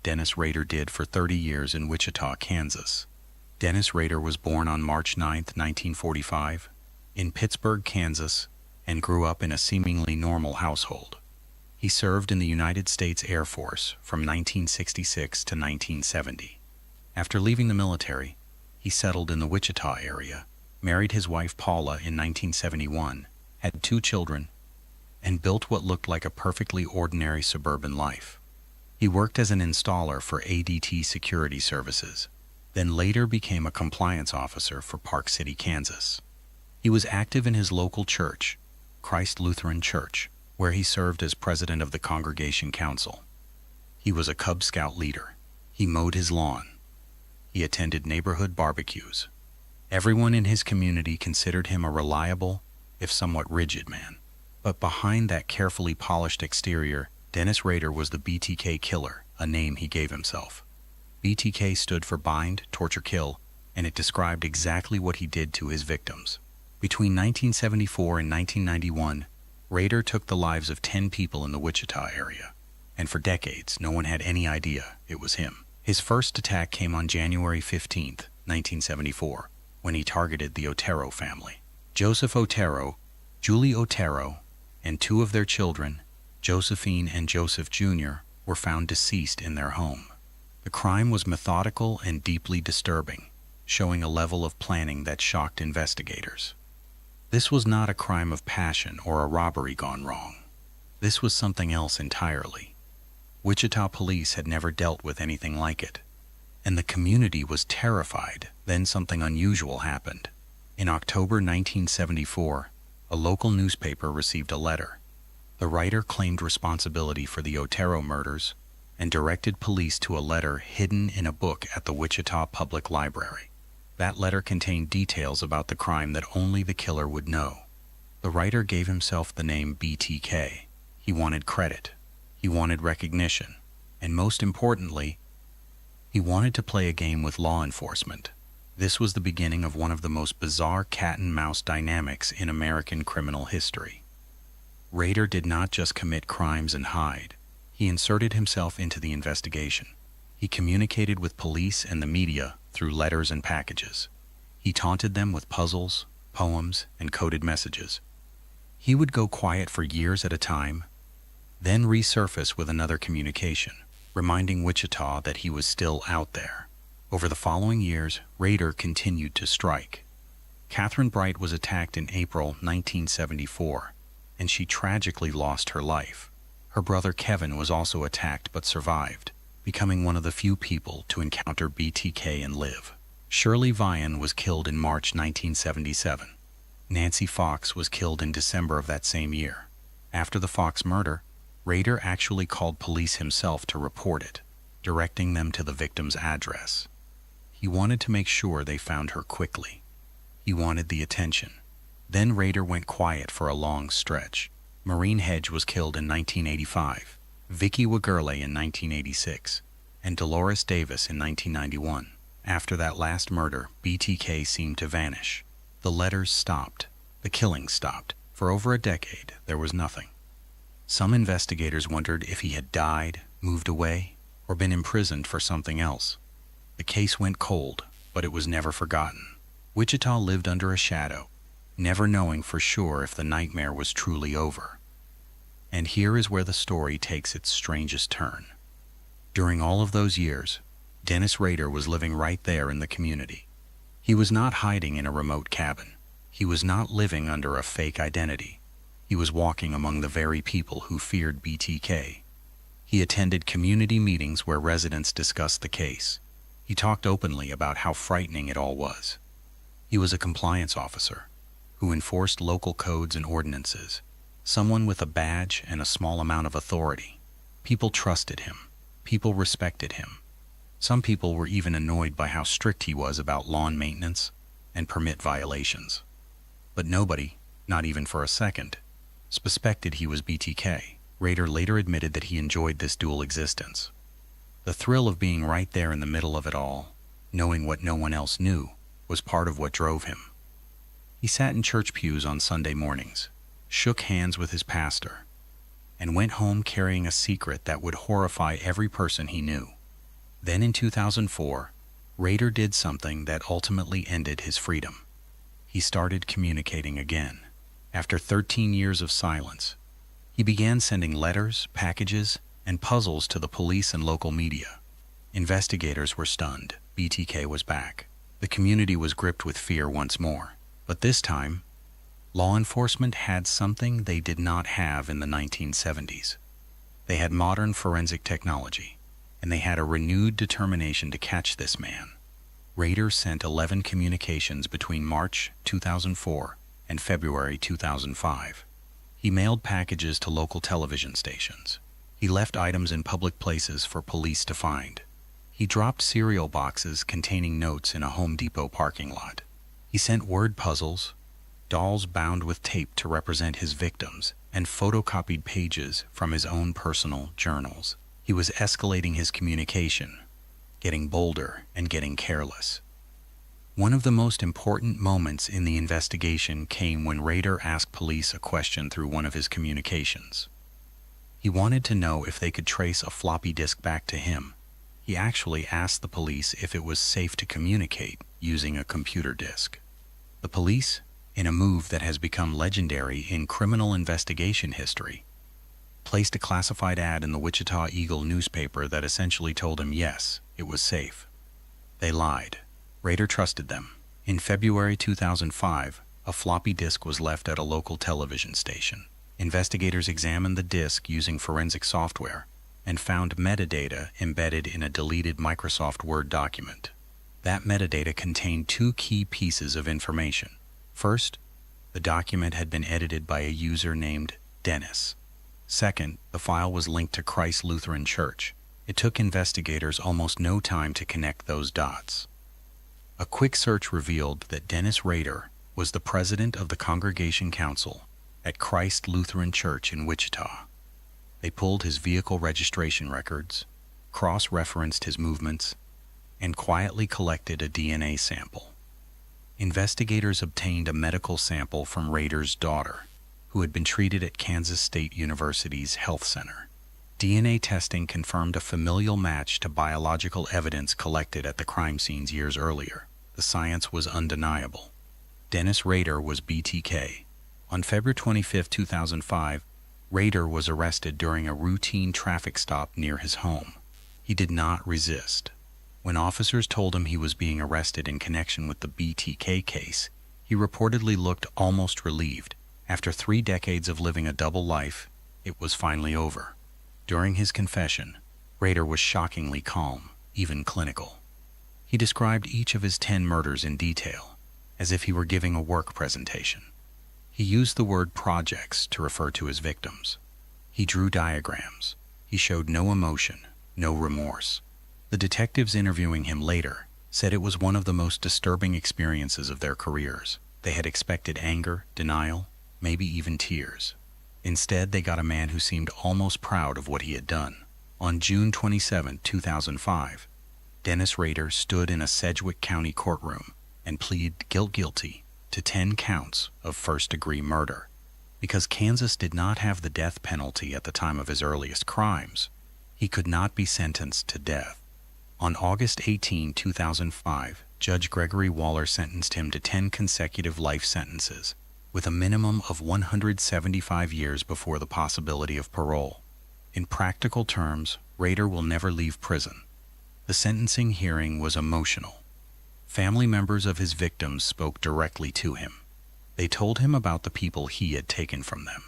Dennis Rader did for 30 years in Wichita, Kansas. Dennis Rader was born on March 9, 1945, in Pittsburgh, Kansas, and grew up in a seemingly normal household. He served in the United States Air Force from 1966 to 1970. After leaving the military, he settled in the Wichita area, married his wife Paula in 1971, had 2 children, and built what looked like a perfectly ordinary suburban life. He worked as an installer for ADT Security Services, then later became a compliance officer for Park City, Kansas. He was active in his local church, Christ Lutheran Church, where he served as president of the Congregation Council. He was a Cub Scout leader. He mowed his lawn. He attended neighborhood barbecues. Everyone in his community considered him a reliable, if somewhat rigid man. But behind that carefully polished exterior, Dennis Rader was the BTK Killer, a name he gave himself. BTK stood for Bind, Torture, Kill, and it described exactly what he did to his victims. Between 1974 and 1991, Rader took the lives of 10 people in the Wichita area, and for decades no one had any idea it was him. His first attack came on January 15, 1974, when he targeted the Otero family. Joseph Otero, Julie Otero, and 2 of their children, Josephine and Joseph Jr., were found deceased in their home. The crime was methodical and deeply disturbing, showing a level of planning that shocked investigators. This was not a crime of passion or a robbery gone wrong. This was something else entirely. Wichita police had never dealt with anything like it, and the community was terrified. Then something unusual happened. In October 1974, a local newspaper received a letter. The writer claimed responsibility for the Otero murders and directed police to a letter hidden in a book at the Wichita Public Library. That letter contained details about the crime that only the killer would know. The writer gave himself the name BTK. He wanted credit. He wanted recognition. And most importantly, he wanted to play a game with law enforcement. This was the beginning of one of the most bizarre cat-and-mouse dynamics in American criminal history. Rader did not just commit crimes and hide. He inserted himself into the investigation. He communicated with police and the media through letters and packages. He taunted them with puzzles, poems, and coded messages. He would go quiet for years at a time, then resurface with another communication, reminding Wichita that he was still out there. Over the following years, Rader continued to strike. Catherine Bright was attacked in April 1974, and she tragically lost her life. Her brother Kevin was also attacked but survived, becoming one of the few people to encounter BTK and live. Shirley Vian was killed in March 1977. Nancy Fox was killed in December of that same year. After the Fox murder, Rader actually called police himself to report it, directing them to the victim's address. He wanted to make sure they found her quickly. He wanted the attention. Then Rader went quiet for a long stretch. Maureen Hedge was killed in 1985, Vicky Wagurley in 1986, and Dolores Davis in 1991. After that last murder, BTK seemed to vanish. The letters stopped. The killings stopped. For over a decade, there was nothing. Some investigators wondered if he had died, moved away, or been imprisoned for something else. The case went cold, but it was never forgotten. Wichita lived under a shadow, never knowing for sure if the nightmare was truly over. And here is where the story takes its strangest turn. During all of those years, Dennis Rader was living right there in the community. He was not hiding in a remote cabin. He was not living under a fake identity. He was walking among the very people who feared BTK. He attended community meetings where residents discussed the case. He talked openly about how frightening it all was. He was a compliance officer who enforced local codes and ordinances, someone with a badge and a small amount of authority. People trusted him. People respected him. Some people were even annoyed by how strict he was about lawn maintenance and permit violations. But nobody, not even for a second, suspected he was BTK. Rader later admitted that he enjoyed this dual existence. The thrill of being right there in the middle of it all, knowing what no one else knew, was part of what drove him. He sat in church pews on Sunday mornings, shook hands with his pastor, and went home carrying a secret that would horrify every person he knew. Then in 2004, Rader did something that ultimately ended his freedom. He started communicating again. After 13 years of silence, he began sending letters, packages, and puzzles to the police and local media. Investigators were stunned. BTK was back. The community was gripped with fear once more. But this time, law enforcement had something they did not have in the 1970s. They had modern forensic technology, and they had a renewed determination to catch this man. Rader sent 11 communications between March 2004 and February 2005. He mailed packages to local television stations. He left items in public places for police to find. He dropped cereal boxes containing notes in a Home Depot parking lot. He sent word puzzles, dolls bound with tape to represent his victims, and photocopied pages from his own personal journals. He was escalating his communication, getting bolder and getting careless. One of the most important moments in the investigation came when Rader asked police a question through one of his communications. He wanted to know if they could trace a floppy disk back to him. He actually asked the police if it was safe to communicate using a computer disk. The police, in a move that has become legendary in criminal investigation history, placed a classified ad in the Wichita Eagle newspaper that essentially told him yes, it was safe. They lied. Rader trusted them. In February 2005, a floppy disk was left at a local television station. Investigators examined the disk using forensic software and found metadata embedded in a deleted Microsoft Word document. That metadata contained two key pieces of information. First, the document had been edited by a user named Dennis. Second, the file was linked to Christ Lutheran Church. It took investigators almost no time to connect those dots. A quick search revealed that Dennis Rader was the president of the Congregation Council at Christ Lutheran Church in Wichita. They pulled his vehicle registration records, cross-referenced his movements, and quietly collected a DNA sample. Investigators obtained a medical sample from Rader's daughter, who had been treated at Kansas State University's health center. DNA testing confirmed a familial match to biological evidence collected at the crime scenes years earlier. The science was undeniable. Dennis Rader was BTK. On February 25, 2005, Rader was arrested during a routine traffic stop near his home. He did not resist. When officers told him he was being arrested in connection with the BTK case, he reportedly looked almost relieved. After 3 decades of living a double life, it was finally over. During his confession, Rader was shockingly calm, even clinical. He described each of his 10 murders in detail, as if he were giving a work presentation. He used the word projects to refer to his victims. He drew diagrams. He showed no emotion, no remorse. The detectives interviewing him later said it was one of the most disturbing experiences of their careers. They had expected anger, denial, maybe even tears. Instead, they got a man who seemed almost proud of what he had done. On June 27, 2005, Dennis Rader stood in a Sedgwick County courtroom and pleaded guilty to 10 counts of first-degree murder. Because Kansas did not have the death penalty at the time of his earliest crimes, he could not be sentenced to death. On August 18, 2005, Judge Gregory Waller sentenced him to 10 consecutive life sentences, with a minimum of 175 years before the possibility of parole. In practical terms, Rader will never leave prison. The sentencing hearing was emotional. Family members of his victims spoke directly to him. They told him about the people he had taken from them.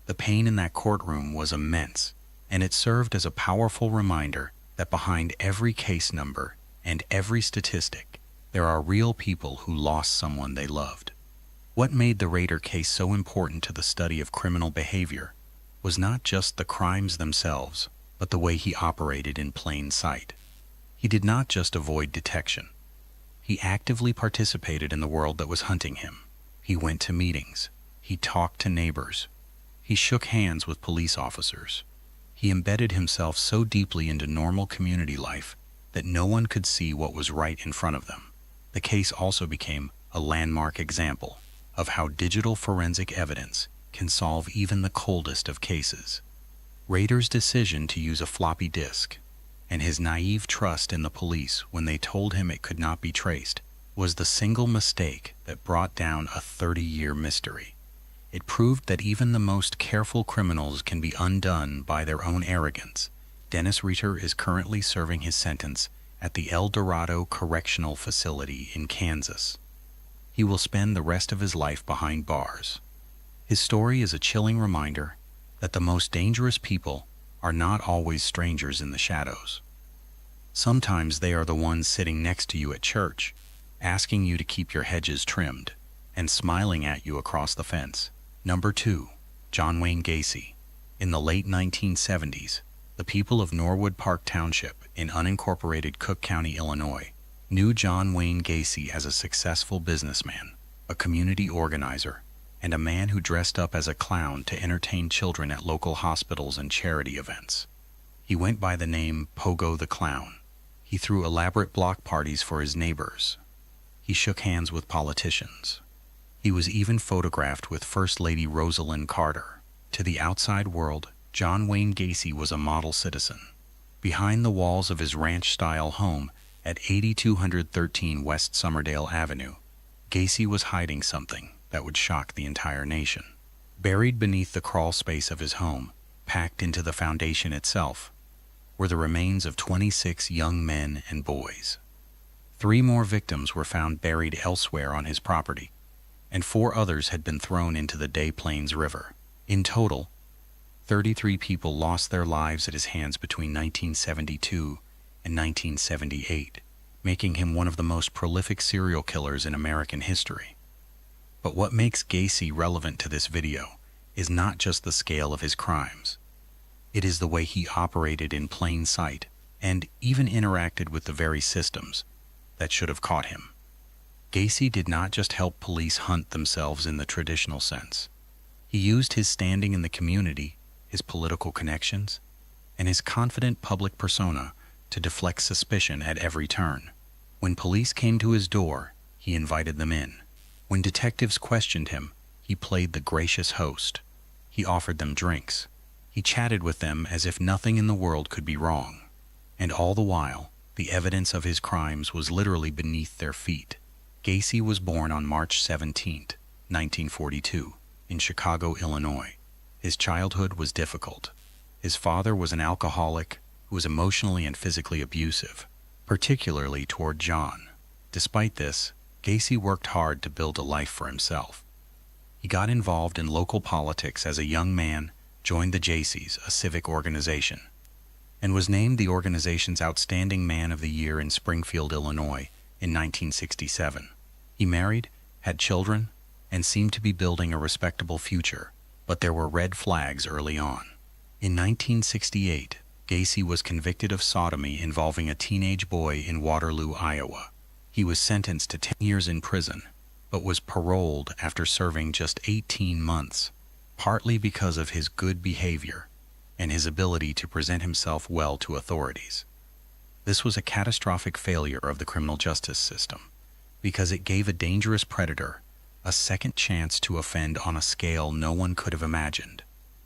The pain in that courtroom was immense, and it served as a powerful reminder that behind every case number and every statistic, there are real people who lost someone they loved. What made the Rader case so important to the study of criminal behavior was not just the crimes themselves, but the way he operated in plain sight. He did not just avoid detection. He actively participated in the world that was hunting him. He went to meetings. He talked to neighbors. He shook hands with police officers. He embedded himself so deeply into normal community life that no one could see what was right in front of them. The case also became a landmark example of how digital forensic evidence can solve even the coldest of cases. Rader's decision to use a floppy disk and his naive trust in the police when they told him it could not be traced was the single mistake that brought down a 30-year mystery. It proved that even the most careful criminals can be undone by their own arrogance. Dennis Rader is currently serving his sentence at the El Dorado Correctional Facility in Kansas. He will spend the rest of his life behind bars. His story is a chilling reminder that the most dangerous people are not always strangers in the shadows. Sometimes they are the ones sitting next to you at church, asking you to keep your hedges trimmed, and smiling at you across the fence. Number 2. John Wayne Gacy. In the late 1970s, the people of Norwood Park Township in unincorporated Cook County, Illinois, knew John Wayne Gacy as a successful businessman, a community organizer, and a man who dressed up as a clown to entertain children at local hospitals and charity events. He went by the name Pogo the Clown. He threw elaborate block parties for his neighbors. He shook hands with politicians. He was even photographed with First Lady Rosalind Carter. To the outside world, John Wayne Gacy was a model citizen. Behind the walls of his ranch-style home at 8213 West Somerdale Avenue, Gacy was hiding something that would shock the entire nation. Buried beneath the crawl space of his home, packed into the foundation itself, were the remains of 26 young men and boys. 3 more victims were found buried elsewhere on his property, and 4 others had been thrown into the Des Plaines River. In total, 33 people lost their lives at his hands between 1972 and 1978, making him one of the most prolific serial killers in American history. But what makes Gacy relevant to this video is not just the scale of his crimes. It is the way he operated in plain sight and even interacted with the very systems that should have caught him. Gacy did not just help police hunt themselves in the traditional sense. He used his standing in the community, his political connections, and his confident public persona to deflect suspicion at every turn. When police came to his door, he invited them in. When detectives questioned him, he played the gracious host. He offered them drinks. He chatted with them as if nothing in the world could be wrong. And all the while, the evidence of his crimes was literally beneath their feet. Gacy was born on March 17, 1942, in Chicago, Illinois. His childhood was difficult. His father was an alcoholic who was emotionally and physically abusive, particularly toward John. Despite this, Gacy worked hard to build a life for himself. He got involved in local politics as a young man, joined the Jaycees, a civic organization, and was named the organization's Outstanding Man of the Year in Springfield, Illinois in 1967. He married, had children, and seemed to be building a respectable future, but there were red flags early on. In 1968, Gacy was convicted of sodomy involving a teenage boy in Waterloo, Iowa. He was sentenced to 10 years in prison, but was paroled after serving just 18 months, partly because of his good behavior and his ability to present himself well to authorities. This was a catastrophic failure of the criminal justice system, because it gave a dangerous predator a second chance to offend on a scale no one could have imagined.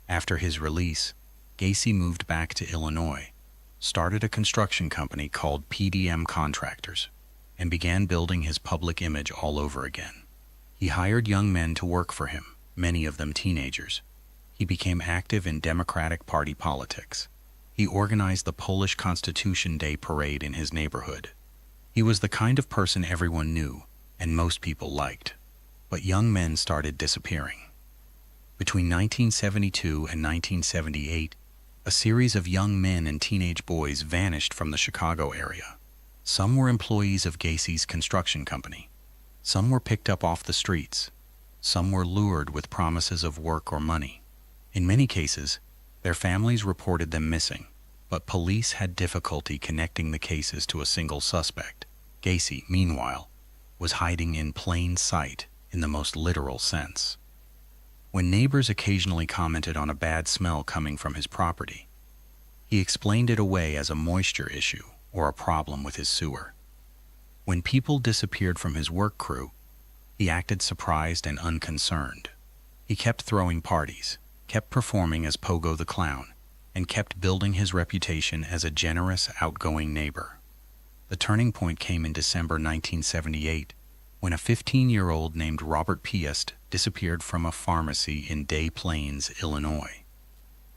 After his release, Gacy moved back to Illinois, started a construction company called PDM Contractors, and began building his public image all over again. He hired young men to work for him, many of them teenagers. He became active in Democratic Party politics. He organized the Polish Constitution Day parade in his neighborhood. He was the kind of person everyone knew and most people liked. But young men started disappearing. Between 1972 and 1978, a series of young men and teenage boys vanished from the Chicago area. Some were employees of Gacy's construction company. Some were picked up off the streets. Some were lured with promises of work or money. In many cases, their families reported them missing, but police had difficulty connecting the cases to a single suspect. Gacy, meanwhile, was hiding in plain sight in the most literal sense. When neighbors occasionally commented on a bad smell coming from his property, he explained it away as a moisture issue or a problem with his sewer. When people disappeared from his work crew, he acted surprised and unconcerned. He kept throwing parties, kept performing as Pogo the Clown, and kept building his reputation as a generous, outgoing neighbor. The turning point came in December 1978, when a 15-year-old named Robert Piest disappeared from a pharmacy in Des Plaines, Illinois.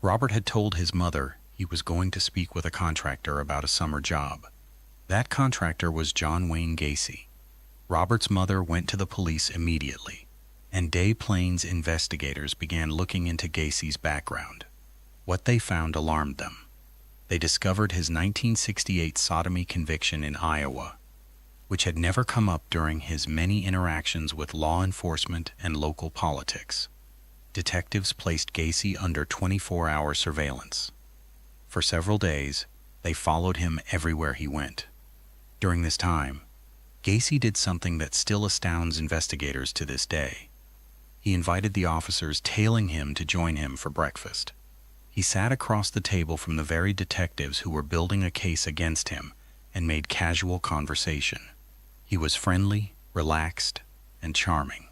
Robert had told his mother he was going to speak with a contractor about a summer job. That contractor was John Wayne Gacy. Robert's mother went to the police immediately, and Des Plaines investigators began looking into Gacy's background. What they found alarmed them. They discovered his 1968 sodomy conviction in Iowa, which had never come up during his many interactions with law enforcement and local politics. Detectives placed Gacy under 24-hour surveillance. For several days, they followed him everywhere he went. During this time, Gacy did something that still astounds investigators to this day. He invited the officers tailing him to join him for breakfast. He sat across the table from the very detectives who were building a case against him and made casual conversation. He was friendly, relaxed, and charming.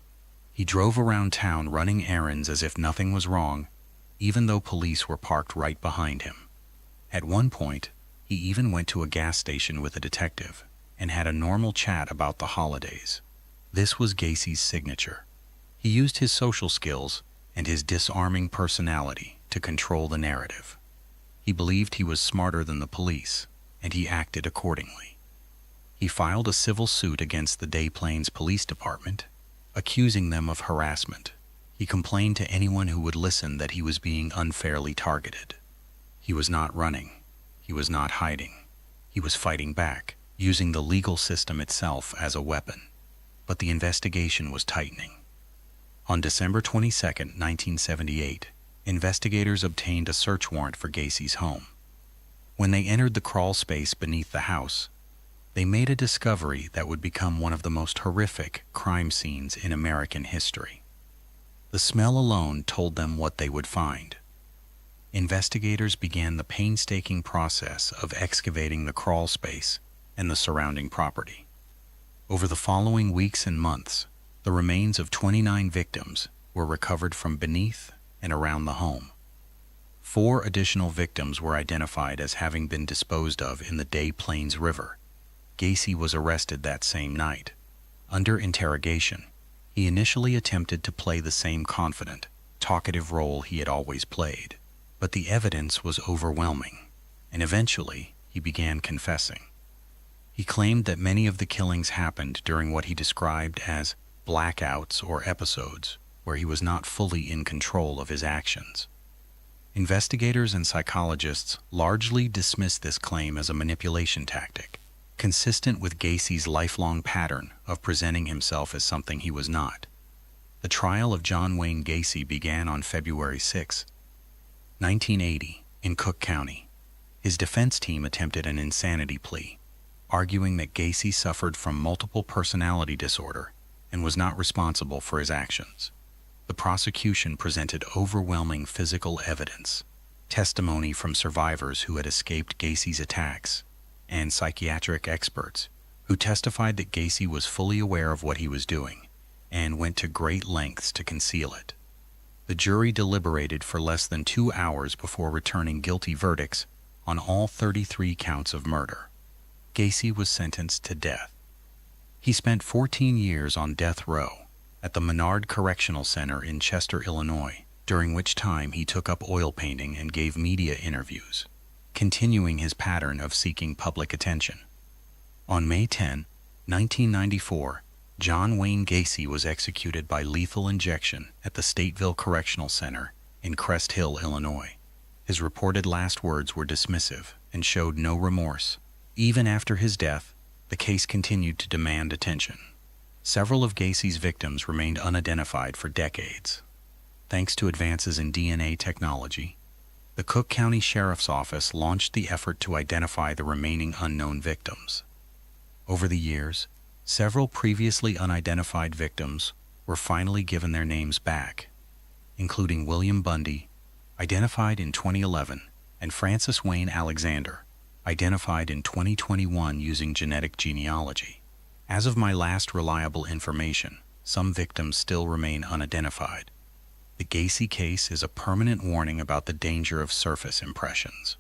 He drove around town running errands as if nothing was wrong, even though police were parked right behind him. At one point, he even went to a gas station with a detective and had a normal chat about the holidays. This was Gacy's signature. He used his social skills and his disarming personality to control the narrative. He believed he was smarter than the police, and he acted accordingly. He filed a civil suit against the Des Plaines Police Department, accusing them of harassment. He complained to anyone who would listen that he was being unfairly targeted. He was not running. He was not hiding. He was fighting back, using the legal system itself as a weapon. But the investigation was tightening. On December 22, 1978, investigators obtained a search warrant for Gacy's home. When they entered the crawl space beneath the house, they made a discovery that would become one of the most horrific crime scenes in American history. The smell alone told them what they would find. Investigators began the painstaking process of excavating the crawl space and the surrounding property. Over the following weeks and months, the remains of 29 victims were recovered from beneath and around the home. 4 additional victims were identified as having been disposed of in the Des Plaines River. Gacy was arrested that same night. Under interrogation, he initially attempted to play the same confident, talkative role he had always played, but the evidence was overwhelming, and eventually he began confessing. He claimed that many of the killings happened during what he described as blackouts or episodes where he was not fully in control of his actions. Investigators and psychologists largely dismissed this claim as a manipulation tactic, consistent with Gacy's lifelong pattern of presenting himself as something he was not. The trial of John Wayne Gacy began on February 6, 1980, in Cook County. His defense team attempted an insanity plea, arguing that Gacy suffered from multiple personality disorder and was not responsible for his actions. The prosecution presented overwhelming physical evidence, testimony from survivors who had escaped Gacy's attacks, and psychiatric experts who testified that Gacy was fully aware of what he was doing and went to great lengths to conceal it. The jury deliberated for less than 2 hours before returning guilty verdicts on all 33 counts of murder. Gacy was sentenced to death. He spent 14 years on death row at the Menard Correctional Center in Chester, Illinois, during which time he took up oil painting and gave media interviews, continuing his pattern of seeking public attention. On May 10, 1994, John Wayne Gacy was executed by lethal injection at the Stateville Correctional Center in Crest Hill, Illinois. His reported last words were dismissive and showed no remorse. Even after his death, the case continued to demand attention. Several of Gacy's victims remained unidentified for decades. Thanks to advances in DNA technology, the Cook County Sheriff's Office launched the effort to identify the remaining unknown victims. Over the years, several previously unidentified victims were finally given their names back, including William Bundy, identified in 2011, and Francis Wayne Alexander, identified in 2021 using genetic genealogy. As of my last reliable information, some victims still remain unidentified. The Gacy case is a permanent warning about the danger of surface impressions.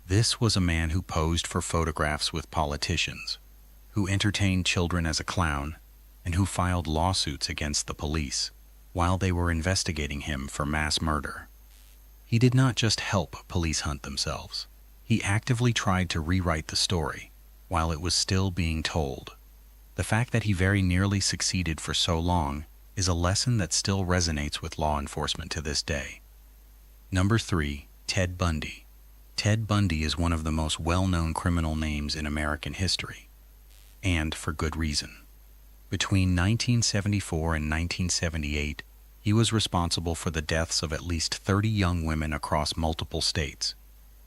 This was a man who posed for photographs with politicians, who entertained children as a clown, and who filed lawsuits against the police while they were investigating him for mass murder. He did not just help police hunt themselves. He actively tried to rewrite the story while it was still being told. The fact that he very nearly succeeded for so long is a lesson that still resonates with law enforcement to this day. Number 3. Ted Bundy. Ted Bundy is one of the most well-known criminal names in American history, and for good reason. Between 1974 and 1978, he was responsible for the deaths of at least 30 young women across multiple states,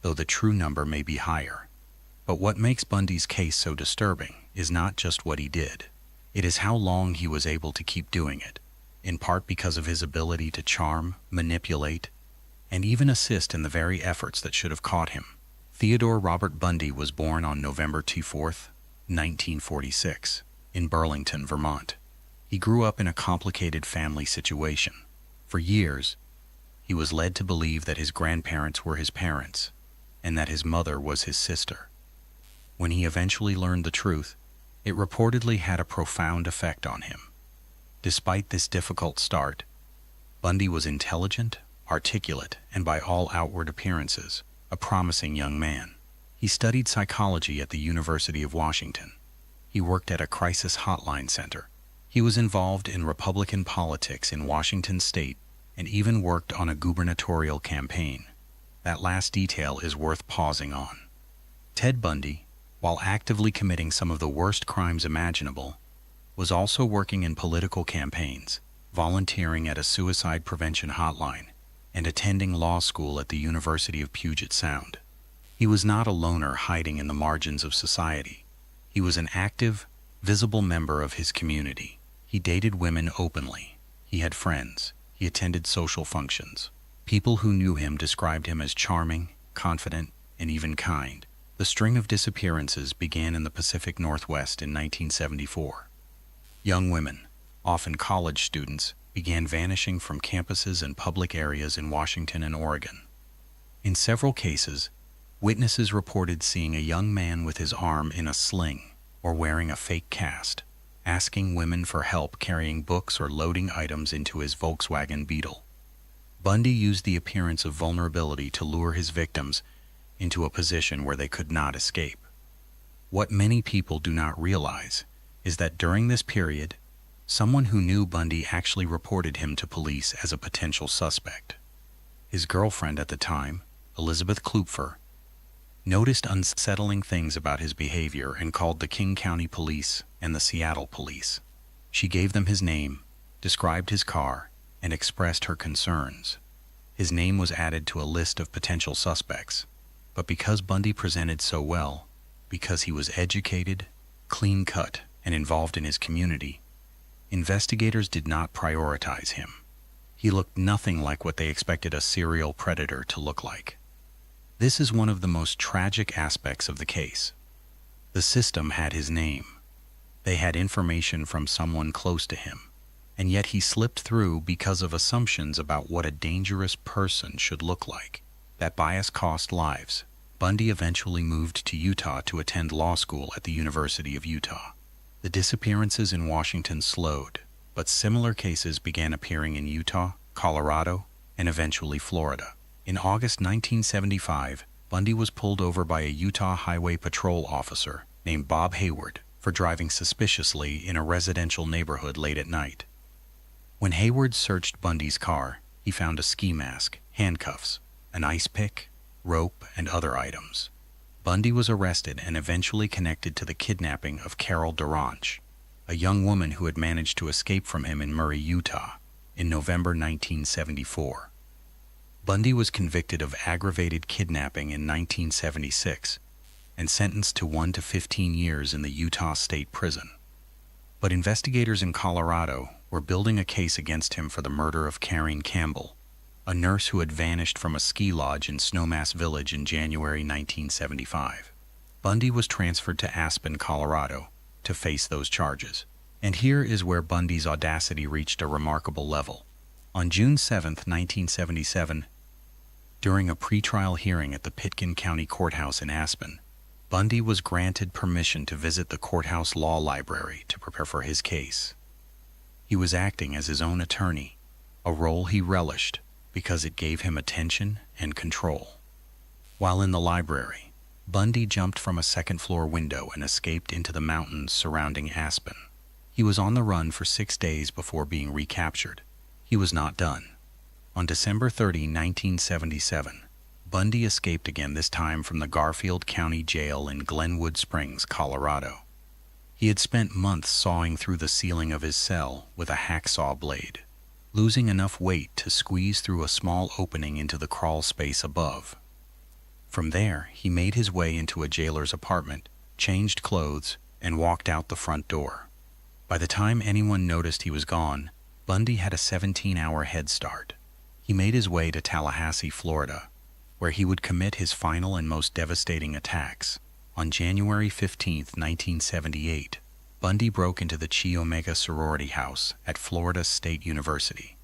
though the true number may be higher. But what makes Bundy's case so disturbing is not just what he did. It is how long he was able to keep doing it, in part because of his ability to charm, manipulate, and even assist in the very efforts that should have caught him. Theodore Robert Bundy was born on November 24, 1946, in Burlington, Vermont. He grew up in a complicated family situation. For years, he was led to believe that his grandparents were his parents, and that his mother was his sister. When he eventually learned the truth, it reportedly had a profound effect on him. Despite this difficult start, Bundy was intelligent, articulate, and by all outward appearances, a promising young man. He studied psychology at the University of Washington. He worked at a crisis hotline center. He was involved in Republican politics in Washington state and even worked on a gubernatorial campaign. That last detail is worth pausing on. Ted Bundy, while actively committing some of the worst crimes imaginable, was also working in political campaigns, volunteering at a suicide prevention hotline, and attending law school at the University of Puget Sound. He was not a loner hiding in the margins of society. He was an active, visible member of his community. He dated women openly. He had friends. He attended social functions. People who knew him described him as charming, confident, and even kind. The string of disappearances began in the Pacific Northwest in 1974. Young women, often college students, began vanishing from campuses and public areas in Washington and Oregon. In several cases, witnesses reported seeing a young man with his arm in a sling or wearing a fake cast, asking women for help carrying books or loading items into his Volkswagen Beetle. Bundy used the appearance of vulnerability to lure his victims into a position where they could not escape. What many people do not realize is that during this period, someone who knew Bundy actually reported him to police as a potential suspect. His girlfriend at the time, Elizabeth Klupfer, noticed unsettling things about his behavior and called the King County Police and the Seattle Police. She gave them his name, described his car, and expressed her concerns. His name was added to a list of potential suspects. But because Bundy presented so well, because he was educated, clean-cut, and involved in his community, investigators did not prioritize him. He looked nothing like what they expected a serial predator to look like. This is one of the most tragic aspects of the case. The system had his name. They had information from someone close to him, and yet he slipped through because of assumptions about what a dangerous person should look like. That bias cost lives. Bundy eventually moved to Utah to attend law school at the University of Utah. The disappearances in Washington slowed, but similar cases began appearing in Utah, Colorado, and eventually Florida. In August 1975, Bundy was pulled over by a Utah Highway Patrol officer named Bob Hayward for driving suspiciously in a residential neighborhood late at night. When Hayward searched Bundy's car, he found a ski mask, handcuffs, an ice pick, rope, and other items. Bundy was arrested and eventually connected to the kidnapping of Carol Duranch, a young woman who had managed to escape from him in Murray, Utah, in November 1974. Bundy was convicted of aggravated kidnapping in 1976 and sentenced to 1 to 15 years in the Utah State Prison. But investigators in Colorado were building a case against him for the murder of Karine Campbell, a nurse who had vanished from a ski lodge in Snowmass Village in January 1975. Bundy was transferred to Aspen, Colorado, to face those charges. And here is where Bundy's audacity reached a remarkable level. On June 7, 1977, during a pretrial hearing at the Pitkin County Courthouse in Aspen, Bundy was granted permission to visit the courthouse law library to prepare for his case. He was acting as his own attorney, a role he relished because it gave him attention and control. While in the library, Bundy jumped from a second-floor window and escaped into the mountains surrounding Aspen. He was on the run for 6 days before being recaptured. He was not done. On December 30, 1977, Bundy escaped again, this time from the Garfield County Jail in Glenwood Springs, Colorado. He had spent months sawing through the ceiling of his cell with a hacksaw blade, losing enough weight to squeeze through a small opening into the crawl space above. From there, he made his way into a jailer's apartment, changed clothes, and walked out the front door. By the time anyone noticed he was gone, Bundy had a 17-hour head start. He made his way to Tallahassee, Florida, where he would commit his final and most devastating attacks. On January 15, 1978, Bundy broke into the Chi Omega sorority house at Florida State University.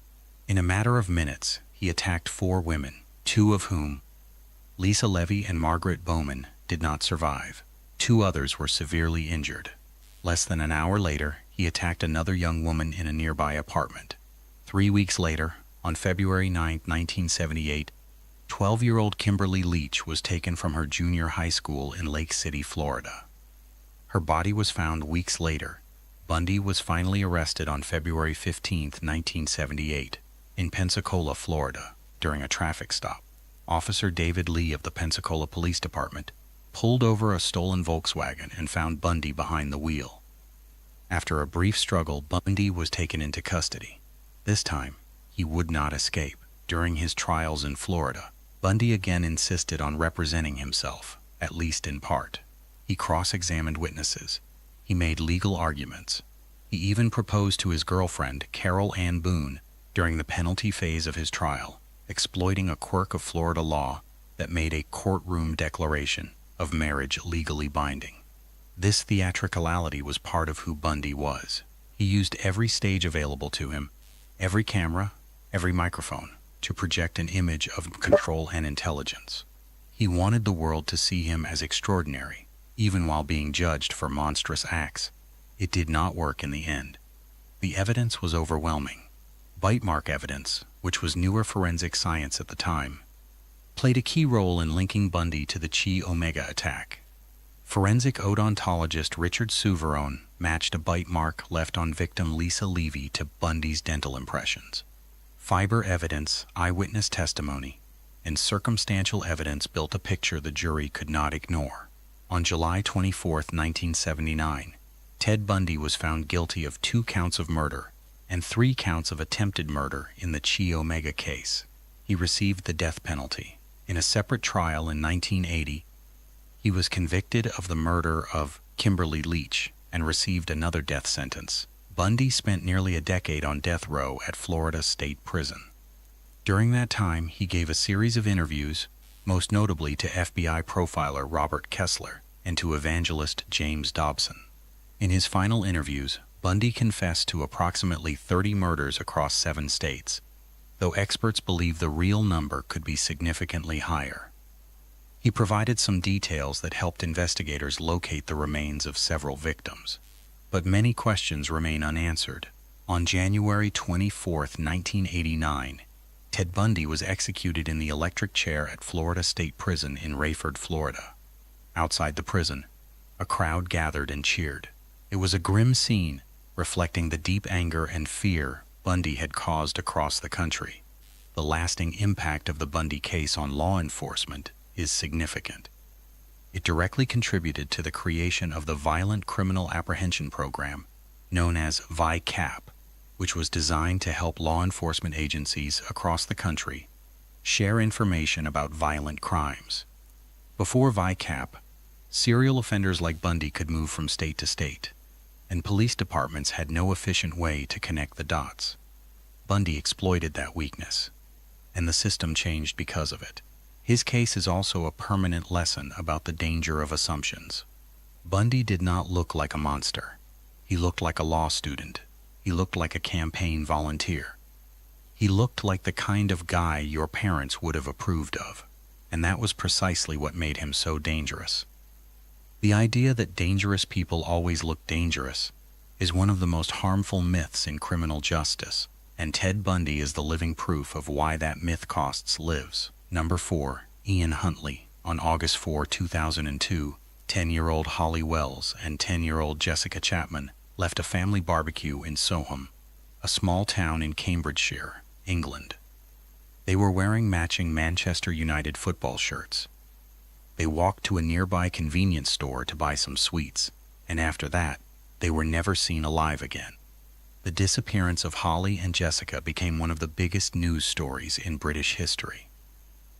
In a matter of minutes, he attacked 4 women, 2 of whom, Lisa Levy and Margaret Bowman, did not survive. 2 others were severely injured. Less than an hour later, he attacked another young woman in a nearby apartment. 3 weeks later, on February 9, 1978, 12-year-old Kimberly Leach was taken from her junior high school in Lake City, Florida. Her body was found weeks later. Bundy was finally arrested on February 15, 1978, in Pensacola, Florida, during a traffic stop. Officer David Lee of the Pensacola Police Department pulled over a stolen Volkswagen and found Bundy behind the wheel. After a brief struggle, Bundy was taken into custody. This time, he would not escape. During his trials in Florida, Bundy again insisted on representing himself, at least in part. He cross-examined witnesses. He made legal arguments. He even proposed to his girlfriend, Carol Ann Boone, during the penalty phase of his trial, exploiting a quirk of Florida law that made a courtroom declaration of marriage legally binding. This theatricality was part of who Bundy was. He used every stage available to him, every camera, every microphone, to project an image of control and intelligence. He wanted the world to see him as extraordinary, even while being judged for monstrous acts. It did not work in the end. The evidence was overwhelming. Bite mark evidence, which was newer forensic science at the time, played a key role in linking Bundy to the Chi Omega attack. Forensic odontologist Richard Souveron matched a bite mark left on victim Lisa Levy to Bundy's dental impressions. Fiber evidence, eyewitness testimony, and circumstantial evidence built a picture the jury could not ignore. On July 24, 1979, Ted Bundy was found guilty of 2 counts of murder and 3 counts of attempted murder in the Chi Omega case. He received the death penalty. In a separate trial in 1980, he was convicted of the murder of Kimberly Leach and received another death sentence. Bundy spent nearly a decade on death row at Florida State Prison. During that time, he gave a series of interviews, most notably to FBI profiler Robert Kessler and to evangelist James Dobson. In his final interviews, Bundy confessed to approximately 30 murders across 7 states, though experts believe the real number could be significantly higher. He provided some details that helped investigators locate the remains of several victims. But many questions remain unanswered. On January 24, 1989, Ted Bundy was executed in the electric chair at Florida State Prison in Rayford, Florida. Outside the prison, a crowd gathered and cheered. It was a grim scene, reflecting the deep anger and fear Bundy had caused across the country. The lasting impact of the Bundy case on law enforcement is significant. It directly contributed to the creation of the Violent Criminal Apprehension Program, known as VICAP, which was designed to help law enforcement agencies across the country share information about violent crimes. Before VICAP, serial offenders like Bundy could move from state to state, and police departments had no efficient way to connect the dots. Bundy exploited that weakness, and the system changed because of it. His case is also a permanent lesson about the danger of assumptions. Bundy did not look like a monster. He looked like a law student. He looked like a campaign volunteer. He looked like the kind of guy your parents would have approved of, and that was precisely what made him so dangerous. The idea that dangerous people always look dangerous is one of the most harmful myths in criminal justice, and Ted Bundy is the living proof of why that myth costs lives. Number 4. Ian Huntley. On August 4, 2002, 10-year-old Holly Wells and 10-year-old Jessica Chapman left a family barbecue in Soham, a small town in Cambridgeshire, England. They were wearing matching Manchester United football shirts. They walked to a nearby convenience store to buy some sweets, and after that, they were never seen alive again. The disappearance of Holly and Jessica became one of the biggest news stories in British history.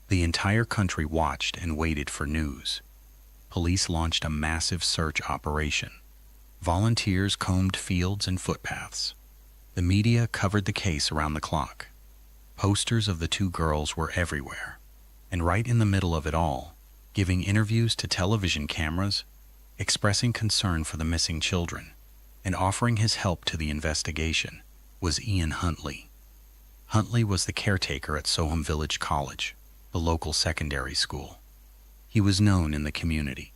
The entire country watched and waited for news. Police launched a massive search operation. Volunteers combed fields and footpaths. The media covered the case around the clock. Posters of the two girls were everywhere. And right in the middle of it all, giving interviews to television cameras, expressing concern for the missing children, and offering his help to the investigation, was Ian Huntley. Huntley was the caretaker at Soham Village College, the local secondary school. He was known in the community.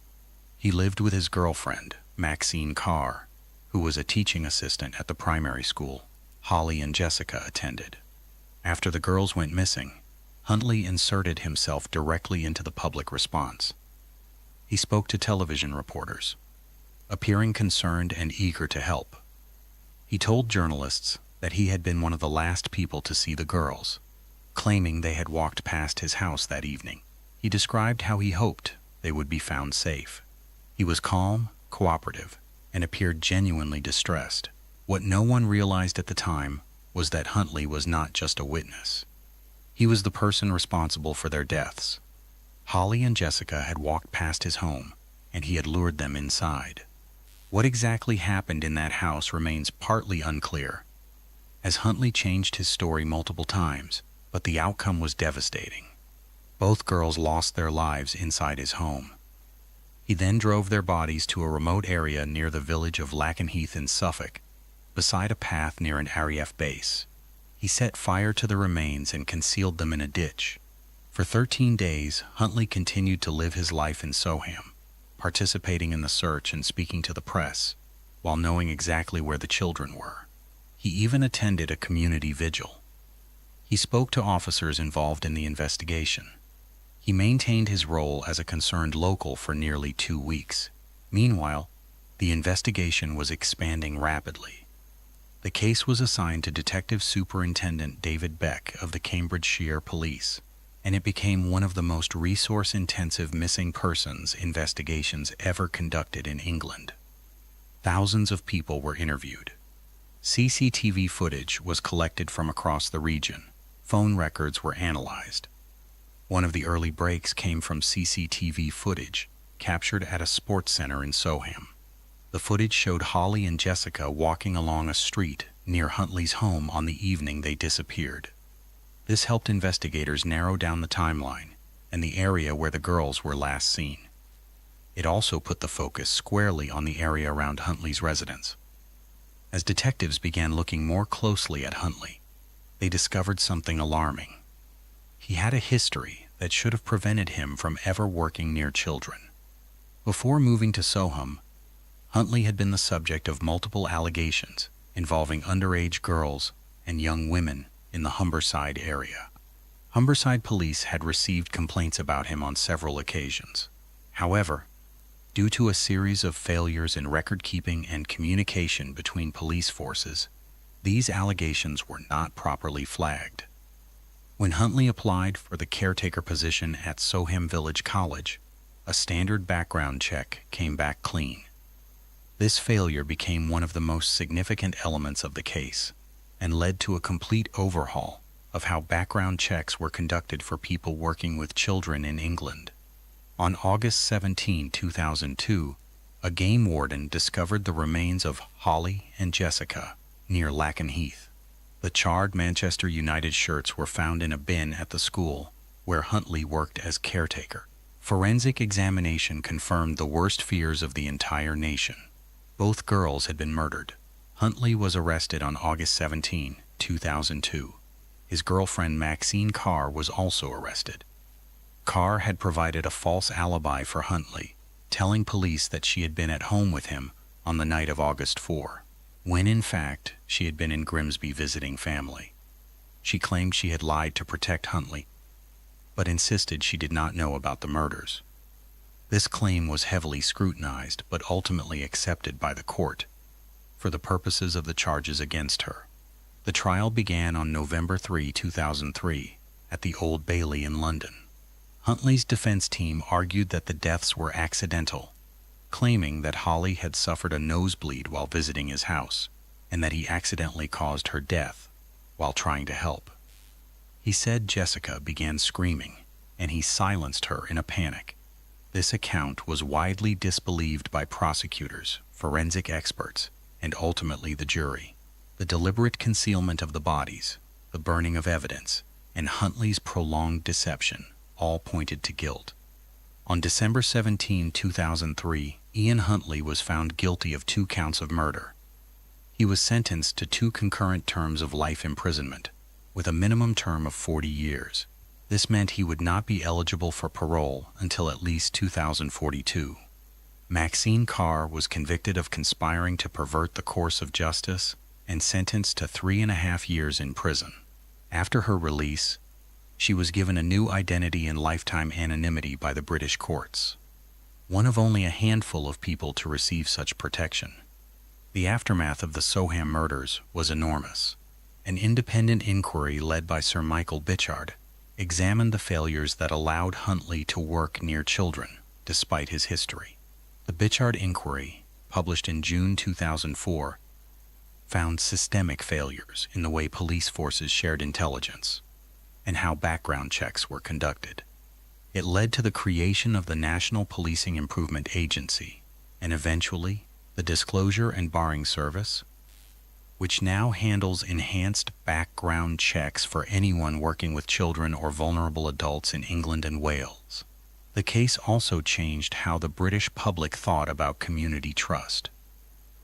He lived with his girlfriend, Maxine Carr, who was a teaching assistant at the primary school Holly and Jessica attended. After the girls went missing, Huntley inserted himself directly into the public response. He spoke to television reporters, appearing concerned and eager to help. He told journalists that he had been one of the last people to see the girls, claiming they had walked past his house that evening. He described how he hoped they would be found safe. He was calm, cooperative, and appeared genuinely distressed. What no one realized at the time was that Huntley was not just a witness. He was the person responsible for their deaths. Holly and Jessica had walked past his home, and he had lured them inside. What exactly happened in that house remains partly unclear, as Huntley changed his story multiple times, but the outcome was devastating. Both girls lost their lives inside his home. He then drove their bodies to a remote area near the village of Lakenheath in Suffolk, beside a path near an RAF base. He set fire to the remains and concealed them in a ditch. For 13 days, Huntley continued to live his life in Soham, participating in the search and speaking to the press, while knowing exactly where the children were. He even attended a community vigil. He spoke to officers involved in the investigation. He maintained his role as a concerned local for nearly 2 weeks. Meanwhile, the investigation was expanding rapidly. The case was assigned to Detective Superintendent David Beck of the Cambridgeshire Police, and it became one of the most resource-intensive missing persons investigations ever conducted in England. Thousands of people were interviewed. CCTV footage was collected from across the region. Phone records were analyzed. One of the early breaks came from CCTV footage captured at a sports center in Soham. The footage showed Holly and Jessica walking along a street near Huntley's home on the evening they disappeared. This helped investigators narrow down the timeline and the area where the girls were last seen. It also put the focus squarely on the area around Huntley's residence. As detectives began looking more closely at Huntley, they discovered something alarming. He had a history that should have prevented him from ever working near children. Before moving to Soham, Huntley had been the subject of multiple allegations involving underage girls and young women in the Humberside area. Humberside police had received complaints about him on several occasions. However, due to a series of failures in record-keeping and communication between police forces, these allegations were not properly flagged. When Huntley applied for the caretaker position at Soham Village College, a standard background check came back clean. This failure became one of the most significant elements of the case and led to a complete overhaul of how background checks were conducted for people working with children in England. On August 17, 2002, a game warden discovered the remains of Holly and Jessica near Lakenheath. The charred Manchester United shirts were found in a bin at the school where Huntley worked as caretaker. Forensic examination confirmed the worst fears of the entire nation. Both girls had been murdered. Huntley was arrested on August 17, 2002. his girlfriend Maxine Carr was also arrested. Carr had provided a false alibi for Huntley, telling police that she had been at home with him on the night of August 4, when in fact she had been in Grimsby visiting family. She claimed she had lied to protect Huntley, but insisted she did not know about the murders. This claim was heavily scrutinized but ultimately accepted by the court for the purposes of the charges against her. The trial began on November 3, 2003, at the Old Bailey in London. Huntley's defense team argued that the deaths were accidental, claiming that Holly had suffered a nosebleed while visiting his house and that he accidentally caused her death while trying to help. He said Jessica began screaming and he silenced her in a panic. This account was widely disbelieved by prosecutors, forensic experts, and ultimately the jury. The deliberate concealment of the bodies, the burning of evidence, and Huntley's prolonged deception all pointed to guilt. On December 17, 2003, Ian Huntley was found guilty of 2 counts of murder. He was sentenced to 2 concurrent terms of life imprisonment, with a minimum term of 40 years. This meant he would not be eligible for parole until at least 2042. Maxine Carr was convicted of conspiring to pervert the course of justice and sentenced to 3.5 years in prison. After her release, she was given a new identity and lifetime anonymity by the British courts, one of only a handful of people to receive such protection. The aftermath of the Soham murders was enormous. An independent inquiry led by Sir Michael Bichard examined the failures that allowed Huntley to work near children, despite his history. The Bichard inquiry, published in June 2004, found systemic failures in the way police forces shared intelligence and how background checks were conducted. It led to the creation of the National Policing Improvement Agency and eventually the Disclosure and Barring Service, which now handles enhanced background checks for anyone working with children or vulnerable adults in England and Wales. The case also changed how the British public thought about community trust.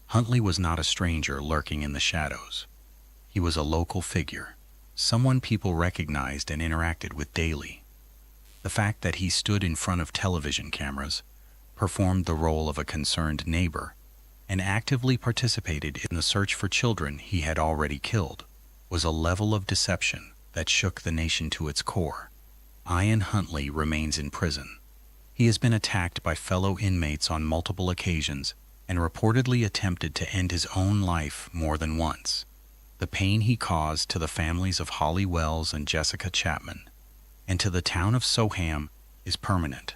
Huntley was not a stranger lurking in the shadows. He was a local figure, someone people recognized and interacted with daily. The fact that he stood in front of television cameras, performed the role of a concerned neighbor, and actively participated in the search for children he had already killed was a level of deception that shook the nation to its core. Ian Huntley remains in prison. He has been attacked by fellow inmates on multiple occasions and reportedly attempted to end his own life more than once. The pain he caused to the families of Holly Wells and Jessica Chapman and to the town of Soham is permanent.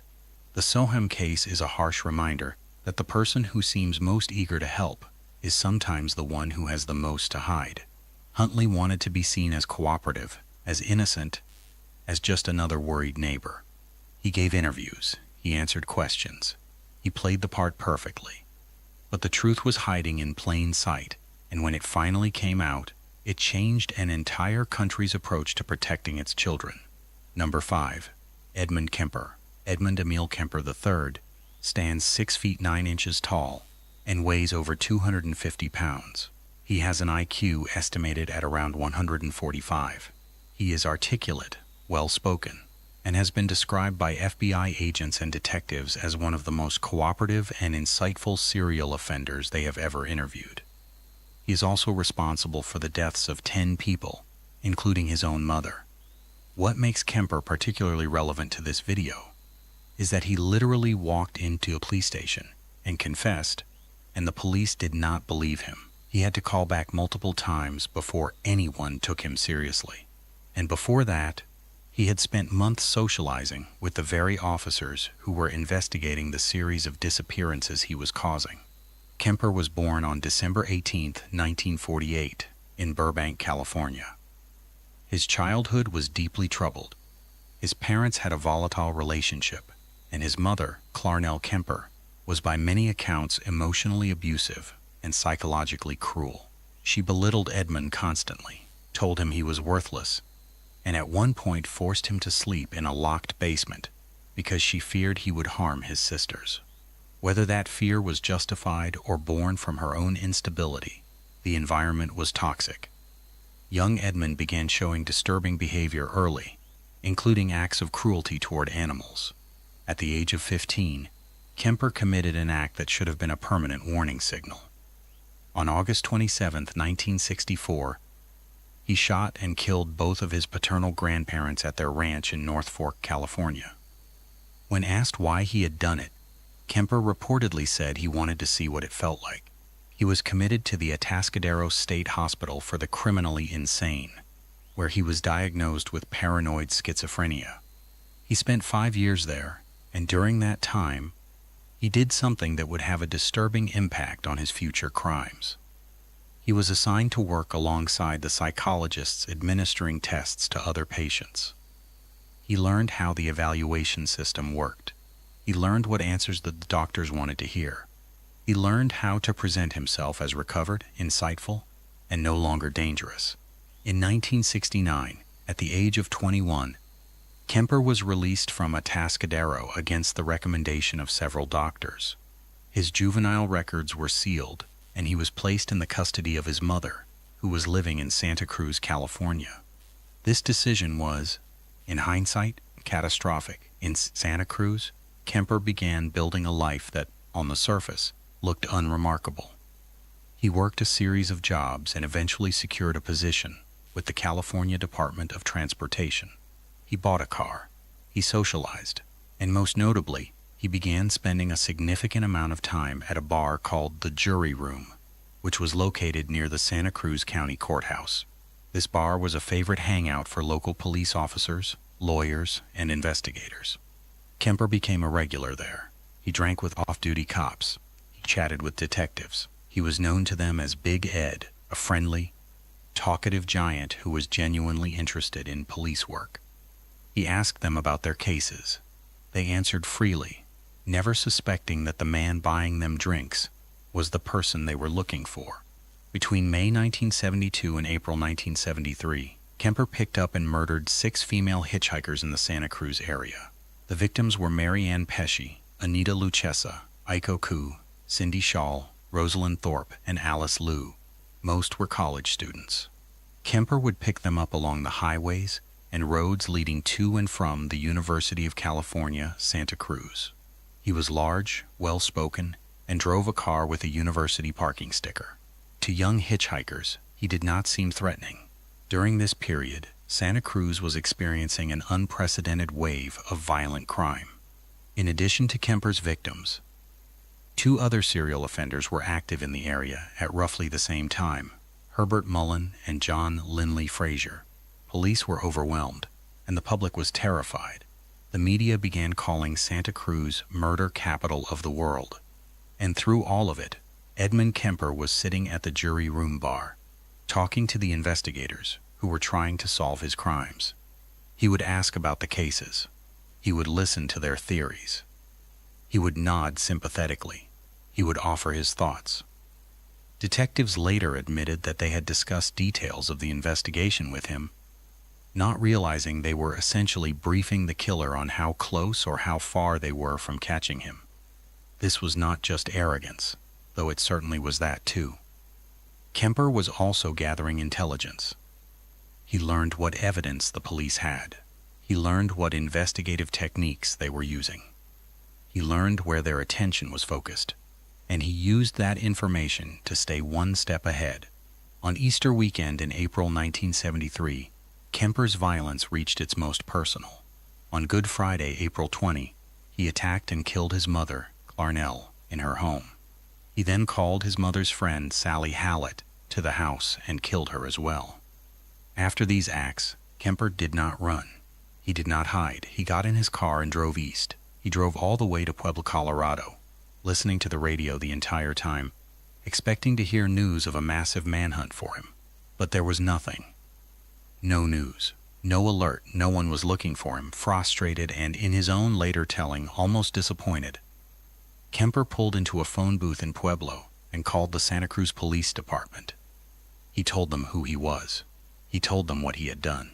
The Soham case is a harsh reminder that the person who seems most eager to help is sometimes the one who has the most to hide. Huntley wanted to be seen as cooperative, as innocent, as just another worried neighbor. He gave interviews, he answered questions, he played the part perfectly. But the truth was hiding in plain sight, and when it finally came out, it changed an entire country's approach to protecting its children. Number 5. Edmund Kemper. Edmund Emil Kemper III stands 6 feet 9 inches tall and weighs over 250 pounds. He has an IQ estimated at around 145. He is articulate, well-spoken, and has been described by FBI agents and detectives as one of the most cooperative and insightful serial offenders they have ever interviewed. He is also responsible for the deaths of 10 people, including his own mother. What makes Kemper particularly relevant to this video is that he literally walked into a police station and confessed, and the police did not believe him. He had to call back multiple times before anyone took him seriously. And before that, he had spent months socializing with the very officers who were investigating the series of disappearances he was causing. Kemper was born on December 18, 1948, in Burbank, California. His childhood was deeply troubled. His parents had a volatile relationship, and his mother, Clarnell Kemper, was by many accounts emotionally abusive and psychologically cruel. She belittled Edmund constantly, told him he was worthless, and at one point forced him to sleep in a locked basement because she feared he would harm his sisters. Whether that fear was justified or born from her own instability, the environment was toxic. Young Edmund began showing disturbing behavior early, including acts of cruelty toward animals. At the age of 15, Kemper committed an act that should have been a permanent warning signal. On August 27, 1964, he shot and killed both of his paternal grandparents at their ranch in North Fork, California. When asked why he had done it, Kemper reportedly said he wanted to see what it felt like. He was committed to the Atascadero State Hospital for the Criminally Insane, where he was diagnosed with paranoid schizophrenia. He spent 5 years there, and during that time, he did something that would have a disturbing impact on his future crimes. He was assigned to work alongside the psychologists administering tests to other patients. He learned how the evaluation system worked. He learned what answers the doctors wanted to hear. He learned how to present himself as recovered, insightful, and no longer dangerous. In 1969, at the age of 21, Kemper was released from Atascadero against the recommendation of several doctors. His juvenile records were sealed, and he was placed in the custody of his mother, who was living in Santa Cruz, California. This decision was, in hindsight, catastrophic. In Santa Cruz, Kemper began building a life that, on the surface, looked unremarkable. He worked a series of jobs and eventually secured a position with the California Department of Transportation. He bought a car, he socialized, and most notably, he began spending a significant amount of time at a bar called the Jury Room, which was located near the Santa Cruz County Courthouse. This bar was a favorite hangout for local police officers, lawyers, and investigators. Kemper became a regular there. He drank with off-duty cops. He chatted with detectives. He was known to them as Big Ed, a friendly, talkative giant who was genuinely interested in police work. He asked them about their cases. They answered freely, never suspecting that the man buying them drinks was the person they were looking for. Between May 1972 and April 1973, Kemper picked up and murdered 6 female hitchhikers in the Santa Cruz area. The victims were Mary Ann Pesci, Anita Luchessa, Aiko Koo, Cindy Schall, Rosalind Thorpe, and Alice Liu. Most were college students. Kemper would pick them up along the highways and roads leading to and from the University of California, Santa Cruz. He was large, well-spoken, and drove a car with a university parking sticker. To young hitchhikers, he did not seem threatening. During this period, Santa Cruz was experiencing an unprecedented wave of violent crime. In addition to Kemper's victims, 2 other serial offenders were active in the area at roughly the same time, Herbert Mullen and John Linley Frazier. Police were overwhelmed, and the public was terrified. The media began calling Santa Cruz murder capital of the world. And through all of it, Edmund Kemper was sitting at the Jury Room bar, talking to the investigators who were trying to solve his crimes. He would ask about the cases. He would listen to their theories. He would nod sympathetically. He would offer his thoughts. Detectives later admitted that they had discussed details of the investigation with him, not realizing they were essentially briefing the killer on how close or how far they were from catching him. This was not just arrogance, though it certainly was that too. Kemper was also gathering intelligence. He learned what evidence the police had. He learned what investigative techniques they were using. He learned where their attention was focused, and he used that information to stay one step ahead. On Easter weekend in April 1973, Kemper's violence reached its most personal. On Good Friday, April 20, he attacked and killed his mother, Clarnell, in her home. He then called his mother's friend, Sally Hallett, to the house and killed her as well. After these acts, Kemper did not run. He did not hide. He got in his car and drove east. He drove all the way to Puebla, Colorado, listening to the radio the entire time, expecting to hear news of a massive manhunt for him. But there was nothing. No news. No alert. No one was looking for him. Frustrated and, in his own later telling, almost disappointed, Kemper pulled into a phone booth in Pueblo and called the Santa Cruz Police Department. He told them who he was. He told them what he had done.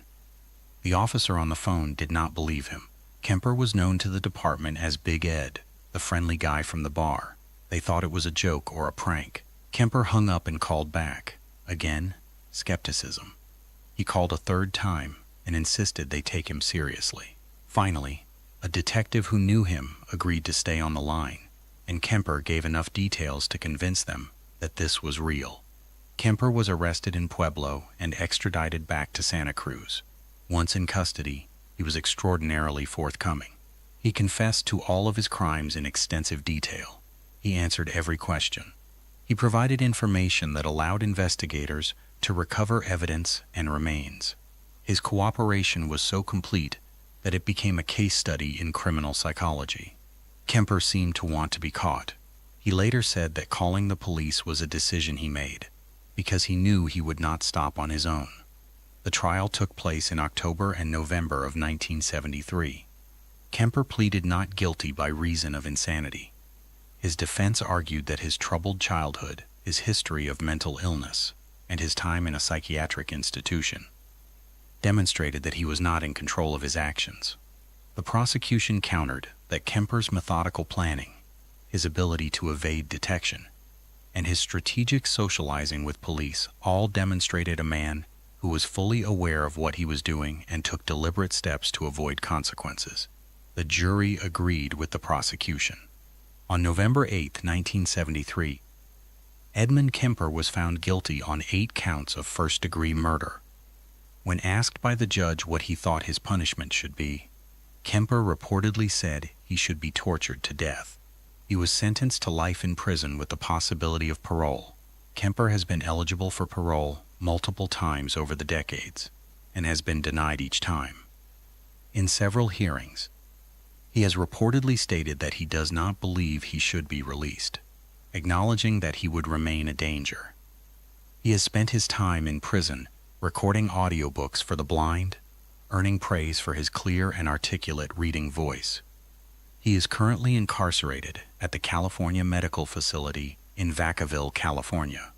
The officer on the phone did not believe him. Kemper was known to the department as Big Ed, the friendly guy from the bar. They thought it was a joke or a prank. Kemper hung up and called back. Again, skepticism. He called a third time and insisted they take him seriously. Finally, a detective who knew him agreed to stay on the line, and Kemper gave enough details to convince them that this was real. Kemper was arrested in Pueblo and extradited back to Santa Cruz. Once in custody, he was extraordinarily forthcoming. He confessed to all of his crimes in extensive detail. He answered every question. He provided information that allowed investigators to recover evidence and remains. His cooperation was so complete that it became a case study in criminal psychology. Kemper seemed to want to be caught. He later said that calling the police was a decision he made, because he knew he would not stop on his own. The trial took place in October and November of 1973. Kemper pleaded not guilty by reason of insanity. His defense argued that his troubled childhood, his history of mental illness, and his time in a psychiatric institution demonstrated that he was not in control of his actions. The prosecution countered that Kemper's methodical planning, his ability to evade detection, and his strategic socializing with police all demonstrated a man who was fully aware of what he was doing and took deliberate steps to avoid consequences. The jury agreed with the prosecution. On November 8, 1973, Edmund Kemper was found guilty on 8 counts of first-degree murder. When asked by the judge what he thought his punishment should be, Kemper reportedly said he should be tortured to death. He was sentenced to life in prison with the possibility of parole. Kemper has been eligible for parole multiple times over the decades and has been denied each time. In several hearings, he has reportedly stated that he does not believe he should be released, acknowledging that he would remain a danger. He has spent his time in prison recording audiobooks for the blind, earning praise for his clear and articulate reading voice. He is currently incarcerated at the California Medical Facility in Vacaville, California.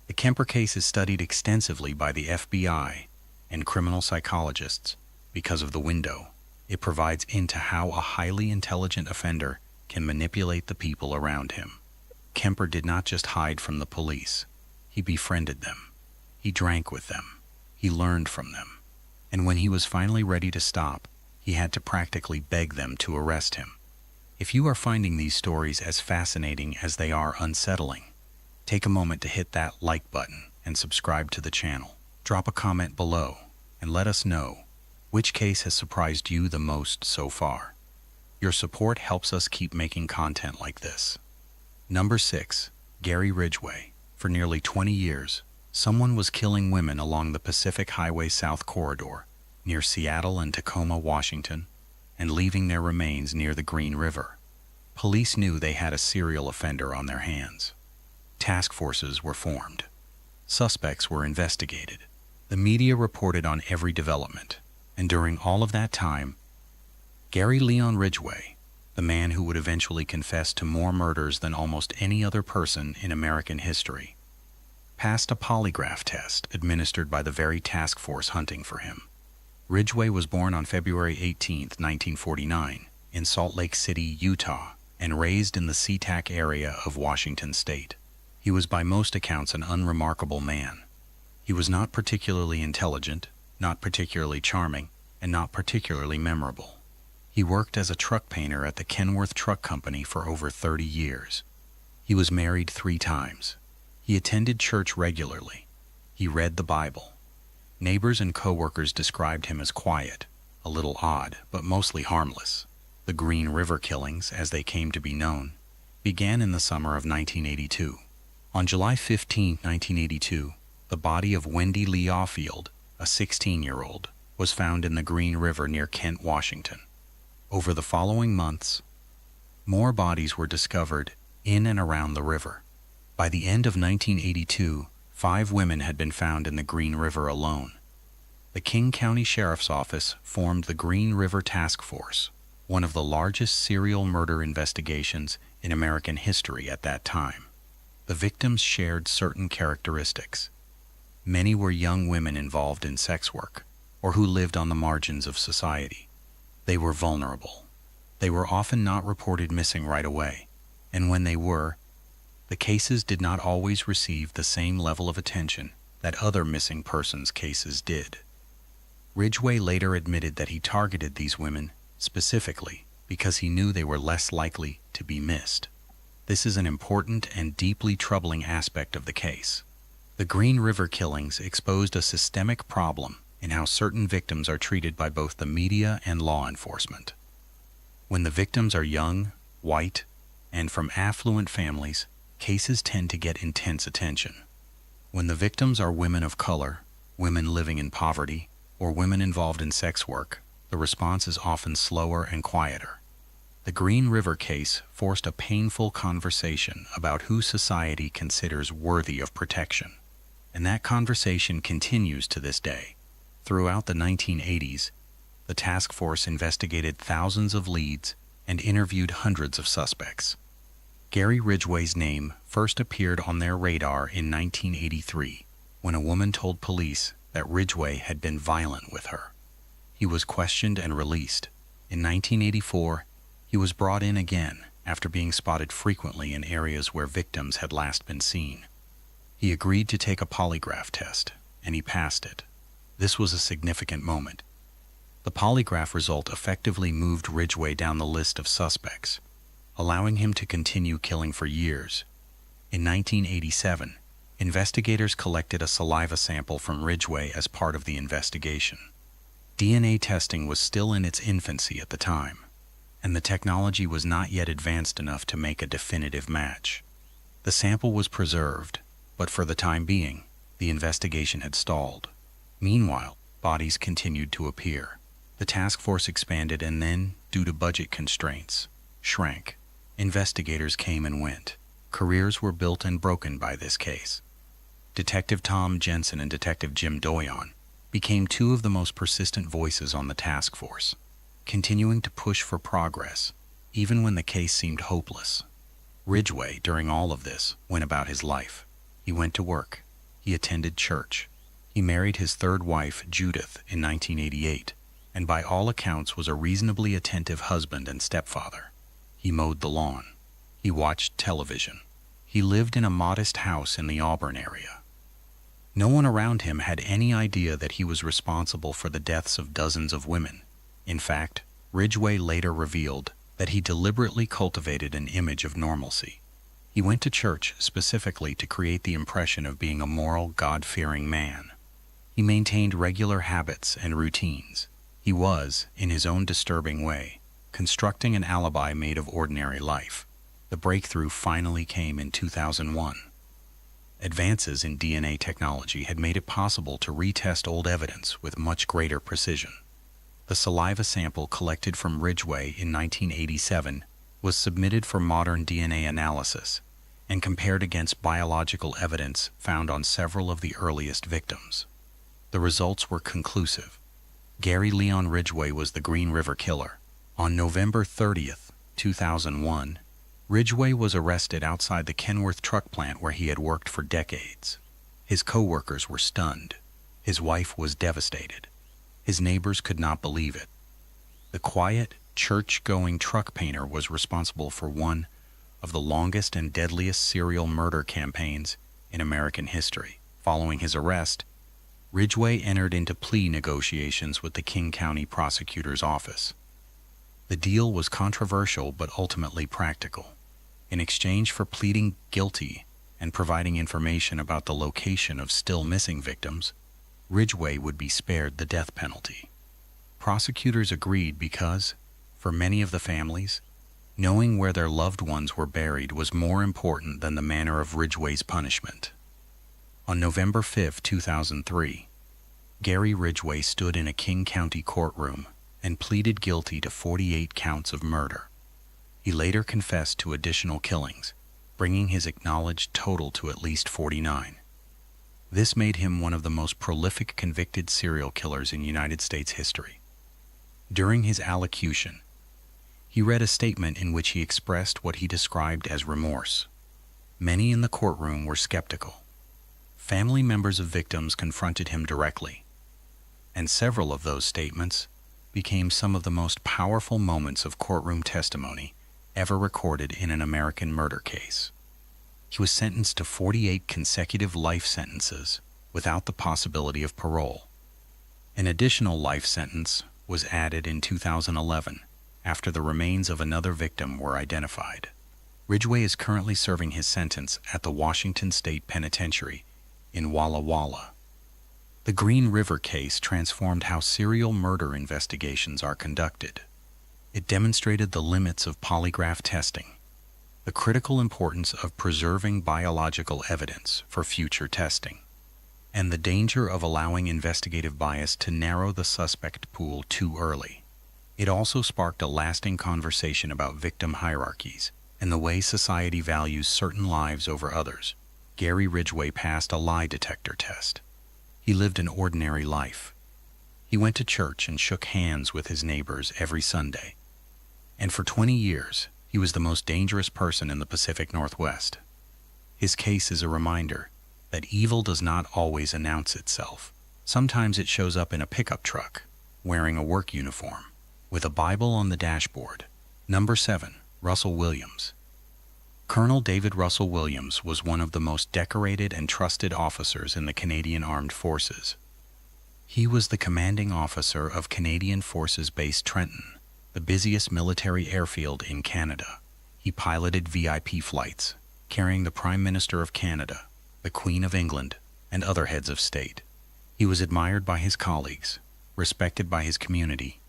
The Kemper case is studied extensively by the FBI and criminal psychologists because of the window it provides into how a highly intelligent offender can manipulate the people around him. Kemper did not just hide from the police. He befriended them. He drank with them. He learned from them. And when he was finally ready to stop, he had to practically beg them to arrest him. If you are finding these stories as fascinating as they are unsettling, take a moment to hit that like button and subscribe to the channel. Drop a comment below and let us know which case has surprised you the most so far. Your support helps us keep making content like this. Number 6. Gary Ridgway. For nearly 20 years, someone was killing women along the Pacific Highway South Corridor near Seattle and Tacoma, Washington, and leaving their remains near the Green River. Police knew they had a serial offender on their hands. Task forces were formed. Suspects were investigated. The media reported on every development, and during all of that time, Gary Leon Ridgway, the man who would eventually confess to more murders than almost any other person in American history, passed a polygraph test administered by the very task force hunting for him. Ridgway was born on February 18, 1949, in Salt Lake City, Utah, and raised in the SeaTac area of Washington state. He was by most accounts an unremarkable man. He was not particularly intelligent, not particularly charming, and not particularly memorable. He worked as a truck painter at the Kenworth Truck Company for over 30 years. He was married 3 times. He attended church regularly. He read the Bible. Neighbors and co-workers described him as quiet, a little odd, but mostly harmless. The Green River killings, as they came to be known, began in the summer of 1982. On July 15, 1982, the body of Wendy Lee Offield, a 16-year-old, was found in the Green River near Kent, Washington. Over the following months, more bodies were discovered in and around the river. By the end of 1982, 5 women had been found in the Green River alone. The King County Sheriff's Office formed the Green River Task Force, one of the largest serial murder investigations in American history at that time. The victims shared certain characteristics. Many were young women involved in sex work, or who lived on the margins of society. They were vulnerable. They were often not reported missing right away, and when they were, the cases did not always receive the same level of attention that other missing persons cases did. Ridgway later admitted that he targeted these women specifically because he knew they were less likely to be missed. This is an important and deeply troubling aspect of the case. The Green River killings exposed a systemic problem in how certain victims are treated by both the media and law enforcement. When the victims are young, white, and from affluent families, cases tend to get intense attention. When the victims are women of color, women living in poverty, or women involved in sex work, the response is often slower and quieter. The Green River case forced a painful conversation about who society considers worthy of protection. And that conversation continues to this day. Throughout the 1980s, the task force investigated thousands of leads and interviewed hundreds of suspects. Gary Ridgway's name first appeared on their radar in 1983, when a woman told police that Ridgway had been violent with her. He was questioned and released. In 1984, he was brought in again after being spotted frequently in areas where victims had last been seen. He agreed to take a polygraph test, and he passed it. This was a significant moment. The polygraph result effectively moved Ridgway down the list of suspects, allowing him to continue killing for years. In 1987, investigators collected a saliva sample from Ridgway as part of the investigation. DNA testing was still in its infancy at the time, and the technology was not yet advanced enough to make a definitive match. The sample was preserved, but for the time being, the investigation had stalled. Meanwhile, bodies continued to appear. The task force expanded and then, due to budget constraints, shrank. Investigators came and went. Careers were built and broken by this case. Detective Tom Jensen and Detective Jim Doyon became two of the most persistent voices on the task force, continuing to push for progress, even when the case seemed hopeless. Ridgway, during all of this, went about his life. He went to work. He attended church. He married his third wife, Judith, in 1988, and by all accounts was a reasonably attentive husband and stepfather. He mowed the lawn. He watched television. He lived in a modest house in the Auburn area. No one around him had any idea that he was responsible for the deaths of dozens of women. In fact, Ridgway later revealed that he deliberately cultivated an image of normalcy. He went to church specifically to create the impression of being a moral, God-fearing man. He maintained regular habits and routines. He was, in his own disturbing way, constructing an alibi made of ordinary life. The breakthrough finally came in 2001. Advances in DNA technology had made it possible to retest old evidence with much greater precision. The saliva sample collected from Ridgway in 1987 was submitted for modern DNA analysis and compared against biological evidence found on several of the earliest victims. The results were conclusive. Gary Leon Ridgway was the Green River Killer. On November 30th, 2001, Ridgway was arrested outside the Kenworth truck plant where he had worked for decades. His co-workers were stunned. His wife was devastated. His neighbors could not believe it. The quiet, church-going truck painter was responsible for one of the longest and deadliest serial murder campaigns in American history. Following his arrest, Ridgway entered into plea negotiations with the King County Prosecutor's Office. The deal was controversial but ultimately practical. In exchange for pleading guilty and providing information about the location of still missing victims, Ridgway would be spared the death penalty. Prosecutors agreed because, for many of the families, knowing where their loved ones were buried was more important than the manner of Ridgway's punishment. On November 5, 2003, Gary Ridgway stood in a King County courtroom and pleaded guilty to 48 counts of murder. He later confessed to additional killings, bringing his acknowledged total to at least 49. This made him one of the most prolific convicted serial killers in United States history. During his allocution, he read a statement in which he expressed what he described as remorse. Many in the courtroom were skeptical. Family members of victims confronted him directly, and several of those statements became some of the most powerful moments of courtroom testimony ever recorded in an American murder case. He was sentenced to 48 consecutive life sentences, without the possibility of parole. An additional life sentence was added in 2011 after the remains of another victim were identified. Ridgway is currently serving his sentence at the Washington State Penitentiary in Walla Walla. The Green River case transformed how serial murder investigations are conducted. It demonstrated the limits of polygraph testing, the critical importance of preserving biological evidence for future testing, and the danger of allowing investigative bias to narrow the suspect pool too early. It also sparked a lasting conversation about victim hierarchies and the way society values certain lives over others. Gary Ridgway passed a lie detector test. He lived an ordinary life. He went to church and shook hands with his neighbors every Sunday. And for 20 years, he was the most dangerous person in the Pacific Northwest. His case is a reminder that evil does not always announce itself. Sometimes it shows up in a pickup truck, wearing a work uniform, with a Bible on the dashboard. Number 7. Russell Williams. Colonel David Russell Williams was one of the most decorated and trusted officers in the Canadian Armed Forces. He was the commanding officer of Canadian Forces Base Trenton, the busiest military airfield in Canada. He piloted VIP flights, carrying the Prime Minister of Canada, the Queen of England, and other heads of state. He was admired by his colleagues, respected by his community,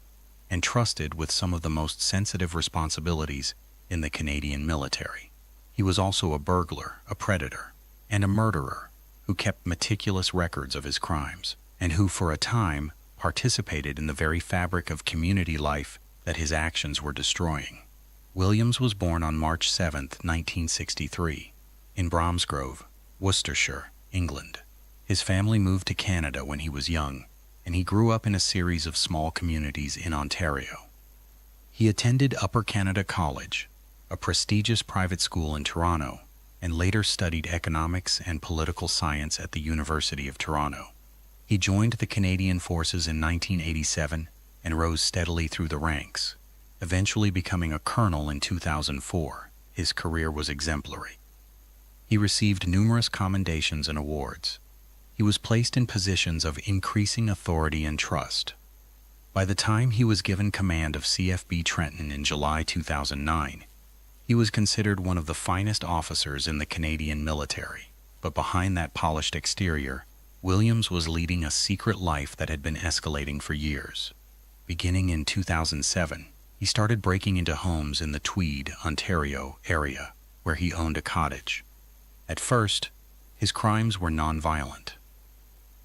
and trusted with some of the most sensitive responsibilities in the Canadian military. He was also a burglar, a predator, and a murderer who kept meticulous records of his crimes, and who for a time participated in the very fabric of community life that his actions were destroying. Williams was born on March 7, 1963, in Bromsgrove, Worcestershire, England. His family moved to Canada when he was young, and he grew up in a series of small communities in Ontario. He attended Upper Canada College, a prestigious private school in Toronto, and later studied economics and political science at the University of Toronto. He joined the Canadian Forces in 1987 and rose steadily through the ranks, eventually becoming a colonel in 2004. His career was exemplary. He received numerous commendations and awards. He was placed in positions of increasing authority and trust. By the time he was given command of CFB Trenton in July 2009, he was considered one of the finest officers in the Canadian military. But behind that polished exterior, Williams was leading a secret life that had been escalating for years. Beginning in 2007, he started breaking into homes in the Tweed, Ontario area, where he owned a cottage. At first, his crimes were non-violent.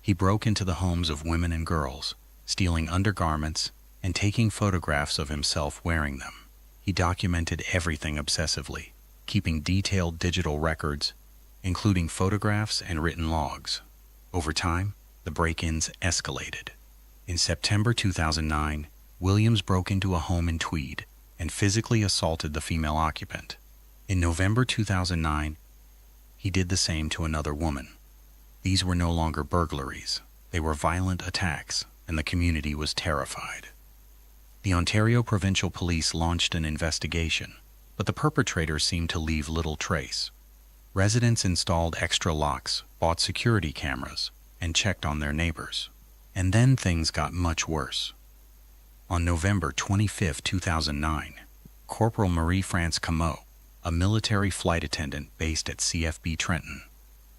He broke into the homes of women and girls, stealing undergarments and taking photographs of himself wearing them. He documented everything obsessively, keeping detailed digital records, including photographs and written logs. Over time, the break-ins escalated. In September 2009, Williams broke into a home in Tweed and physically assaulted the female occupant. In November 2009, he did the same to another woman. These were no longer burglaries. They were violent attacks, and the community was terrified. The Ontario Provincial Police launched an investigation, but the perpetrator seemed to leave little trace. Residents installed extra locks, bought security cameras, and checked on their neighbors. And then things got much worse. On November 25, 2009, Corporal Marie-France Comeau, a military flight attendant based at CFB Trenton,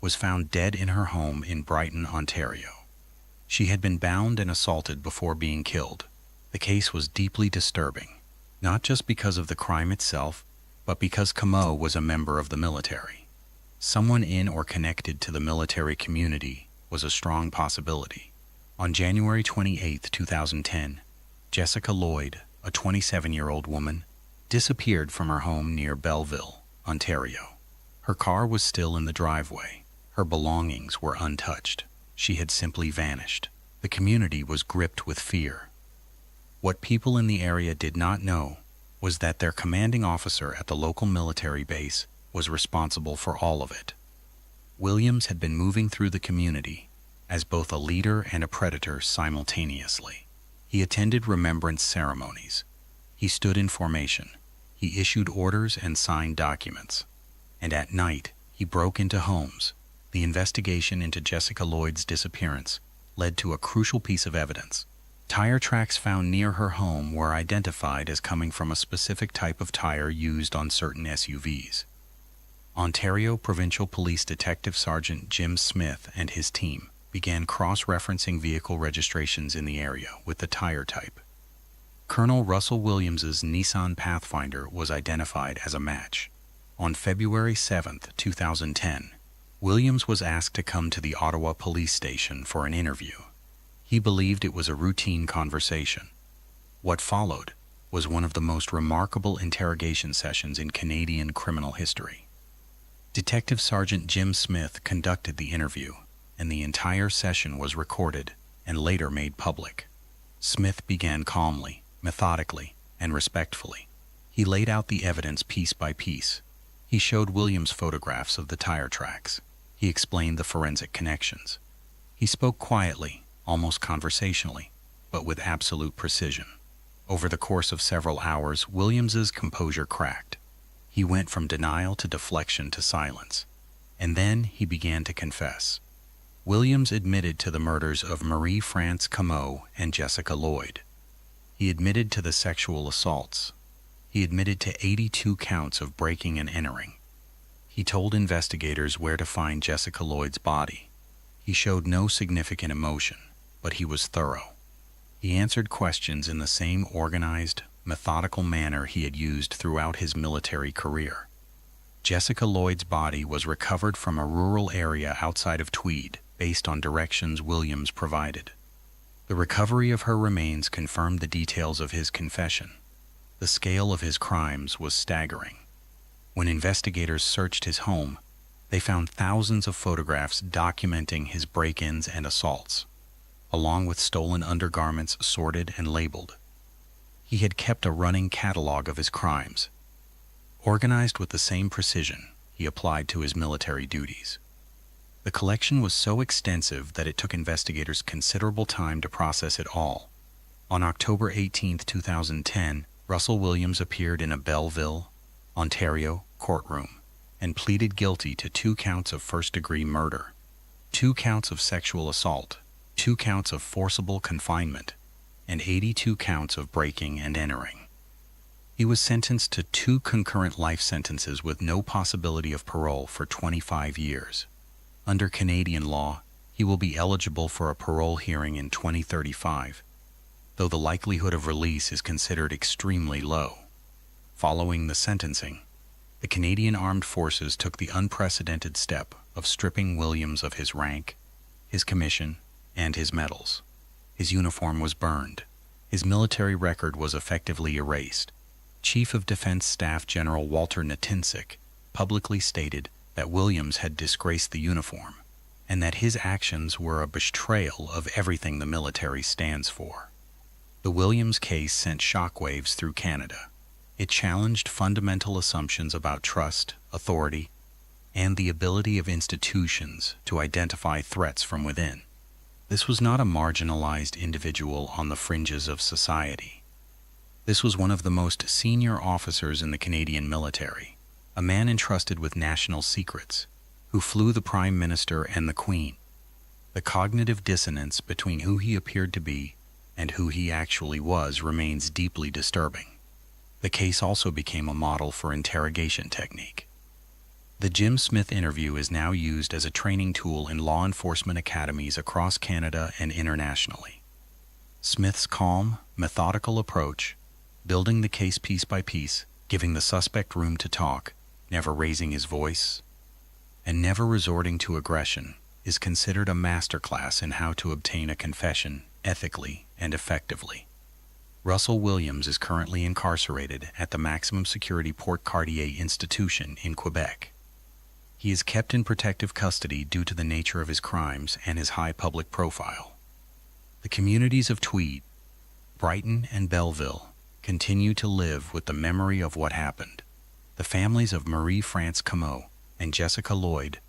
was found dead in her home in Brighton, Ontario. She had been bound and assaulted before being killed. The case was deeply disturbing, not just because of the crime itself, but because Comeau was a member of the military. Someone in or connected to the military community was a strong possibility. On January 28, 2010, Jessica Lloyd, a 27-year-old woman, disappeared from her home near Belleville, Ontario. Her car was still in the driveway. Her belongings were untouched. She had simply vanished. The community was gripped with fear. What people in the area did not know was that their commanding officer at the local military base was responsible for all of it. Williams had been moving through the community as both a leader and a predator simultaneously. He attended remembrance ceremonies. He stood in formation. He issued orders and signed documents. And at night, he broke into homes, The investigation into Jessica Lloyd's disappearance led to a crucial piece of evidence. Tire tracks found near her home were identified as coming from a specific type of tire used on certain SUVs. Ontario Provincial Police Detective Sergeant Jim Smith and his team began cross-referencing vehicle registrations in the area with the tire type. Colonel Russell Williams's Nissan Pathfinder was identified as a match. On February 7, 2010, Williams was asked to come to the Ottawa Police Station for an interview. He believed it was a routine conversation. What followed was one of the most remarkable interrogation sessions in Canadian criminal history. Detective Sergeant Jim Smith conducted the interview, and the entire session was recorded and later made public. Smith began calmly, methodically, and respectfully. He laid out the evidence piece by piece. He showed Williams photographs of the tire tracks. He explained the forensic connections. He spoke quietly, almost conversationally, but with absolute precision. Over the course of several hours, Williams's composure cracked. He went from denial to deflection to silence. And then he began to confess. Williams admitted to the murders of Marie-France Comeau and Jessica Lloyd. He admitted to the sexual assaults. He admitted to 82 counts of breaking and entering. He told investigators where to find Jessica Lloyd's body. He showed no significant emotion, but he was thorough. He answered questions in the same organized, methodical manner he had used throughout his military career. Jessica Lloyd's body was recovered from a rural area outside of Tweed, based on directions Williams provided. The recovery of her remains confirmed the details of his confession. The scale of his crimes was staggering. When investigators searched his home, they found thousands of photographs documenting his break-ins and assaults, along with stolen undergarments sorted and labeled. He had kept a running catalog of his crimes, organized with the same precision he applied to his military duties. The collection was so extensive that it took investigators considerable time to process it all. On October 18, 2010, Russell Williams appeared in a Belleville, Ontario, courtroom and pleaded guilty to 2 counts of first-degree murder, 2 counts of sexual assault, 2 counts of forcible confinement, and 82 counts of breaking and entering. He was sentenced to 2 concurrent life sentences with no possibility of parole for 25 years. Under Canadian law, he will be eligible for a parole hearing in 2035, though the likelihood of release is considered extremely low. Following the sentencing, the Canadian Armed Forces took the unprecedented step of stripping Williams of his rank, his commission, and his medals. His uniform was burned. His military record was effectively erased. Chief of Defense Staff General Walter Natinsik publicly stated that Williams had disgraced the uniform and that his actions were a betrayal of everything the military stands for. The Williams case sent shockwaves through Canada. It challenged fundamental assumptions about trust, authority, and the ability of institutions to identify threats from within. This was not a marginalized individual on the fringes of society. This was one of the most senior officers in the Canadian military, a man entrusted with national secrets, who flew the Prime Minister and the Queen. The cognitive dissonance between who he appeared to be and who he actually was remains deeply disturbing. The case also became a model for interrogation technique. The Jim Smith interview is now used as a training tool in law enforcement academies across Canada and internationally. Smith's calm, methodical approach, building the case piece by piece, giving the suspect room to talk, never raising his voice, and never resorting to aggression, is considered a masterclass in how to obtain a confession ethically and effectively. Russell Williams is currently incarcerated at the maximum security Port Cartier institution in Quebec. He is kept in protective custody due to the nature of his crimes and his high public profile. The communities of Tweed, Brighton, and Belleville continue to live with the memory of what happened. The families of Marie-France Comeau and Jessica Lloyd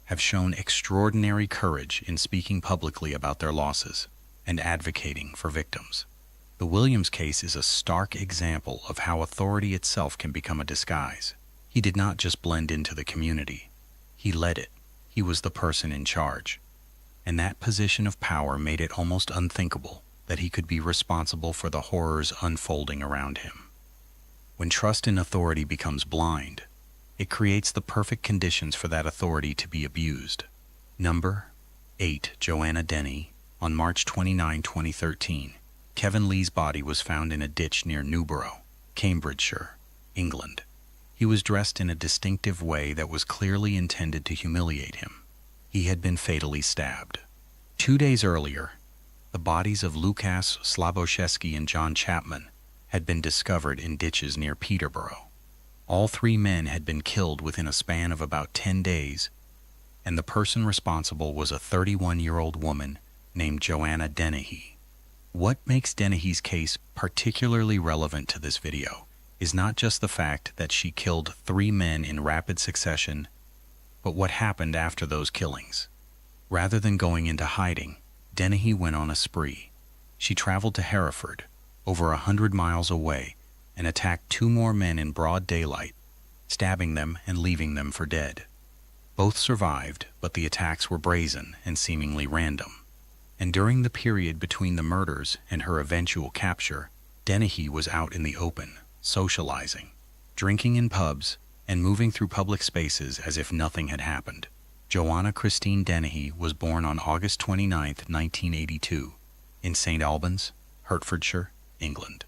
have shown extraordinary courage in speaking publicly about their losses and advocating for victims. The Williams case is a stark example of how authority itself can become a disguise. He did not just blend into the community. He led it. He was the person in charge, and that position of power made it almost unthinkable that he could be responsible for the horrors unfolding around him. When trust in authority becomes blind, it creates the perfect conditions for that authority to be abused. Number 8. Joanna Dennehy. On March 29, 2013, Kevin Lee's body was found in a ditch near Newborough, Cambridgeshire, England. He was dressed in a distinctive way that was clearly intended to humiliate him. He had been fatally stabbed. 2 days earlier, the bodies of Łukasz Słaboszewski and John Chapman had been discovered in ditches near Peterborough. All 3 men had been killed within a span of about 10 days, and the person responsible was a 31-year-old woman named Joanna Dennehy. What makes Dennehy's case particularly relevant to this video is not just the fact that she killed 3 men in rapid succession, but what happened after those killings. Rather than going into hiding, Dennehy went on a spree. She traveled to Hereford, over 100 miles away, and attacked 2 more men in broad daylight, stabbing them and leaving them for dead. Both survived, but the attacks were brazen and seemingly random. And during the period between the murders and her eventual capture, Dennehy was out in the open, socializing, drinking in pubs, and moving through public spaces as if nothing had happened. Joanna Christine Dennehy was born on August 29, 1982, in St. Albans, Hertfordshire, England.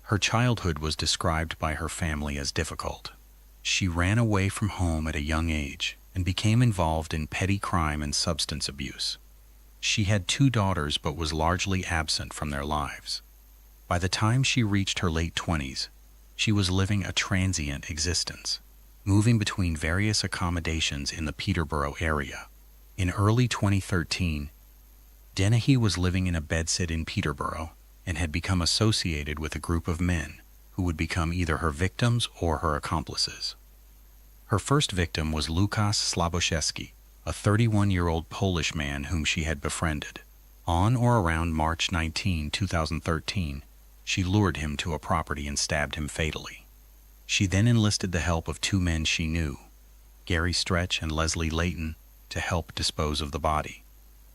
Her childhood was described by her family as difficult. She ran away from home at a young age and became involved in petty crime and substance abuse. She had 2 daughters but was largely absent from their lives. By the time she reached her late 20s, she was living a transient existence, moving between various accommodations in the Peterborough area. In early 2013, Dennehy was living in a bedsit in Peterborough and had become associated with a group of men who would become either her victims or her accomplices. Her first victim was Łukasz Słaboszewski, a 31-year-old Polish man whom she had befriended. On or around March 19, 2013, she lured him to a property and stabbed him fatally. She then enlisted the help of 2 men she knew, Gary Stretch and Leslie Layton, to help dispose of the body.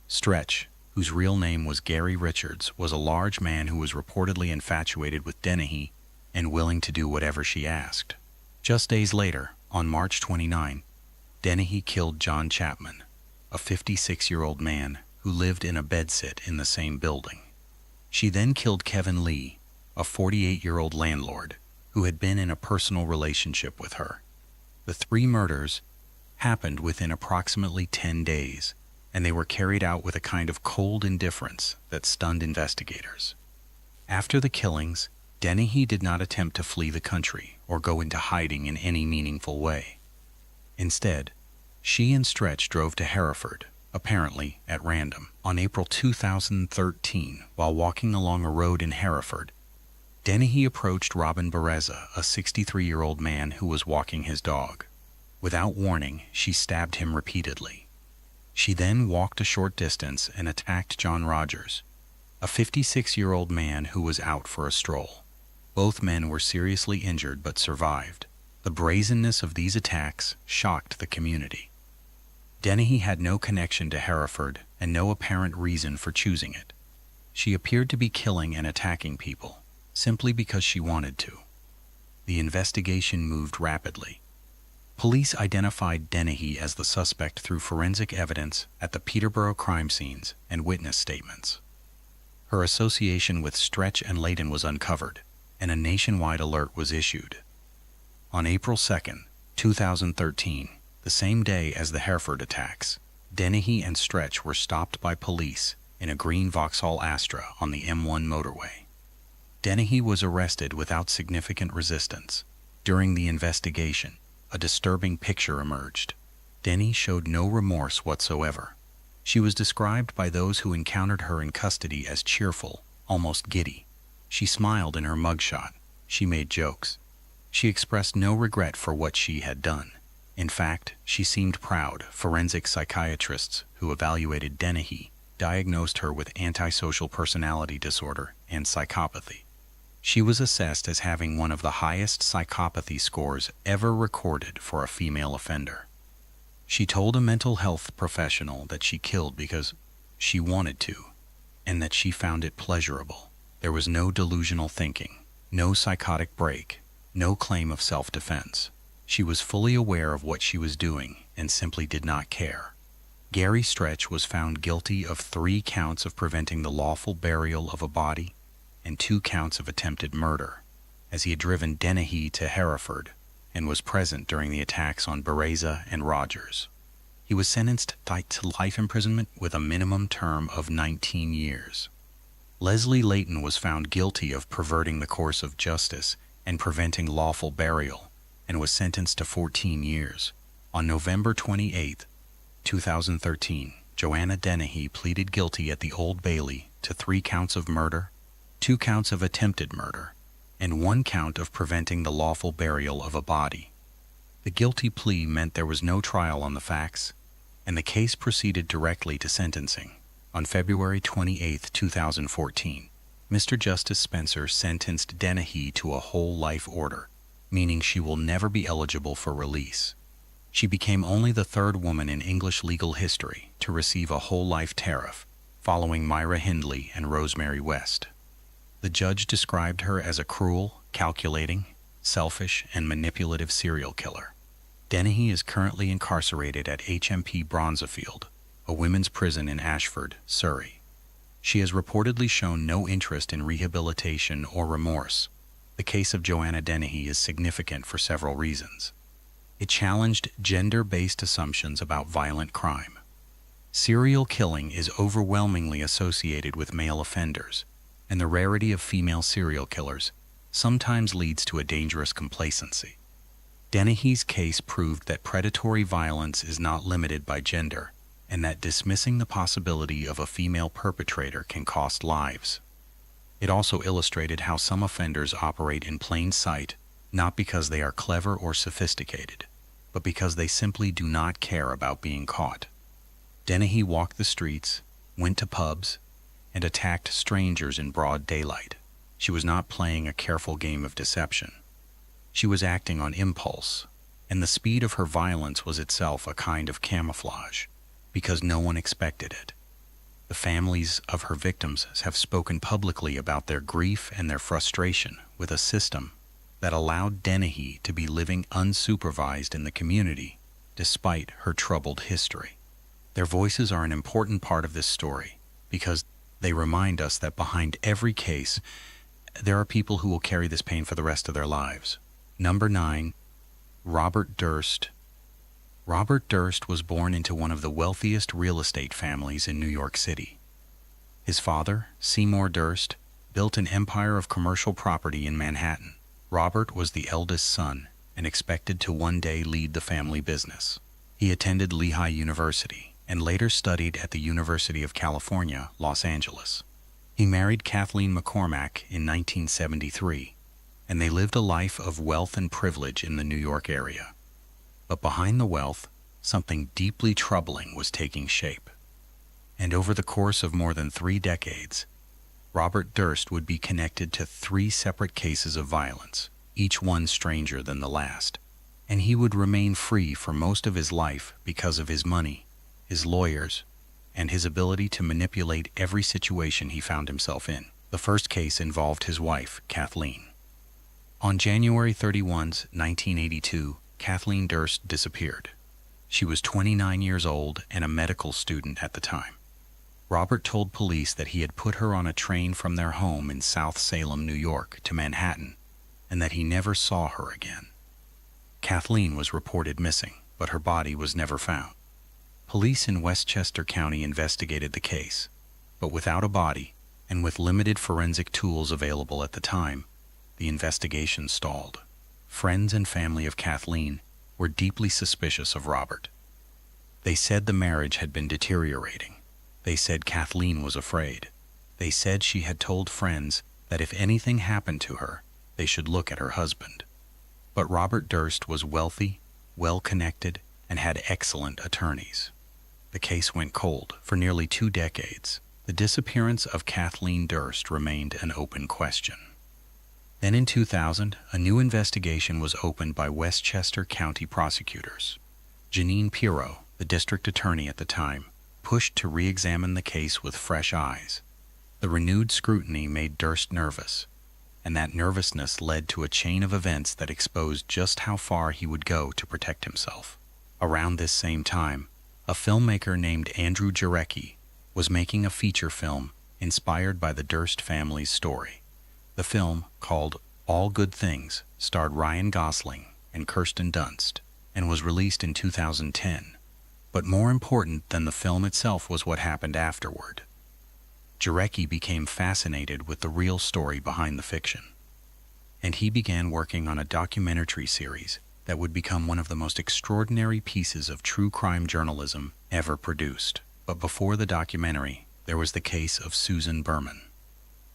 Stretch, whose real name was Gary Richards, was a large man who was reportedly infatuated with Dennehy and willing to do whatever she asked. Just days later, on March 29, Dennehy killed John Chapman, a 56-year-old man who lived in a bedsit in the same building. She then killed Kevin Lee, a 48-year-old landlord who had been in a personal relationship with her. The 3 murders happened within approximately 10 days, and they were carried out with a kind of cold indifference that stunned investigators. After the killings, Dennehy did not attempt to flee the country or go into hiding in any meaningful way. Instead, she and Stretch drove to Hereford, apparently at random. On April 2013, while walking along a road in Hereford, Dennehy approached Robin Bereza, a 63-year-old man who was walking his dog. Without warning, she stabbed him repeatedly. She then walked a short distance and attacked John Rogers, a 56-year-old man who was out for a stroll. Both men were seriously injured but survived. The brazenness of these attacks shocked the community. Dennehy had no connection to Hereford and no apparent reason for choosing it. She appeared to be killing and attacking people simply because she wanted to. The investigation moved rapidly. Police identified Dennehy as the suspect through forensic evidence at the Peterborough crime scenes and witness statements. Her association with Stretch and Layton was uncovered, and a nationwide alert was issued. On April 2, 2013, the same day as the Hereford attacks, Dennehy and Stretch were stopped by police in a green Vauxhall Astra on the M1 motorway. Dennehy was arrested without significant resistance. During the investigation, a disturbing picture emerged. Dennehy showed no remorse whatsoever. She was described by those who encountered her in custody as cheerful, almost giddy. She smiled in her mugshot. She made jokes. She expressed no regret for what she had done. In fact, she seemed proud. Forensic psychiatrists who evaluated Dennehy diagnosed her with antisocial personality disorder and psychopathy. She was assessed as having one of the highest psychopathy scores ever recorded for a female offender. She told a mental health professional that she killed because she wanted to, and that she found it pleasurable. There was no delusional thinking, no psychotic break, no claim of self-defense. She was fully aware of what she was doing and simply did not care. Gary Stretch was found guilty of 3 counts of preventing the lawful burial of a body and 2 counts of attempted murder, as he had driven Dennehy to Hereford and was present during the attacks on Bereza and Rogers. He was sentenced to life imprisonment with a minimum term of 19 years. Leslie Layton was found guilty of perverting the course of justice and preventing lawful burial and was sentenced to 14 years. On November 28, 2013, Joanna Dennehy pleaded guilty at the Old Bailey to 3 counts of murder, 2 counts of attempted murder, and 1 count of preventing the lawful burial of a body. The guilty plea meant there was no trial on the facts, and the case proceeded directly to sentencing. On February 28, 2014, Mr. Justice Spencer sentenced Dennehy to a whole life order, meaning she will never be eligible for release. She became only the 3rd woman in English legal history to receive a whole life tariff, following Myra Hindley and Rosemary West. The judge described her as a cruel, calculating, selfish, and manipulative serial killer. Dennehy is currently incarcerated at HMP Bronzefield, a women's prison in Ashford, Surrey. She has reportedly shown no interest in rehabilitation or remorse. The case of Joanna Dennehy is significant for several reasons. It challenged gender-based assumptions about violent crime. Serial killing is overwhelmingly associated with male offenders, and the rarity of female serial killers sometimes leads to a dangerous complacency. Dennehy's case proved that predatory violence is not limited by gender, and that dismissing the possibility of a female perpetrator can cost lives. It also illustrated how some offenders operate in plain sight, not because they are clever or sophisticated, but because they simply do not care about being caught. Dennehy walked the streets, went to pubs, and attacked strangers in broad daylight. She was not playing a careful game of deception. She was acting on impulse, and the speed of her violence was itself a kind of camouflage, because no one expected it. The families of her victims have spoken publicly about their grief and their frustration with a system that allowed Dennehy to be living unsupervised in the community despite her troubled history. Their voices are an important part of this story because they remind us that behind every case, there are people who will carry this pain for the rest of their lives. Number 9, Robert Durst. Robert Durst was born into one of the wealthiest real estate families in New York City. His father, Seymour Durst, built an empire of commercial property in Manhattan. Robert was the eldest son and expected to one day lead the family business. He attended Lehigh University and later studied at the University of California, Los Angeles. He married Kathleen McCormack in 1973, and they lived a life of wealth and privilege in the New York area. But behind the wealth, something deeply troubling was taking shape. And over the course of more than 3 decades, Robert Durst would be connected to 3 separate cases of violence, each one stranger than the last. And he would remain free for most of his life because of his money, his lawyers, and his ability to manipulate every situation he found himself in. The first case involved his wife, Kathleen. On January 31, 1982, Kathleen Durst disappeared. She was 29 years old and a medical student at the time. Robert told police that he had put her on a train from their home in South Salem, New York, to Manhattan, and that he never saw her again. Kathleen was reported missing, but her body was never found. Police in Westchester County investigated the case, but without a body and with limited forensic tools available at the time, the investigation stalled. Friends and family of Kathleen were deeply suspicious of Robert. They said the marriage had been deteriorating. They said Kathleen was afraid. They said she had told friends that if anything happened to her, they should look at her husband. But Robert Durst was wealthy, well-connected, and had excellent attorneys. The case went cold for nearly 2 decades. The disappearance of Kathleen Durst remained an open question. Then in 2000, a new investigation was opened by Westchester County prosecutors. Jeanine Pirro, the district attorney at the time, pushed to re-examine the case with fresh eyes. The renewed scrutiny made Durst nervous, and that nervousness led to a chain of events that exposed just how far he would go to protect himself. Around this same time, a filmmaker named Andrew Jarecki was making a feature film inspired by the Durst family's story. The film, called All Good Things, starred Ryan Gosling and Kirsten Dunst, and was released in 2010. But more important than the film itself was what happened afterward. Jarecki became fascinated with the real story behind the fiction, and he began working on a documentary series that would become one of the most extraordinary pieces of true crime journalism ever produced. But before the documentary, there was the case of Susan Berman.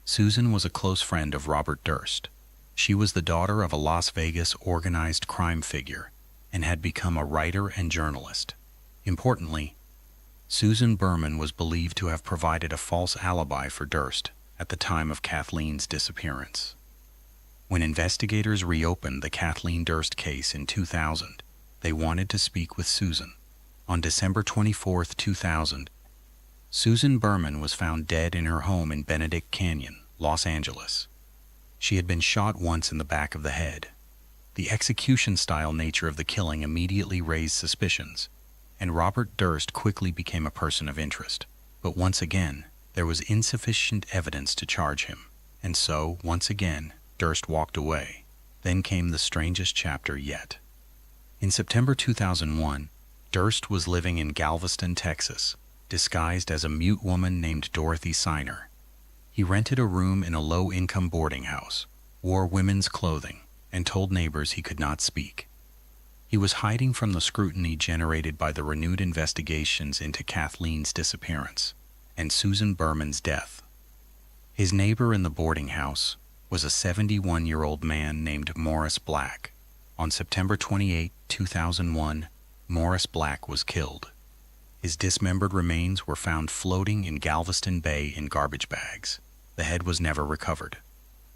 Susan was a close friend of Robert Durst. She was the daughter of a Las Vegas organized crime figure and had become a writer and journalist. Importantly, Susan Berman was believed to have provided a false alibi for Durst at the time of Kathleen's disappearance. When investigators reopened the Kathleen Durst case in 2000, they wanted to speak with Susan. On December 24, 2000, Susan Berman was found dead in her home in Benedict Canyon, Los Angeles. She had been shot once in the back of the head. The execution-style nature of the killing immediately raised suspicions, and Robert Durst quickly became a person of interest. But once again, there was insufficient evidence to charge him, and so, once again, Durst walked away. Then came the strangest chapter yet. In September 2001, Durst was living in Galveston, Texas, disguised as a mute woman named Dorothy Siner. He rented a room in a low-income boarding house, wore women's clothing, and told neighbors he could not speak. He was hiding from the scrutiny generated by the renewed investigations into Kathleen's disappearance and Susan Berman's death. His neighbor in the boarding house was a 71-year-old man named Morris Black. On September 28, 2001, Morris Black was killed. His dismembered remains were found floating in Galveston Bay in garbage bags. The head was never recovered.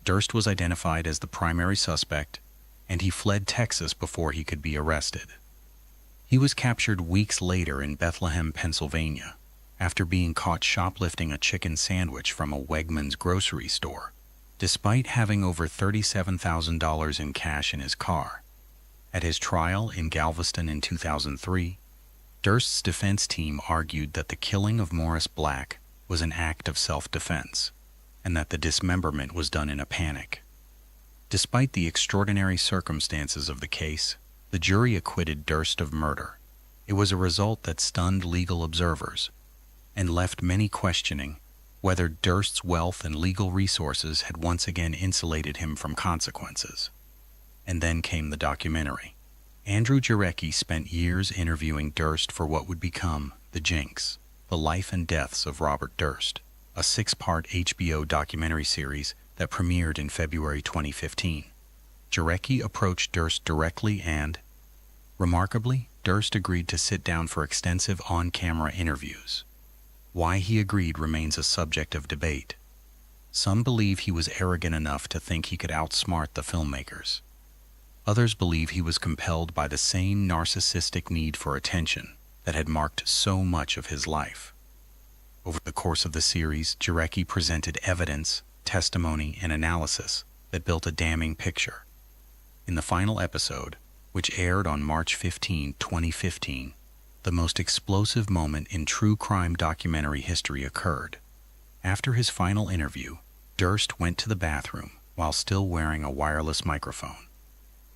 Durst was identified as the primary suspect, and he fled Texas before he could be arrested. He was captured weeks later in Bethlehem, Pennsylvania, after being caught shoplifting a chicken sandwich from a Wegmans grocery store, despite having over $37,000 in cash in his car. At his trial in Galveston in 2003, Durst's defense team argued that the killing of Morris Black was an act of self-defense, and that the dismemberment was done in a panic. Despite the extraordinary circumstances of the case, the jury acquitted Durst of murder. It was a result that stunned legal observers and left many questioning whether Durst's wealth and legal resources had once again insulated him from consequences. And then came the documentary. Andrew Jarecki spent years interviewing Durst for what would become The Jinx, The Life and Deaths of Robert Durst, a 6-part HBO documentary series that premiered in February 2015. Jarecki approached Durst directly and, remarkably, Durst agreed to sit down for extensive on-camera interviews. Why he agreed remains a subject of debate. Some believe he was arrogant enough to think he could outsmart the filmmakers. Others believe he was compelled by the same narcissistic need for attention that had marked so much of his life. Over the course of the series, Jarecki presented evidence, testimony, and analysis that built a damning picture. In the final episode, which aired on March 15, 2015, the most explosive moment in true crime documentary history occurred. After his final interview, Durst went to the bathroom while still wearing a wireless microphone.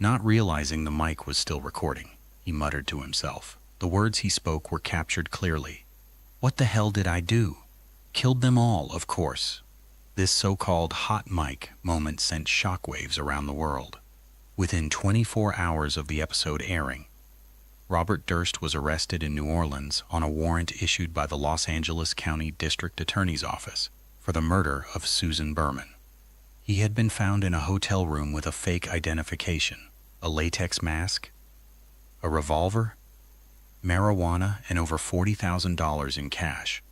Not realizing the mic was still recording, he muttered to himself. The words he spoke were captured clearly. "What the hell did I do? Killed them all, of course." This so-called hot mic moment sent shockwaves around the world. Within 24 hours of the episode airing, Robert Durst was arrested in New Orleans on a warrant issued by the Los Angeles County District Attorney's Office for the murder of Susan Berman. He had been found in a hotel room with a fake identification, a latex mask, a revolver, marijuana, and over $40,000 in cash.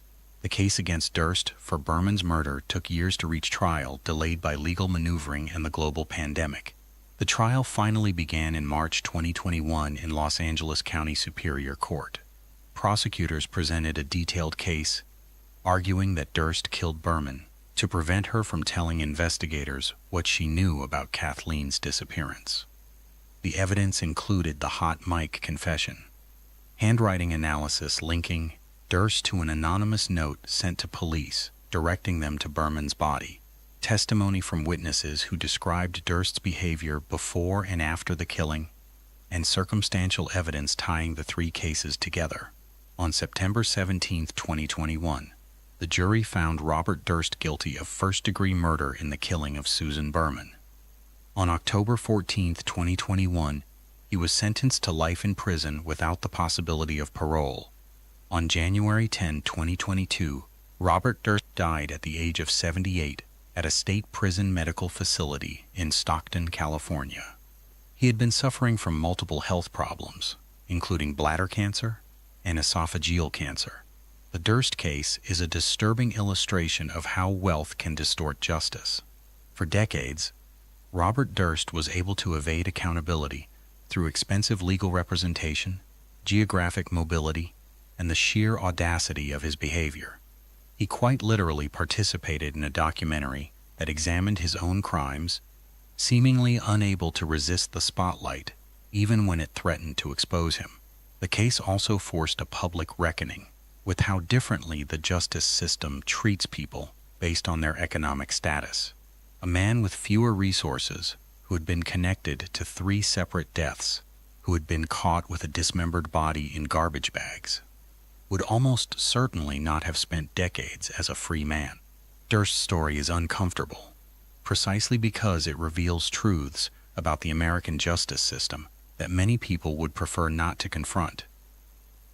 The case against Durst for Berman's murder took years to reach trial, delayed by legal maneuvering and the global pandemic. The trial finally began in March 2021 in Los Angeles County Superior Court. Prosecutors presented a detailed case, arguing that Durst killed Berman to prevent her from telling investigators what she knew about Kathleen's disappearance. The evidence included the hot mic confession, handwriting analysis linking Durst to an anonymous note sent to police directing them to Berman's body, testimony from witnesses who described Durst's behavior before and after the killing, and circumstantial evidence tying the three cases together. On September 17, 2021, the jury found Robert Durst guilty of first-degree murder in the killing of Susan Berman. On October 14, 2021, he was sentenced to life in prison without the possibility of parole. On January 10, 2022, Robert Durst died at the age of 78 at a state prison medical facility in Stockton, California. He had been suffering from multiple health problems, including bladder cancer and esophageal cancer. The Durst case is a disturbing illustration of how wealth can distort justice. For decades, Robert Durst was able to evade accountability through expensive legal representation, geographic mobility, and the sheer audacity of his behavior. He quite literally participated in a documentary that examined his own crimes, seemingly unable to resist the spotlight, even when it threatened to expose him. The case also forced a public reckoning with how differently the justice system treats people based on their economic status. A man with fewer resources, who had been connected to 3 separate deaths, who had been caught with a dismembered body in garbage bags, would almost certainly not have spent decades as a free man. Durst's story is uncomfortable, precisely because it reveals truths about the American justice system that many people would prefer not to confront.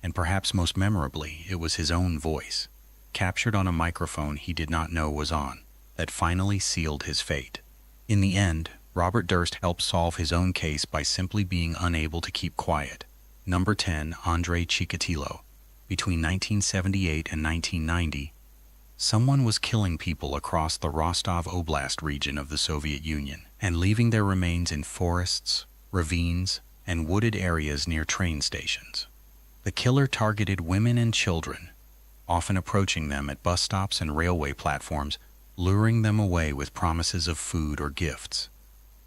And perhaps most memorably, it was his own voice, captured on a microphone he did not know was on, that finally sealed his fate. In the end, Robert Durst helped solve his own case by simply being unable to keep quiet. Number 10, Andrei Chikatilo. Between 1978 and 1990, someone was killing people across the Rostov Oblast region of the Soviet Union and leaving their remains in forests, ravines, and wooded areas near train stations. The killer targeted women and children, often approaching them at bus stops and railway platforms, luring them away with promises of food or gifts.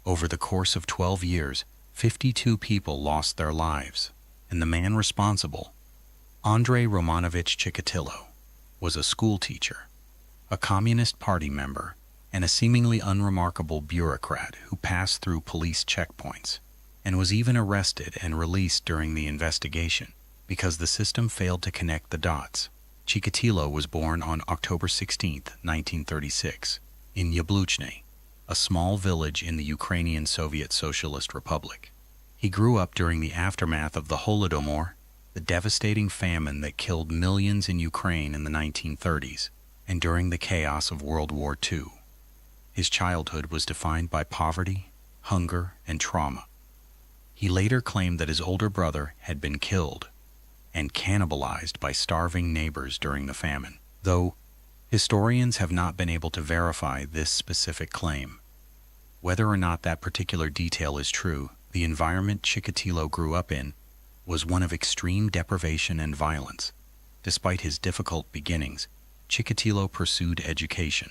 Over the course of 12 years, 52 people lost their lives, and the man responsible, Andrei Romanovich Chikatilo, was a school teacher, a Communist Party member, and a seemingly unremarkable bureaucrat who passed through police checkpoints and was even arrested and released during the investigation because the system failed to connect the dots. Chikatilo was born on October 16, 1936, in Yabluchne, a small village in the Ukrainian Soviet Socialist Republic. He grew up during the aftermath of the Holodomor, the devastating famine that killed millions in Ukraine in the 1930s, and during the chaos of World War II. His childhood was defined by poverty, hunger, and trauma. He later claimed that his older brother had been killed and cannibalized by starving neighbors during the famine, though historians have not been able to verify this specific claim. Whether or not that particular detail is true, the environment Chikatilo grew up in was one of extreme deprivation and violence. Despite his difficult beginnings, Chikatilo pursued education.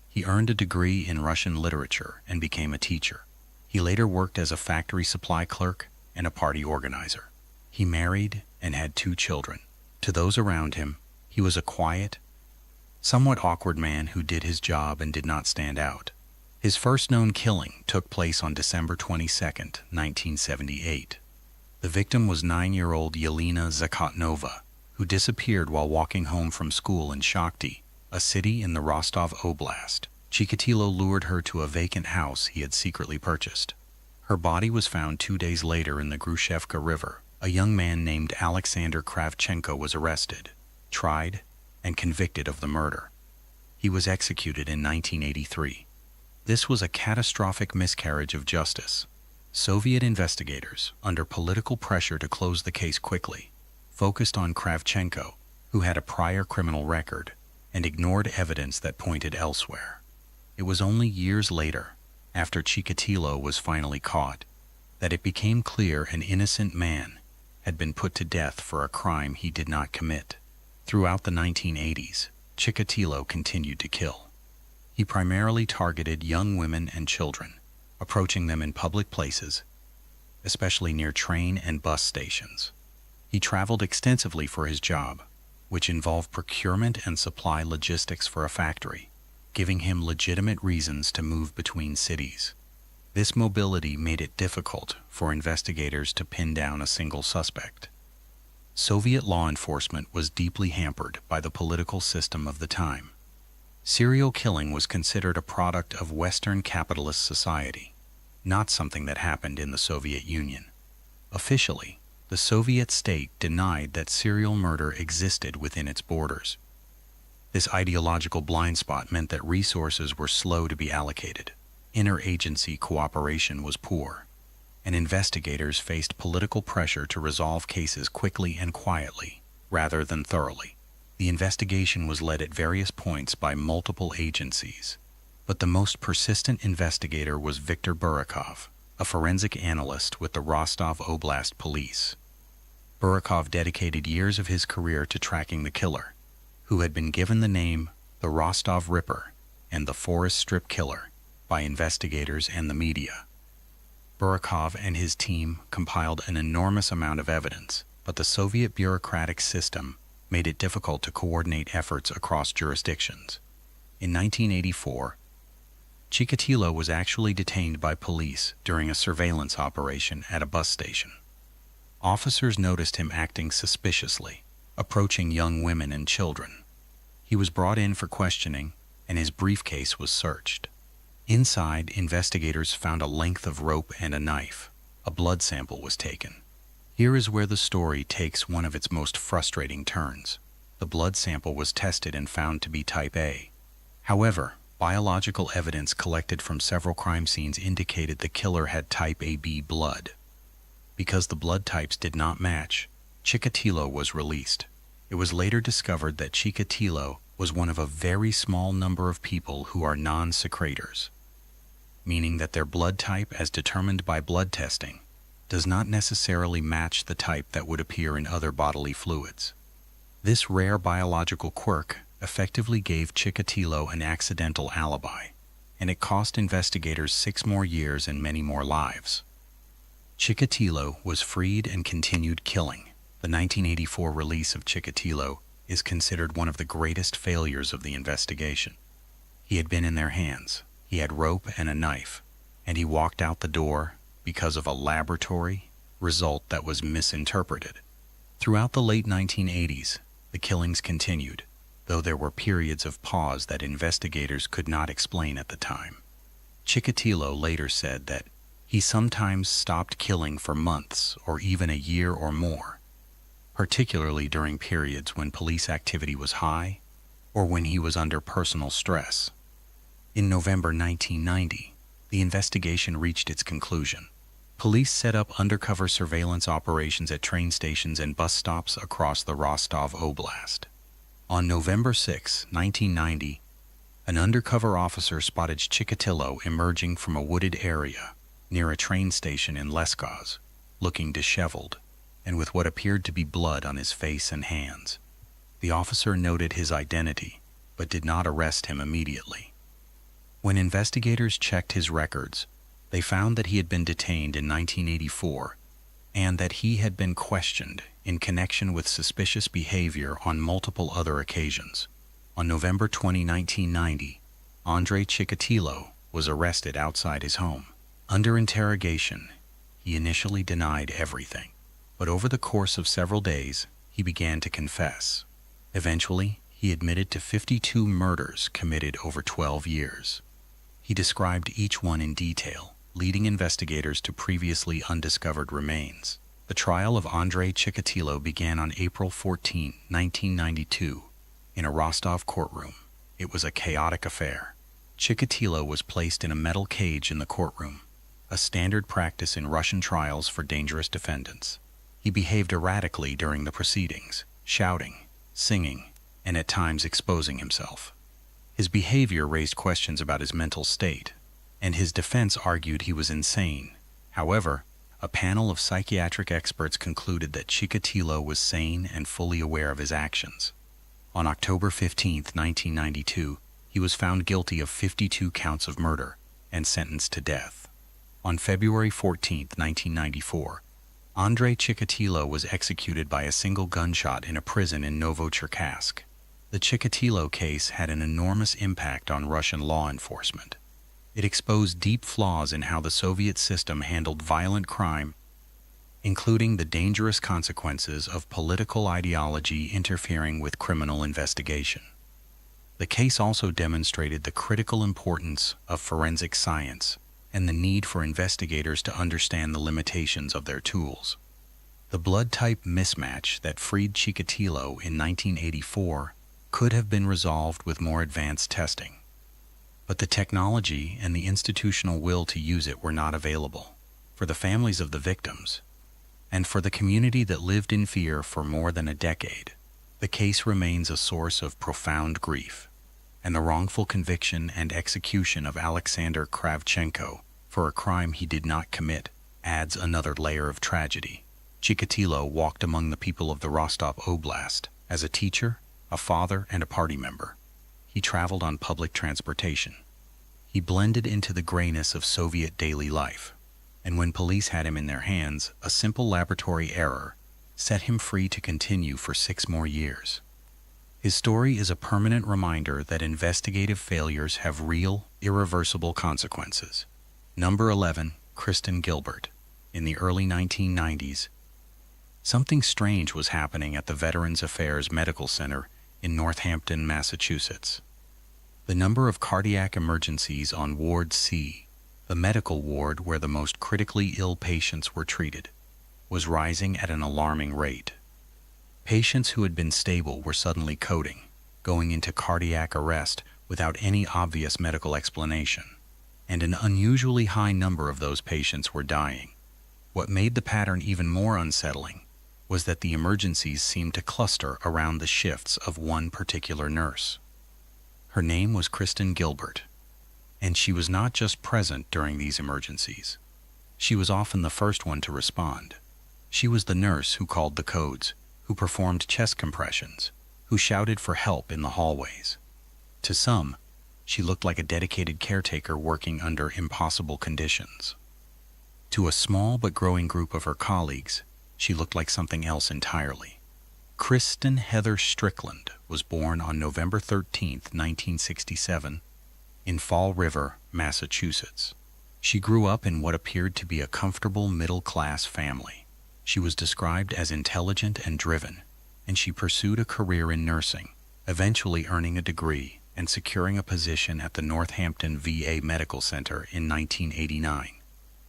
He earned a degree in Russian literature and became a teacher. He later worked as a factory supply clerk and a party organizer. He married and had 2 children. To those around him, he was a quiet, somewhat awkward man who did his job and did not stand out. His first known killing took place on December 22, 1978. The victim was 9-year-old Yelena Zakotnova, who disappeared while walking home from school in Shakhty, a city in the Rostov Oblast. Chikatilo lured her to a vacant house he had secretly purchased. Her body was found 2 days later in the Grushevka River. A young man named Alexander Kravchenko was arrested, tried, and convicted of the murder. He was executed in 1983. This was a catastrophic miscarriage of justice. Soviet investigators, under political pressure to close the case quickly, focused on Kravchenko, who had a prior criminal record, and ignored evidence that pointed elsewhere. It was only years later, after Chikatilo was finally caught, that it became clear an innocent man had been put to death for a crime he did not commit. Throughout the 1980s, Chikatilo continued to kill. He primarily targeted young women and children, approaching them in public places, especially near train and bus stations. He traveled extensively for his job, which involved procurement and supply logistics for a factory, giving him legitimate reasons to move between cities. This mobility made it difficult for investigators to pin down a single suspect. Soviet law enforcement was deeply hampered by the political system of the time. Serial killing was considered a product of Western capitalist society, not something that happened in the Soviet Union. Officially, the Soviet state denied that serial murder existed within its borders. This ideological blind spot meant that resources were slow to be allocated, interagency cooperation was poor, and investigators faced political pressure to resolve cases quickly and quietly, rather than thoroughly. The investigation was led at various points by multiple agencies, but the most persistent investigator was Viktor Burakov, a forensic analyst with the Rostov Oblast Police. Burakov dedicated years of his career to tracking the killer, who had been given the name the Rostov Ripper and the Forest Strip Killer by investigators and the media. Burakov and his team compiled an enormous amount of evidence, but the Soviet bureaucratic system made it difficult to coordinate efforts across jurisdictions. In 1984, Chikatilo was actually detained by police during a surveillance operation at a bus station. Officers noticed him acting suspiciously, approaching young women and children. He was brought in for questioning, and his briefcase was searched. Inside, investigators found a length of rope and a knife. A blood sample was taken. Here is where the story takes one of its most frustrating turns. The blood sample was tested and found to be type A. However, biological evidence collected from several crime scenes indicated the killer had type AB blood. Because the blood types did not match, Chikatilo was released. It was later discovered that Chikatilo was one of a very small number of people who are non-secretors, meaning that their blood type, as determined by blood testing, does not necessarily match the type that would appear in other bodily fluids. This rare biological quirk effectively gave Chikatilo an accidental alibi, and it cost investigators 6 more years and many more lives. Chikatilo was freed and continued killing. The 1984 release of Chikatilo is considered one of the greatest failures of the investigation. He had been in their hands. He had rope and a knife, and he walked out the door because of a laboratory result that was misinterpreted. Throughout the late 1980s, the killings continued, though there were periods of pause that investigators could not explain at the time. Chikatilo later said that he sometimes stopped killing for months or even a year or more, particularly during periods when police activity was high or when he was under personal stress. In November 1990, the investigation reached its conclusion. Police set up undercover surveillance operations at train stations and bus stops across the Rostov Oblast. On November 6, 1990, an undercover officer spotted Chikatilo emerging from a wooded area near a train station in Leskos, looking disheveled and with what appeared to be blood on his face and hands. The officer noted his identity, but did not arrest him immediately. When investigators checked his records, they found that he had been detained in 1984 and that he had been questioned in connection with suspicious behavior on multiple other occasions. On November 20, 1990, Andrei Chikatilo was arrested outside his home. Under interrogation, he initially denied everything, but over the course of several days, he began to confess. Eventually, he admitted to 52 murders committed over 12 years. He described each one in detail, leading investigators to previously undiscovered remains. The trial of Andrei Chikatilo began on April 14, 1992, in a Rostov courtroom. It was a chaotic affair. Chikatilo was placed in a metal cage in the courtroom, a standard practice in Russian trials for dangerous defendants. He behaved erratically during the proceedings, shouting, singing, and at times exposing himself. His behavior raised questions about his mental state, and his defense argued he was insane. However, a panel of psychiatric experts concluded that Chikatilo was sane and fully aware of his actions. On October 15, 1992, he was found guilty of 52 counts of murder and sentenced to death. On February 14, 1994, Andrei Chikatilo was executed by a single gunshot in a prison in Novocherkassk. The Chikatilo case had an enormous impact on Russian law enforcement. It exposed deep flaws in how the Soviet system handled violent crime, including the dangerous consequences of political ideology interfering with criminal investigation. The case also demonstrated the critical importance of forensic science and the need for investigators to understand the limitations of their tools. The blood type mismatch that freed Chikatilo in 1984 could have been resolved with more advanced testing. But the technology and the institutional will to use it were not available. For the families of the victims, and for the community that lived in fear for more than a decade, the case remains a source of profound grief. And the wrongful conviction and execution of Alexander Kravchenko for a crime he did not commit adds another layer of tragedy. Chikatilo walked among the people of the Rostov Oblast as a teacher, a father, and a party member. He traveled on public transportation. He blended into the grayness of Soviet daily life, and when police had him in their hands, a simple laboratory error set him free to continue for 6 more years. His story is a permanent reminder that investigative failures have real, irreversible consequences. Number 11, Kristen Gilbert. In the early 1990s, something strange was happening at the Veterans Affairs Medical Center in Northampton, Massachusetts. The number of cardiac emergencies on Ward C, the medical ward where the most critically ill patients were treated, was rising at an alarming rate. Patients who had been stable were suddenly coding, going into cardiac arrest without any obvious medical explanation, and an unusually high number of those patients were dying. What made the pattern even more unsettling was that the emergencies seemed to cluster around the shifts of one particular nurse. Her name was Kristen Gilbert, and she was not just present during these emergencies. She was often the first one to respond. She was the nurse who called the codes, who performed chest compressions, who shouted for help in the hallways. To some, she looked like a dedicated caretaker working under impossible conditions. To a small but growing group of her colleagues, she looked like something else entirely. Kristen Heather Strickland was born on November 13, 1967, in Fall River, Massachusetts. She grew up in what appeared to be a comfortable middle-class family. She was described as intelligent and driven, and she pursued a career in nursing, eventually earning a degree and securing a position at the Northampton VA Medical Center in 1989.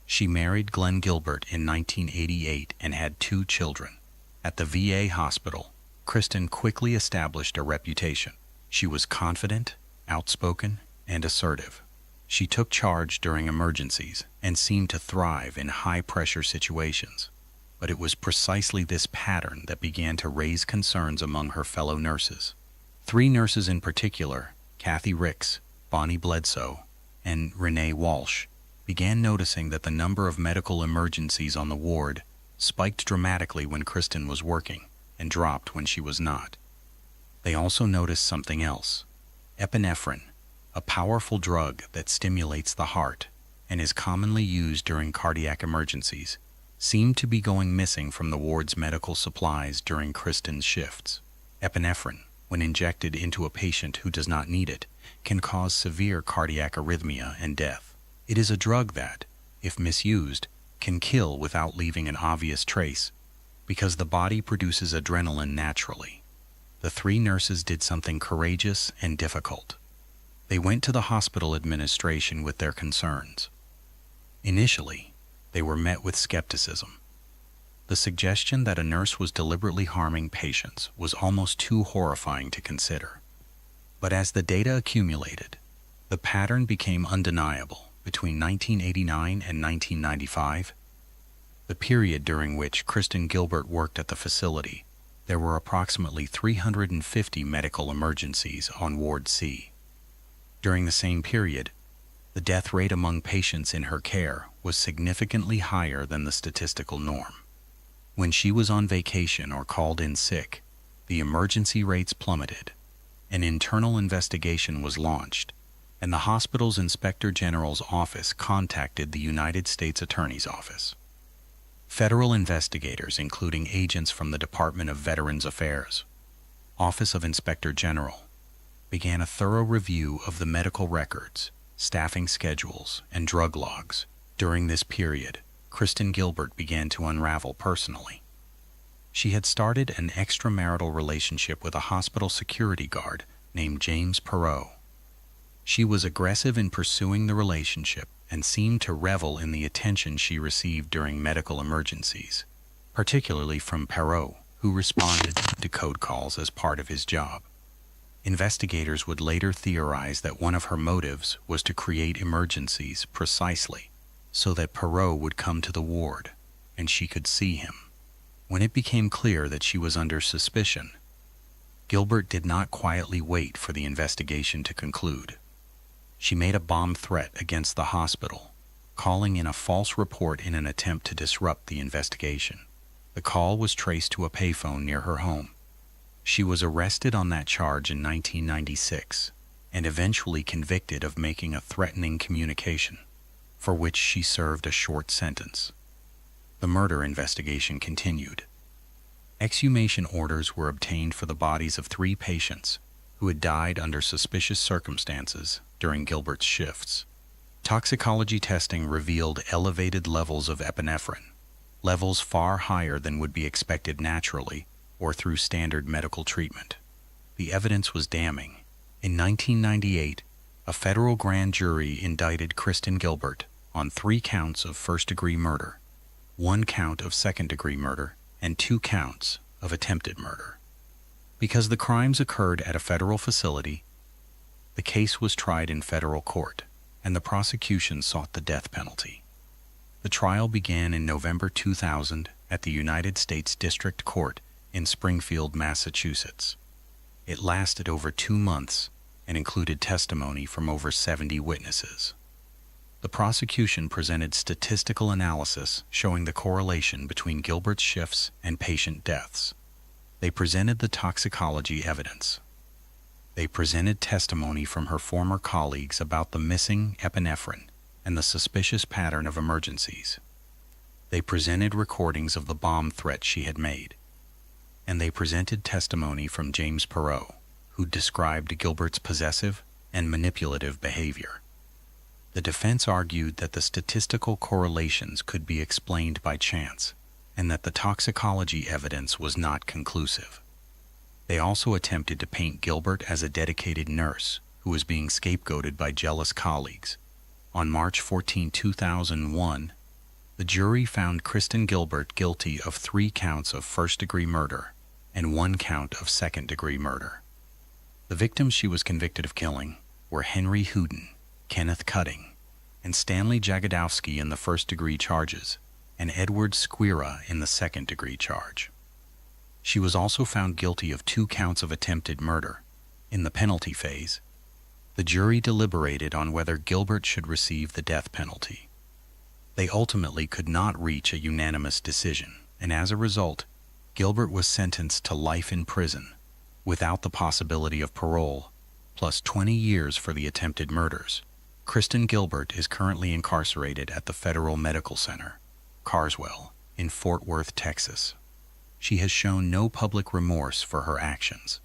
She married Glenn Gilbert in 1988 and had 2 children. At the VA hospital, Kristen quickly established a reputation. She was confident, outspoken, and assertive. She took charge during emergencies and seemed to thrive in high-pressure situations. But it was precisely this pattern that began to raise concerns among her fellow nurses. 3 nurses in particular, Kathy Ricks, Bonnie Bledsoe, and Renee Walsh, began noticing that the number of medical emergencies on the ward spiked dramatically when Kristen was working and dropped when she was not. They also noticed something else. Epinephrine, a powerful drug that stimulates the heart and is commonly used during cardiac emergencies, seemed to be going missing from the ward's medical supplies during Kristen's shifts. Epinephrine, when injected into a patient who does not need it, can cause severe cardiac arrhythmia and death. It is a drug that, if misused, can kill without leaving an obvious trace, because the body produces adrenaline naturally. The 3 nurses did something courageous and difficult. They went to the hospital administration with their concerns. Initially, they were met with skepticism. The suggestion that a nurse was deliberately harming patients was almost too horrifying to consider. But as the data accumulated, the pattern became undeniable. Between 1989 and 1995, the period during which Kristen Gilbert worked at the facility, there were approximately 350 medical emergencies on Ward C. During the same period, The death rate among patients in her care was significantly higher than the statistical norm. When she was on vacation or called in sick, the emergency rates plummeted. An internal investigation was launched, and the hospital's Inspector General's office contacted the United States Attorney's Office. Federal investigators, including agents from the Department of Veterans Affairs, Office of Inspector General, began a thorough review of the medical records, staffing schedules, and drug logs. During this period, Kristen Gilbert began to unravel personally. She had started an extramarital relationship with a hospital security guard named James Perot. She was aggressive in pursuing the relationship and seemed to revel in the attention she received during medical emergencies, particularly from Perot, who responded to code calls as part of his job. Investigators would later theorize that one of her motives was to create emergencies precisely so that Perot would come to the ward and she could see him. When it became clear that she was under suspicion, Gilbert did not quietly wait for the investigation to conclude. She made a bomb threat against the hospital, calling in a false report in an attempt to disrupt the investigation. The call was traced to a payphone near her home. She was arrested on that charge in 1996 and eventually convicted of making a threatening communication, for which she served a short sentence. The murder investigation continued. Exhumation orders were obtained for the bodies of 3 patients who had died under suspicious circumstances during Gilbert's shifts. Toxicology testing revealed elevated levels of epinephrine, levels far higher than would be expected naturally or through standard medical treatment. The evidence was damning. In 1998, a federal grand jury indicted Kristen Gilbert on 3 counts of first-degree murder, 1 count of second-degree murder, and 2 counts of attempted murder. Because the crimes occurred at a federal facility, the case was tried in federal court, and the prosecution sought the death penalty. The trial began in November 2000 at the United States District Court in Springfield, Massachusetts. It lasted over 2 months and included testimony from over 70 witnesses. The prosecution presented statistical analysis showing the correlation between Gilbert's shifts and patient deaths. They presented the toxicology evidence. They presented testimony from her former colleagues about the missing epinephrine and the suspicious pattern of emergencies. They presented recordings of the bomb threat she had made. And they presented testimony from James Perot, who described Gilbert's possessive and manipulative behavior. The defense argued that the statistical correlations could be explained by chance, and that the toxicology evidence was not conclusive. They also attempted to paint Gilbert as a dedicated nurse who was being scapegoated by jealous colleagues. On March 14, 2001, the jury found Kristen Gilbert guilty of 3 counts of first-degree murder and 1 count of second-degree murder. The victims she was convicted of killing were Henry Houdin, Kenneth Cutting, and Stanley Jagodowski in the first-degree charges, and Edward Squira in the second-degree charge. She was also found guilty of 2 counts of attempted murder. In the penalty phase, the jury deliberated on whether Gilbert should receive the death penalty. They ultimately could not reach a unanimous decision, and as a result, Gilbert was sentenced to life in prison, without the possibility of parole, plus 20 years for the attempted murders. Kristen Gilbert is currently incarcerated at the Federal Medical Center, Carswell, in Fort Worth, Texas. She has shown no public remorse for her actions.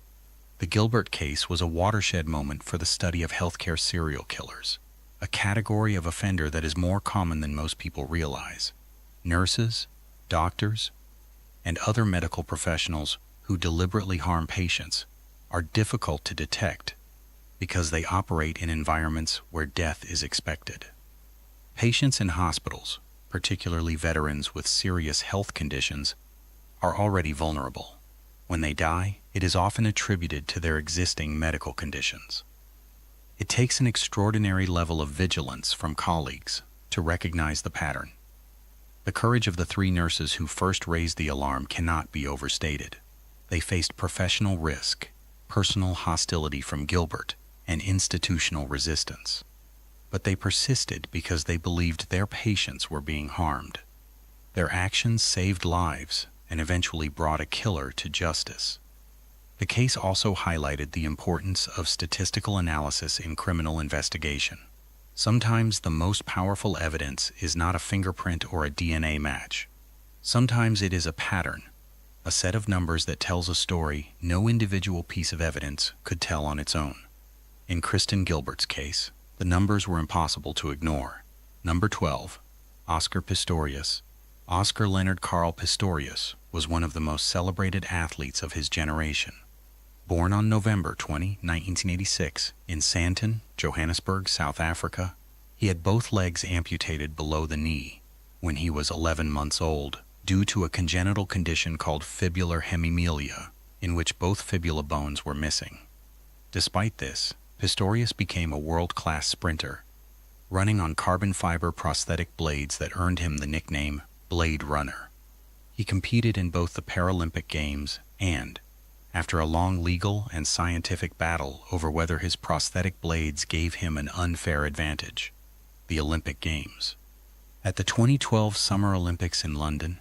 The Gilbert case was a watershed moment for the study of healthcare serial killers, a category of offender that is more common than most people realize. Nurses, doctors, and other medical professionals who deliberately harm patients are difficult to detect because they operate in environments where death is expected. Patients in hospitals, particularly veterans with serious health conditions, are already vulnerable. When they die, it is often attributed to their existing medical conditions. It takes an extraordinary level of vigilance from colleagues to recognize the pattern. The courage of the 3 nurses who first raised the alarm cannot be overstated. They faced professional risk, personal hostility from Gilbert, and institutional resistance. but they persisted because they believed their patients were being harmed. Their actions saved lives and eventually brought a killer to justice. The case also highlighted the importance of statistical analysis in criminal investigation. Sometimes the most powerful evidence is not a fingerprint or a DNA match. Sometimes it is a pattern, a set of numbers that tells a story no individual piece of evidence could tell on its own. In Kristen Gilbert's case, the numbers were impossible to ignore. Number 12. Oscar Pistorius. Oscar Leonard Carl Pistorius was one of the most celebrated athletes of his generation. Born on November 20, 1986, in Sandton, Johannesburg, South Africa, he had both legs amputated below the knee when he was 11 months old due to a congenital condition called fibular hemimelia, in which both fibula bones were missing. Despite this, Pistorius became a world-class sprinter, running on carbon fiber prosthetic blades that earned him the nickname Blade Runner. He competed in both the Paralympic Games and, after a long legal and scientific battle over whether his prosthetic blades gave him an unfair advantage, the Olympic Games. At the 2012 Summer Olympics in London,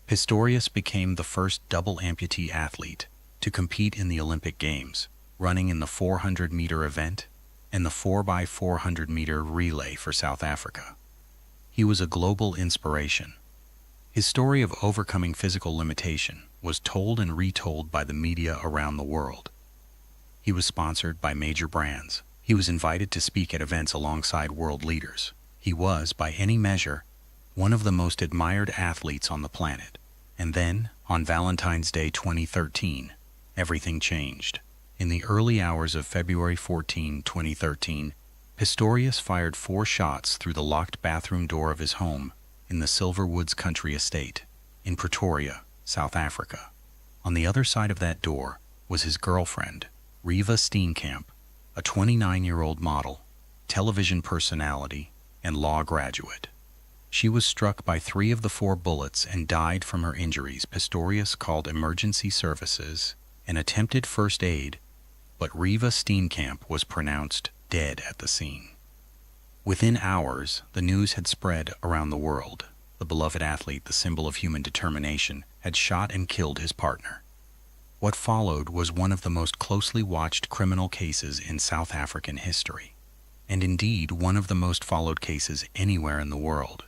Pistorius became the first double amputee athlete to compete in the Olympic Games, running in the 400-meter event and the 4x400-meter relay for South Africa. He was a global inspiration. His story of overcoming physical limitation was told and retold by the media around the world. He was sponsored by major brands. He was invited to speak at events alongside world leaders. He was, by any measure, one of the most admired athletes on the planet. And then, on Valentine's Day 2013, everything changed. In the early hours of February 14, 2013, Pistorius fired 4 shots through the locked bathroom door of his home in the Silverwoods Country Estate in Pretoria, South Africa. On the other side of that door was his girlfriend, Reeva Steenkamp, a 29-year-old model, television personality, and law graduate. She was struck by 3 of the 4 bullets and died from her injuries. Pistorius called emergency services and attempted first aid, but Reeva Steenkamp was pronounced dead at the scene. Within hours, the news had spread around the world. The beloved athlete, the symbol of human determination, had shot and killed his partner. What followed was one of the most closely watched criminal cases in South African history, and indeed one of the most followed cases anywhere in the world.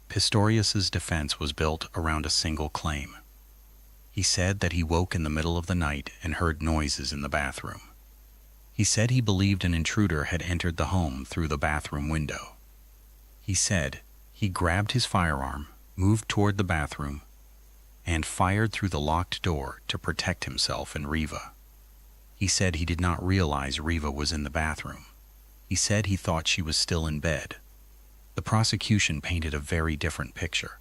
Pistorius's defense was built around a single claim. He said that he woke in the middle of the night and heard noises in the bathroom. He said he believed an intruder had entered the home through the bathroom window. He said he grabbed his firearm, moved toward the bathroom, and fired through the locked door to protect himself and Reeva. He said he did not realize Reeva was in the bathroom. He said he thought she was still in bed. The prosecution painted a very different picture.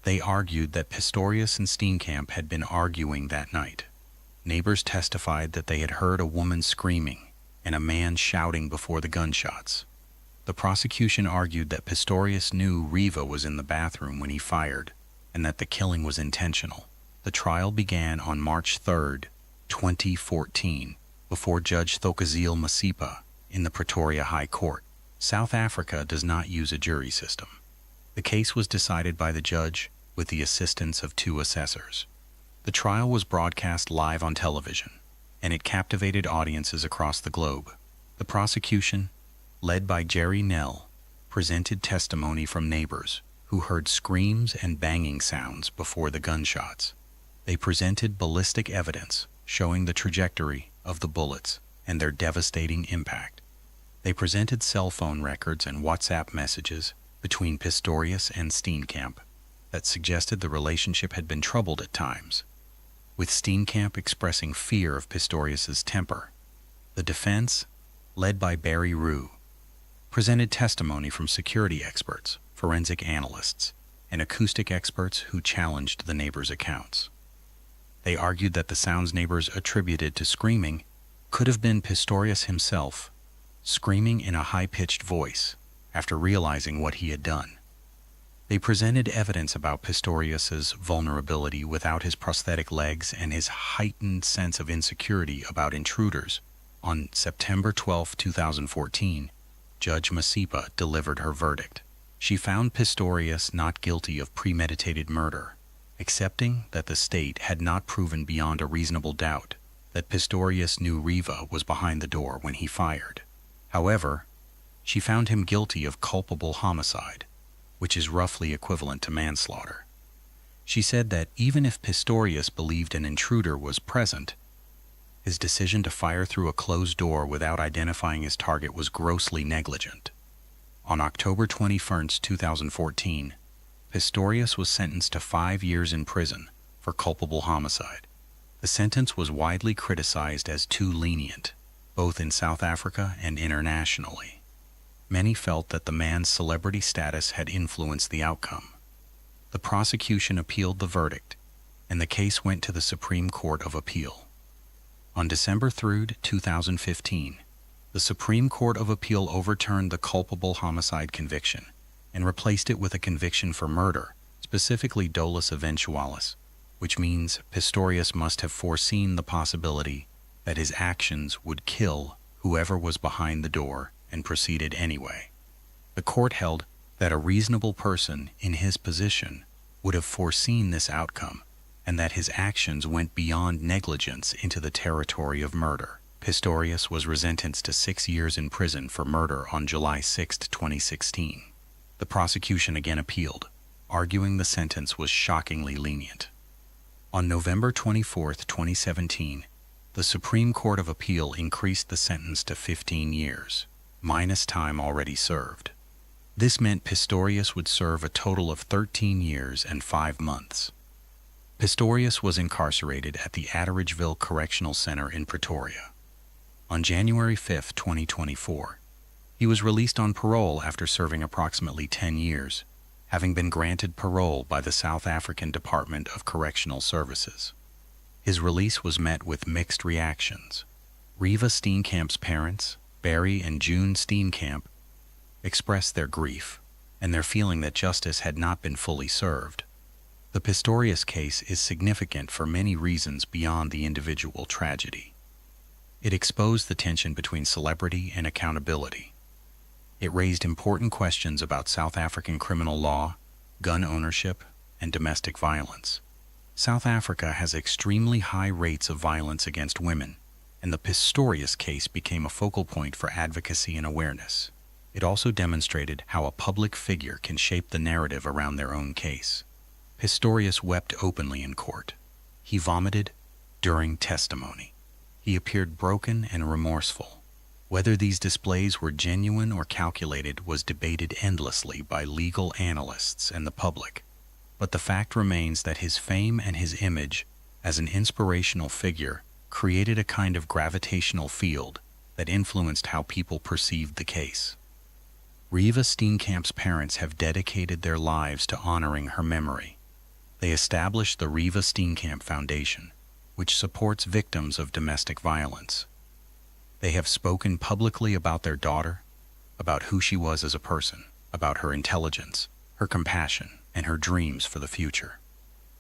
They argued that Pistorius and Steenkamp had been arguing that night. Neighbors testified that they had heard a woman screaming and a man shouting before the gunshots. The prosecution argued that Pistorius knew Reeva was in the bathroom when he fired and that the killing was intentional. The trial began on March 3, 2014, before Judge Thokozile Masipa in the Pretoria High Court. South Africa does not use a jury system. The case was decided by the judge with the assistance of 2 assessors. The trial was broadcast live on television, and it captivated audiences across the globe. The prosecution, led by Jerry Nell, presented testimony from neighbors who heard screams and banging sounds before the gunshots. They presented ballistic evidence showing the trajectory of the bullets and their devastating impact. They presented cell phone records and WhatsApp messages between Pistorius and Steenkamp that suggested the relationship had been troubled at times, with Steenkamp expressing fear of Pistorius's temper. The defense, led by Barry Rue, presented testimony from security experts, forensic analysts, and acoustic experts who challenged the neighbors' accounts. They argued that the sounds neighbors attributed to screaming could have been Pistorius himself, screaming in a high-pitched voice after realizing what he had done. They presented evidence about Pistorius's vulnerability without his prosthetic legs and his heightened sense of insecurity about intruders. On September 12, 2014, Judge Masipa delivered her verdict. She found Pistorius not guilty of premeditated murder, accepting that the state had not proven beyond a reasonable doubt that Pistorius knew Riva was behind the door when he fired. However, she found him guilty of culpable homicide, which is roughly equivalent to manslaughter. She said that even if Pistorius believed an intruder was present, his decision to fire through a closed door without identifying his target was grossly negligent. On October 21, 2014, Pistorius was sentenced to 5 years in prison for culpable homicide. The sentence was widely criticized as too lenient, both in South Africa and internationally. Many felt that the man's celebrity status had influenced the outcome. The prosecution appealed the verdict, and the case went to the Supreme Court of Appeal. On December 3, 2015, the Supreme Court of Appeal overturned the culpable homicide conviction and replaced it with a conviction for murder, specifically dolus eventualis, which means Pistorius must have foreseen the possibility that his actions would kill whoever was behind the door and proceeded anyway. The court held that a reasonable person in his position would have foreseen this outcome and that his actions went beyond negligence into the territory of murder. Pistorius was sentenced to 6 years in prison for murder on July 6, 2016. The prosecution again appealed, arguing the sentence was shockingly lenient. On November 24, 2017, the Supreme Court of Appeal increased the sentence to 15 years, minus time already served. This meant Pistorius would serve a total of 13 years and 5 months. Pistorius was incarcerated at the Atteridgeville Correctional Center in Pretoria. On January 5, 2024, he was released on parole after serving approximately 10 years, having been granted parole by the South African Department of Correctional Services. His release was met with mixed reactions. Riva Steenkamp's parents, Barry and June Steenkamp, expressed their grief and their feeling that justice had not been fully served. The Pistorius case is significant for many reasons beyond the individual tragedy. It exposed the tension between celebrity and accountability. It raised important questions about South African criminal law, gun ownership, and domestic violence. South Africa has extremely high rates of violence against women, and the Pistorius case became a focal point for advocacy and awareness. It also demonstrated how a public figure can shape the narrative around their own case. Pistorius wept openly in court. He vomited during testimony. He appeared broken and remorseful. Whether these displays were genuine or calculated was debated endlessly by legal analysts and the public. But the fact remains that his fame and his image as an inspirational figure created a kind of gravitational field that influenced how people perceived the case. Riva Steenkamp's parents have dedicated their lives to honoring her memory. They established the Riva Steenkamp Foundation, which supports victims of domestic violence. They have spoken publicly about their daughter, about who she was as a person, about her intelligence, her compassion, and her dreams for the future.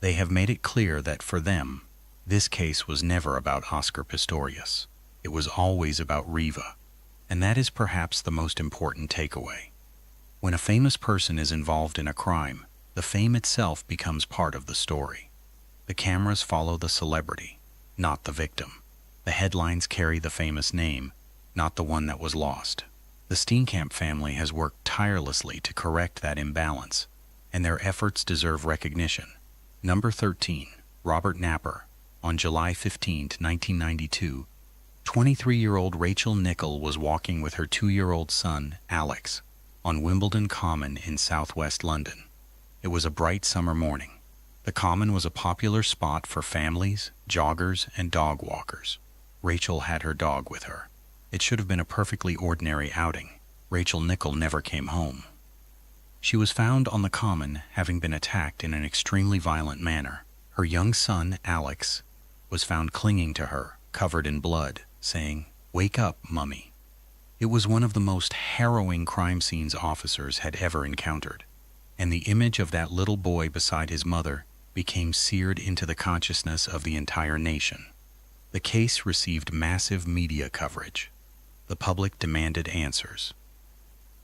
They have made it clear that for them, this case was never about Oscar Pistorius. It was always about Riva, and that is perhaps the most important takeaway. When a famous person is involved in a crime, the fame itself becomes part of the story. The cameras follow the celebrity, not the victim. The headlines carry the famous name, not the one that was lost. The Steenkamp family has worked tirelessly to correct that imbalance, and their efforts deserve recognition. Number 13, Robert Napper. On July 15, 1992, 23-year-old Rachel Nicholl was walking with her 2-year-old son, Alex, on Wimbledon Common in southwest London. It was a bright summer morning. The Common was a popular spot for families, joggers, and dog walkers. Rachel had her dog with her. It should have been a perfectly ordinary outing. Rachel Nicholl never came home. She was found on the Common having been attacked in an extremely violent manner. Her young son, Alex, was found clinging to her, covered in blood, saying, "Wake up, Mummy." It was one of the most harrowing crime scenes officers had ever encountered, and the image of that little boy beside his mother became seared into the consciousness of the entire nation. The case received massive media coverage. The public demanded answers.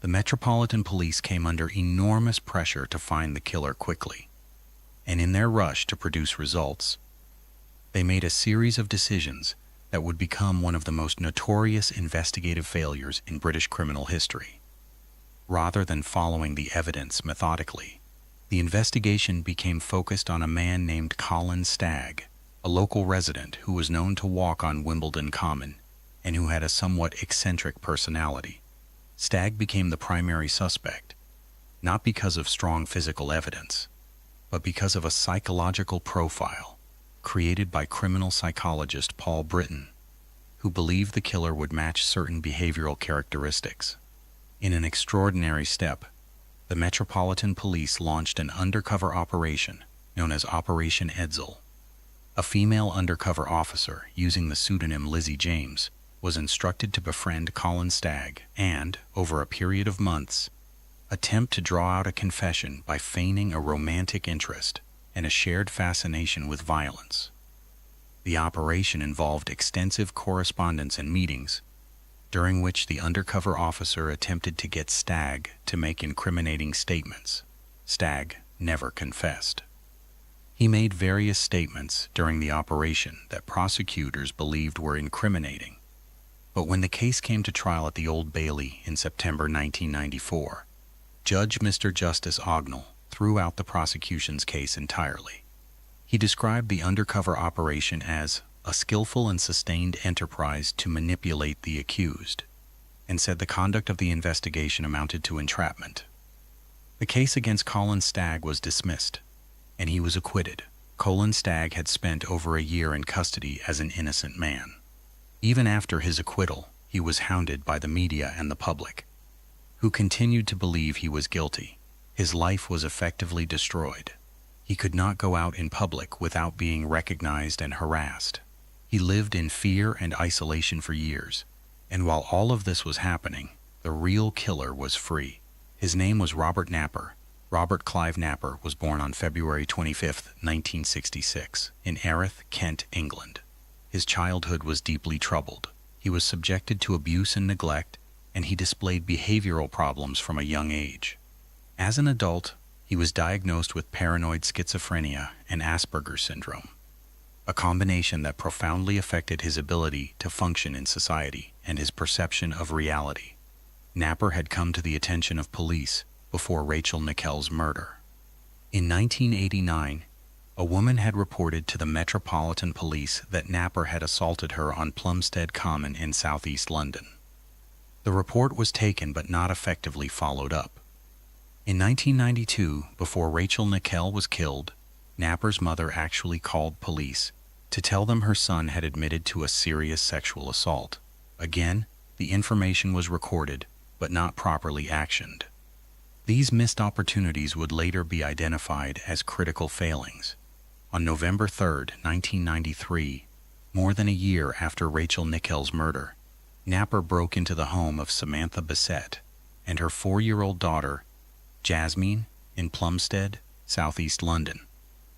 The Metropolitan Police came under enormous pressure to find the killer quickly, and in their rush to produce results, they made a series of decisions that would become one of the most notorious investigative failures in British criminal history. Rather than following the evidence methodically, the investigation became focused on a man named Colin Stagg, a local resident who was known to walk on Wimbledon Common and who had a somewhat eccentric personality. Stagg became the primary suspect, not because of strong physical evidence, but because of a psychological profile created by criminal psychologist Paul Britton, who believed the killer would match certain behavioral characteristics. In an extraordinary step, the Metropolitan Police launched an undercover operation known as Operation Edsel. A female undercover officer, using the pseudonym Lizzie James, was instructed to befriend Colin Stagg and, over a period of months, attempt to draw out a confession by feigning a romantic interest and a shared fascination with violence. The operation involved extensive correspondence and meetings, during which the undercover officer attempted to get Stagg to make incriminating statements. Stagg never confessed. He made various statements during the operation that prosecutors believed were incriminating, but when the case came to trial at the Old Bailey in September 1994, Judge Mr. Justice Ognall threw out the prosecution's case entirely. He described the undercover operation as a skillful and sustained enterprise to manipulate the accused, and said the conduct of the investigation amounted to entrapment. The case against Colin Stagg was dismissed, and he was acquitted. Colin Stagg had spent over a year in custody as an innocent man. Even after his acquittal, he was hounded by the media and the public, who continued to believe he was guilty. His life was effectively destroyed. He could not go out in public without being recognized and harassed. He lived in fear and isolation for years, and while all of this was happening, the real killer was free. His name was Robert Napper. Robert Clive Napper was born on February 25, 1966, in Erith, Kent, England. His childhood was deeply troubled. He was subjected to abuse and neglect, and he displayed behavioral problems from a young age. As an adult, he was diagnosed with paranoid schizophrenia and Asperger's syndrome, a combination that profoundly affected his ability to function in society and his perception of reality. Napper had come to the attention of police before Rachel Nickell's murder. In 1989, a woman had reported to the Metropolitan Police that Napper had assaulted her on Plumstead Common in southeast London. The report was taken but not effectively followed up. In 1992, before Rachel Nickell was killed, Napper's mother actually called police to tell them her son had admitted to a serious sexual assault. Again, the information was recorded, but not properly actioned. These missed opportunities would later be identified as critical failings. On November 3, 1993, more than a year after Rachel Nickell's murder, Napper broke into the home of Samantha Bissett and her 4-year-old daughter, Jasmine, in Plumstead, southeast London.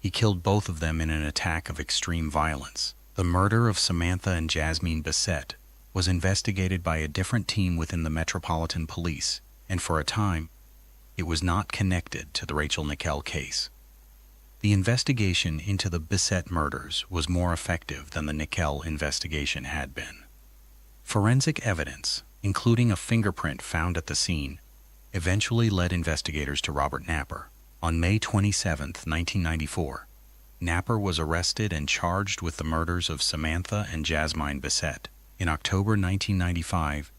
He killed both of them in an attack of extreme violence. The murder of Samantha and Jasmine Bissett was investigated by a different team within the Metropolitan Police, and for a time, it was not connected to the Rachel Nickell case. The investigation into the Bissett murders was more effective than the Nickell investigation had been. Forensic evidence, including a fingerprint found at the scene, eventually led investigators to Robert Napper. On May 27, 1994, Napper was arrested and charged with the murders of Samantha and Jasmine Bissett. In October 1995,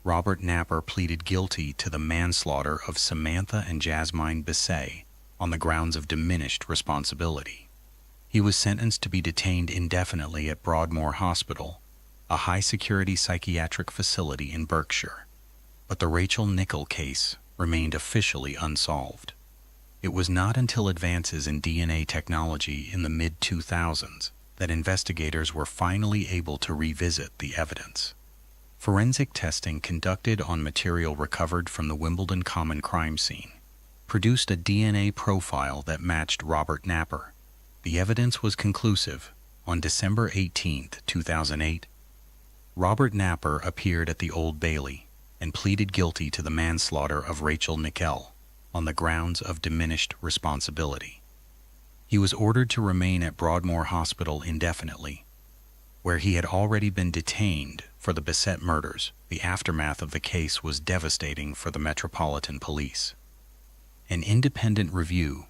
Robert Napper pleaded guilty to the manslaughter of Samantha and Jasmine Bissett on the grounds of diminished responsibility. He was sentenced to be detained indefinitely at Broadmoor Hospital, a high-security psychiatric facility in Berkshire. But the Rachel Nickell case remained officially unsolved. It was not until advances in DNA technology in the mid-2000s that investigators were finally able to revisit the evidence. Forensic testing conducted on material recovered from the Wimbledon Common crime scene produced a DNA profile that matched Robert Napper. The evidence was conclusive. On December 18, 2008, Robert Napper appeared at the Old Bailey, and pleaded guilty to the manslaughter of Rachel Nickell on the grounds of diminished responsibility. He was ordered to remain at Broadmoor Hospital indefinitely, where he had already been detained for the Bissett murders. The aftermath of the case was devastating for the Metropolitan Police. An independent review,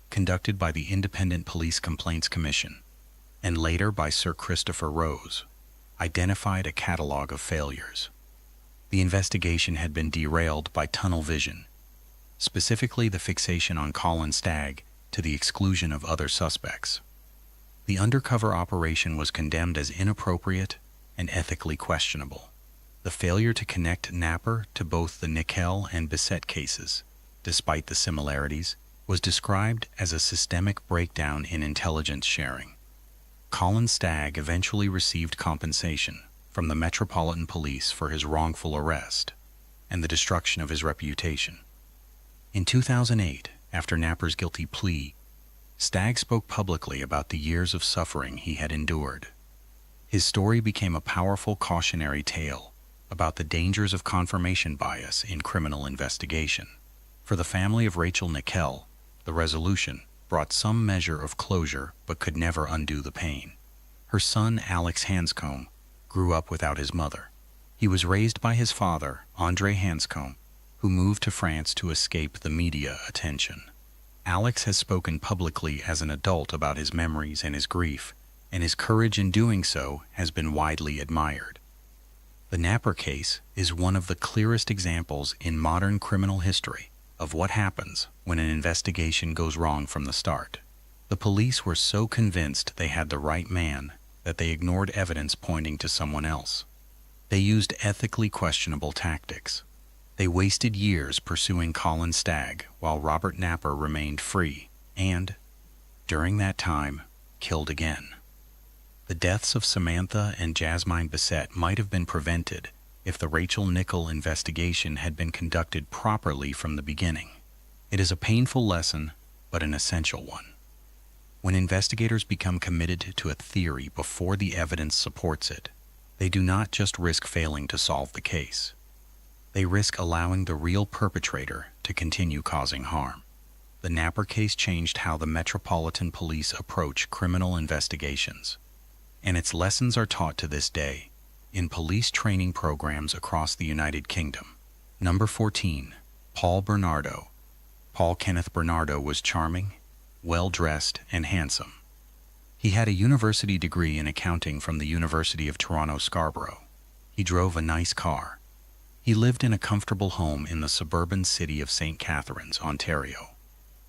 conducted by the Independent Police Complaints Commission, and later by Sir Christopher Rose, identified a catalog of failures. The investigation had been derailed by tunnel vision, specifically the fixation on Colin Stagg to the exclusion of other suspects. The undercover operation was condemned as inappropriate and ethically questionable. The failure to connect Napper to both the Nickell and Bissett cases, despite the similarities, was described as a systemic breakdown in intelligence sharing. Colin Stagg eventually received compensation from the Metropolitan Police for his wrongful arrest and the destruction of his reputation. In 2008, after Napper's guilty plea, Stagg spoke publicly about the years of suffering he had endured. His story became a powerful cautionary tale about the dangers of confirmation bias in criminal investigation. For the family of Rachel Nickell, the resolution brought some measure of closure but could never undo the pain. Her son, Alex Hanscom, grew up without his mother. He was raised by his father, André Hanscom, who moved to France to escape the media attention. Alex has spoken publicly as an adult about his memories and his grief, and his courage in doing so has been widely admired. The Napper case is one of the clearest examples in modern criminal history of what happens when an investigation goes wrong from the start. The police were so convinced they had the right man that they ignored evidence pointing to someone else. They used ethically questionable tactics. They wasted years pursuing Colin Stagg while Robert Napper remained free and, during that time, killed again. The deaths of Samantha and Jasmine Bissett might have been prevented if the Rachel Nickell investigation had been conducted properly from the beginning. It is a painful lesson, but an essential one. When investigators become committed to a theory before the evidence supports it, they do not just risk failing to solve the case. They risk allowing the real perpetrator to continue causing harm. The Napper case changed how the Metropolitan Police approach criminal investigations, and its lessons are taught to this day in police training programs across the United Kingdom. Number 14. Paul Bernardo. Paul Kenneth Bernardo was charming, well-dressed, and handsome. He had a university degree in accounting from the University of Toronto Scarborough. He drove a nice car. He lived in a comfortable home in the suburban city of St. Catharines, Ontario.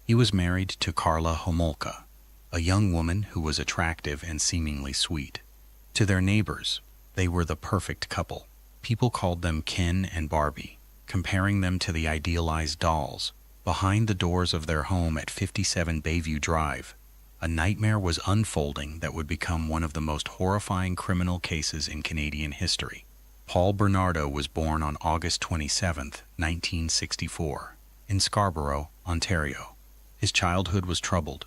He was married to Carla Homolka, a young woman who was attractive and seemingly sweet. To their neighbors, they were the perfect couple. People called them Ken and Barbie, comparing them to the idealized dolls. Behind the doors of their home at 57 Bayview Drive, a nightmare was unfolding that would become one of the most horrifying criminal cases in Canadian history. Paul Bernardo was born on August 27, 1964, in Scarborough, Ontario. His childhood was troubled.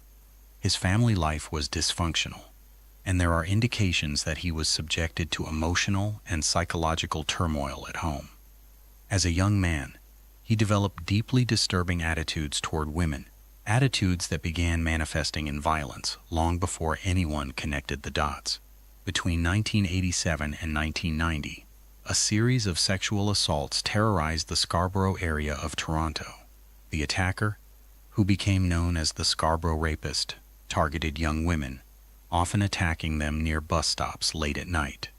His family life was dysfunctional, and there are indications that he was subjected to emotional and psychological turmoil at home. As a young man, he developed deeply disturbing attitudes toward women, attitudes that began manifesting in violence long before anyone connected the dots. Between 1987 and 1990, a series of sexual assaults terrorized the Scarborough area of Toronto. The attacker, who became known as the Scarborough Rapist, targeted young women, often attacking them near bus stops late at night.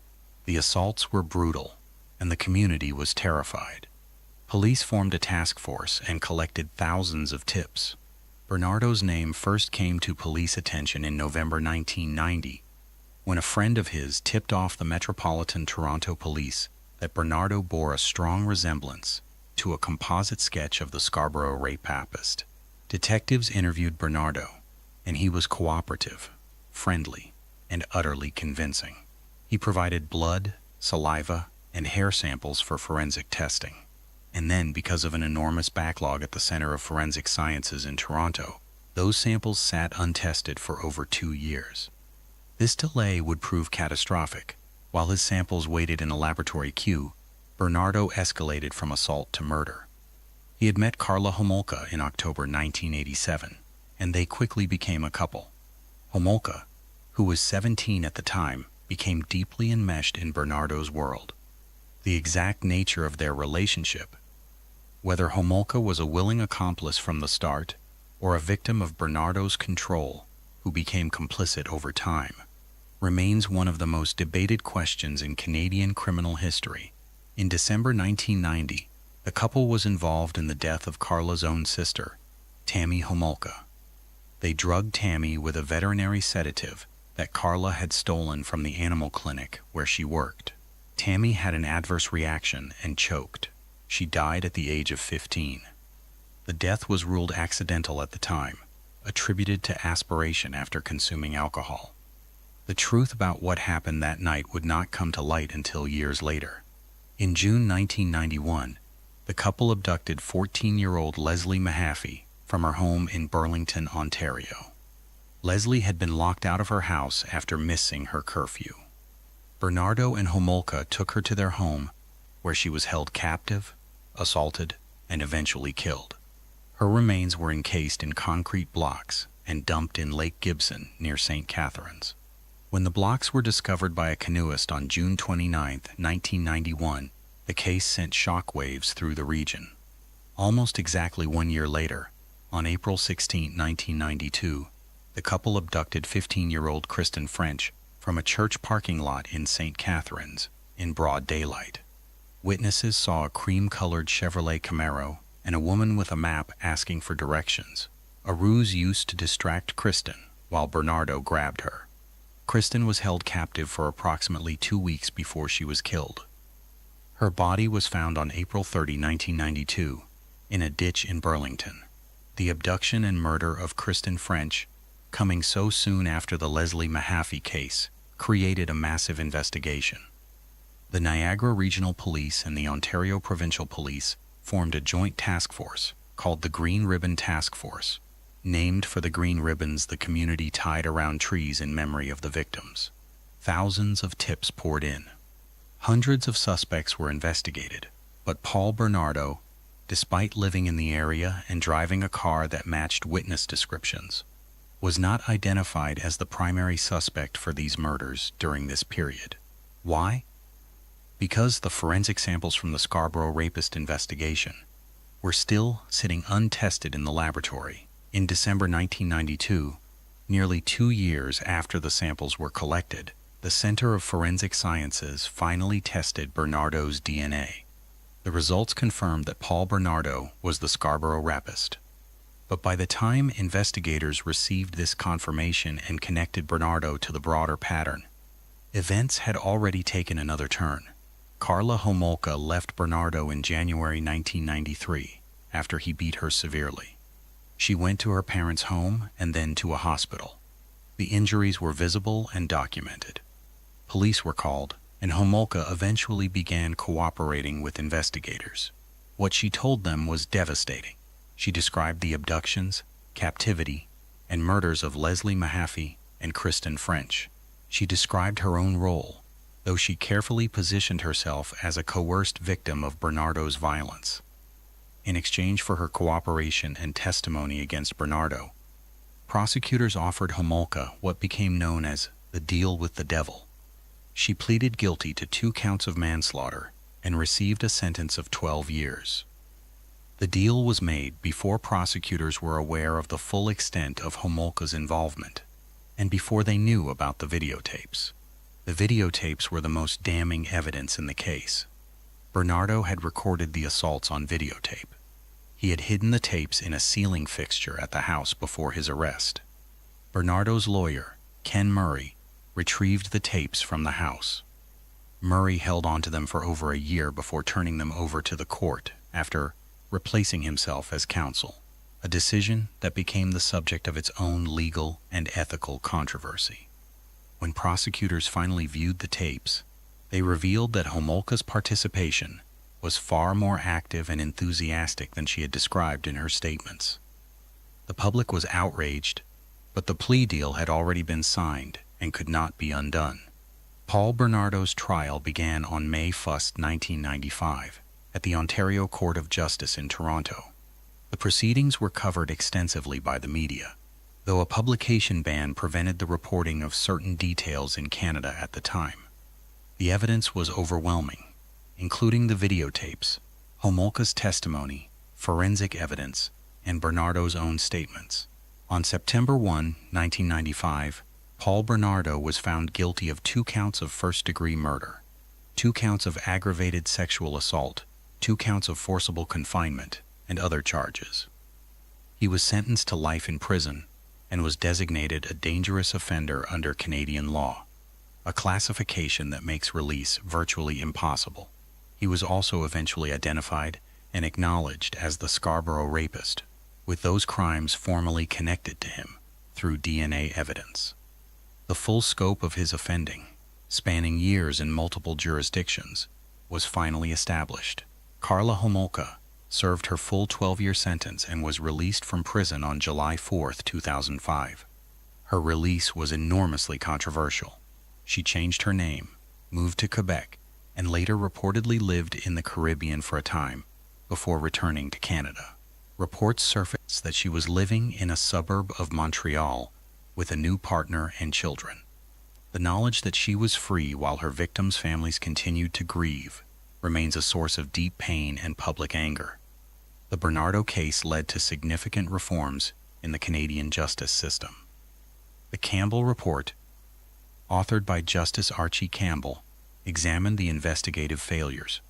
The assaults were brutal, and the community was terrified. Police formed a task force and collected thousands of tips. Bernardo's name first came to police attention in November 1990, when a friend of his tipped off the Metropolitan Toronto Police that Bernardo bore a strong resemblance to a composite sketch of the Scarborough rapist. Detectives interviewed Bernardo, and he was cooperative, friendly, and utterly convincing. He provided blood, saliva, and hair samples for forensic testing. And then, because of an enormous backlog at the Center of Forensic Sciences in Toronto, those samples sat untested for over 2 years. This delay would prove catastrophic. While his samples waited in a laboratory queue, Bernardo escalated from assault to murder. He had met Karla Homolka in October 1987, and they quickly became a couple. Homolka, who was 17 at the time, became deeply enmeshed in Bernardo's world. The exact nature of their relationship, whether Homolka was a willing accomplice from the start or a victim of Bernardo's control who became complicit over time, remains one of the most debated questions in Canadian criminal history. In December 1990, the couple was involved in the death of Karla's own sister, Tammy Homolka. They drugged Tammy with a veterinary sedative that Karla had stolen from the animal clinic where she worked. Tammy had an adverse reaction and choked. She died at the age of 15. The death was ruled accidental at the time, attributed to aspiration after consuming alcohol. The truth about what happened that night would not come to light until years later. In June 1991, the couple abducted 14-year-old Leslie Mahaffey from her home in Burlington, Ontario. Leslie had been locked out of her house after missing her curfew. Bernardo and Homolka took her to their home, where she was held captive, assaulted, and eventually killed. Her remains were encased in concrete blocks and dumped in Lake Gibson near St. Catharines. When the blocks were discovered by a canoeist on June 29, 1991, the case sent shockwaves through the region. Almost exactly 1 year later, on April 16, 1992, the couple abducted 15-year-old Kristen French from a church parking lot in St. Catharines in broad daylight. Witnesses saw a cream-colored Chevrolet Camaro and a woman with a map asking for directions, a ruse used to distract Kristen while Bernardo grabbed her. Kristen was held captive for approximately 2 weeks before she was killed. Her body was found on April 30, 1992, in a ditch in Burlington. The abduction and murder of Kristen French, coming so soon after the Leslie Mahaffey case, created a massive investigation. The Niagara Regional Police and the Ontario Provincial Police formed a joint task force called the Green Ribbon Task Force, named for the green ribbons the community tied around trees in memory of the victims. Thousands of tips poured in. Hundreds of suspects were investigated, but Paul Bernardo, despite living in the area and driving a car that matched witness descriptions, was not identified as the primary suspect for these murders during this period. Why? Because the forensic samples from the Scarborough rapist investigation were still sitting untested in the laboratory. In December 1992, nearly 2 years after the samples were collected, the Center of Forensic Sciences finally tested Bernardo's DNA. The results confirmed that Paul Bernardo was the Scarborough rapist. But by the time investigators received this confirmation and connected Bernardo to the broader pattern, events had already taken another turn. Karla Homolka left Bernardo in January 1993 after he beat her severely. She went to her parents' home and then to a hospital. The injuries were visible and documented. Police were called, and Homolka eventually began cooperating with investigators. What she told them was devastating. She described the abductions, captivity, and murders of Leslie Mahaffey and Kristen French. She described her own role, though she carefully positioned herself as a coerced victim of Bernardo's violence. In exchange for her cooperation and testimony against Bernardo, prosecutors offered Homolka what became known as the deal with the devil. She pleaded guilty to 2 counts of manslaughter and received a sentence of 12 years. The deal was made before prosecutors were aware of the full extent of Homolka's involvement, and before they knew about the videotapes. The videotapes were the most damning evidence in the case. Bernardo had recorded the assaults on videotape. He had hidden the tapes in a ceiling fixture at the house before his arrest. Bernardo's lawyer, Ken Murray, retrieved the tapes from the house. Murray held onto them for over a year before turning them over to the court after replacing himself as counsel, a decision that became the subject of its own legal and ethical controversy. When prosecutors finally viewed the tapes, they revealed that Homolka's participation was far more active and enthusiastic than she had described in her statements. The public was outraged, but the plea deal had already been signed and could not be undone. Paul Bernardo's trial began on May 1st, 1995, at the Ontario Court of Justice in Toronto. The proceedings were covered extensively by the media, though a publication ban prevented the reporting of certain details in Canada at the time. The evidence was overwhelming, including the videotapes, Homolka's testimony, forensic evidence, and Bernardo's own statements. On September 1, 1995, Paul Bernardo was found guilty of 2 counts of first-degree murder, 2 counts of aggravated sexual assault, 2 counts of forcible confinement, and other charges. He was sentenced to life in prison and was designated a dangerous offender under Canadian law, a classification that makes release virtually impossible. He was also eventually identified and acknowledged as the Scarborough rapist, with those crimes formally connected to him through DNA evidence. The full scope of his offending, spanning years in multiple jurisdictions, was finally established. Karla Homolka served her full 12-year sentence and was released from prison on July 4, 2005. Her release was enormously controversial. She changed her name, moved to Quebec, and later reportedly lived in the Caribbean for a time before returning to Canada. Reports surfaced that she was living in a suburb of Montreal with a new partner and children. The knowledge that she was free while her victims' families continued to grieve remains a source of deep pain and public anger. The Bernardo case led to significant reforms in the Canadian justice system. The Campbell Report, authored by Justice Archie Campbell, examined the investigative failures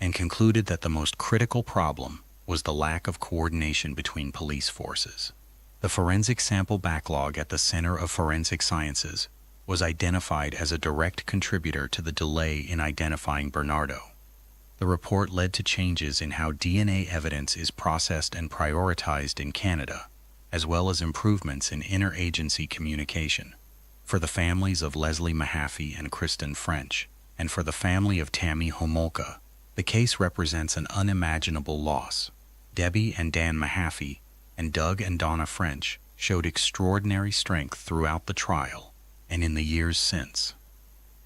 and concluded that the most critical problem was the lack of coordination between police forces. The forensic sample backlog at the Center of Forensic Sciences was identified as a direct contributor to the delay in identifying Bernardo. The report led to changes in how DNA evidence is processed and prioritized in Canada, as well as improvements in interagency communication. For the families of Leslie Mahaffey and Kristen French, and for the family of Tammy Homolka, the case represents an unimaginable loss. Debbie and Dan Mahaffey and Doug and Donna French showed extraordinary strength throughout the trial and in the years since,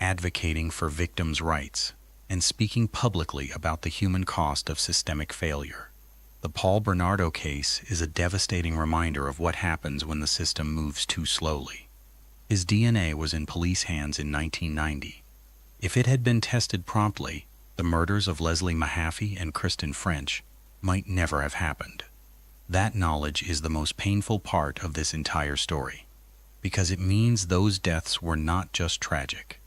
advocating for victims' rights and speaking publicly about the human cost of systemic failure. The Paul Bernardo case is a devastating reminder of what happens when the system moves too slowly. His DNA was in police hands in 1990. If it had been tested promptly, the murders of Leslie Mahaffey and Kristen French might never have happened. That knowledge is the most painful part of this entire story, because it means those deaths were not just tragic.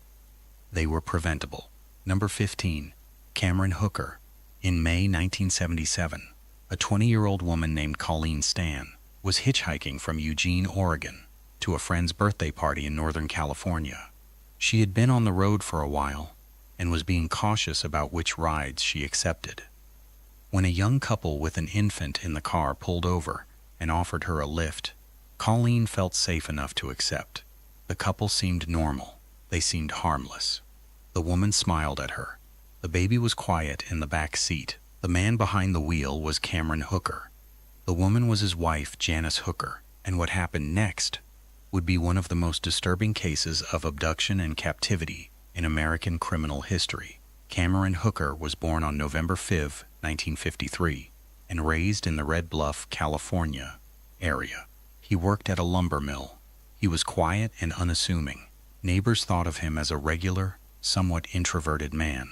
They were preventable. Number 15, Cameron Hooker. In May 1977, a 20-year-old woman named Colleen Stan was hitchhiking from Eugene, Oregon, to a friend's birthday party in Northern California. She had been on the road for a while and was being cautious about which rides she accepted. When a young couple with an infant in the car pulled over and offered her a lift, Colleen felt safe enough to accept. The couple seemed normal. They seemed harmless. The woman smiled at her. The baby was quiet in the back seat. The man behind the wheel was Cameron Hooker. The woman was his wife, Janice Hooker, and what happened next would be one of the most disturbing cases of abduction and captivity in American criminal history. Cameron Hooker was born on November 5, 1953, and raised in the Red Bluff, California area. He worked at a lumber mill. He was quiet and unassuming. Neighbors thought of him as a regular, somewhat introverted man.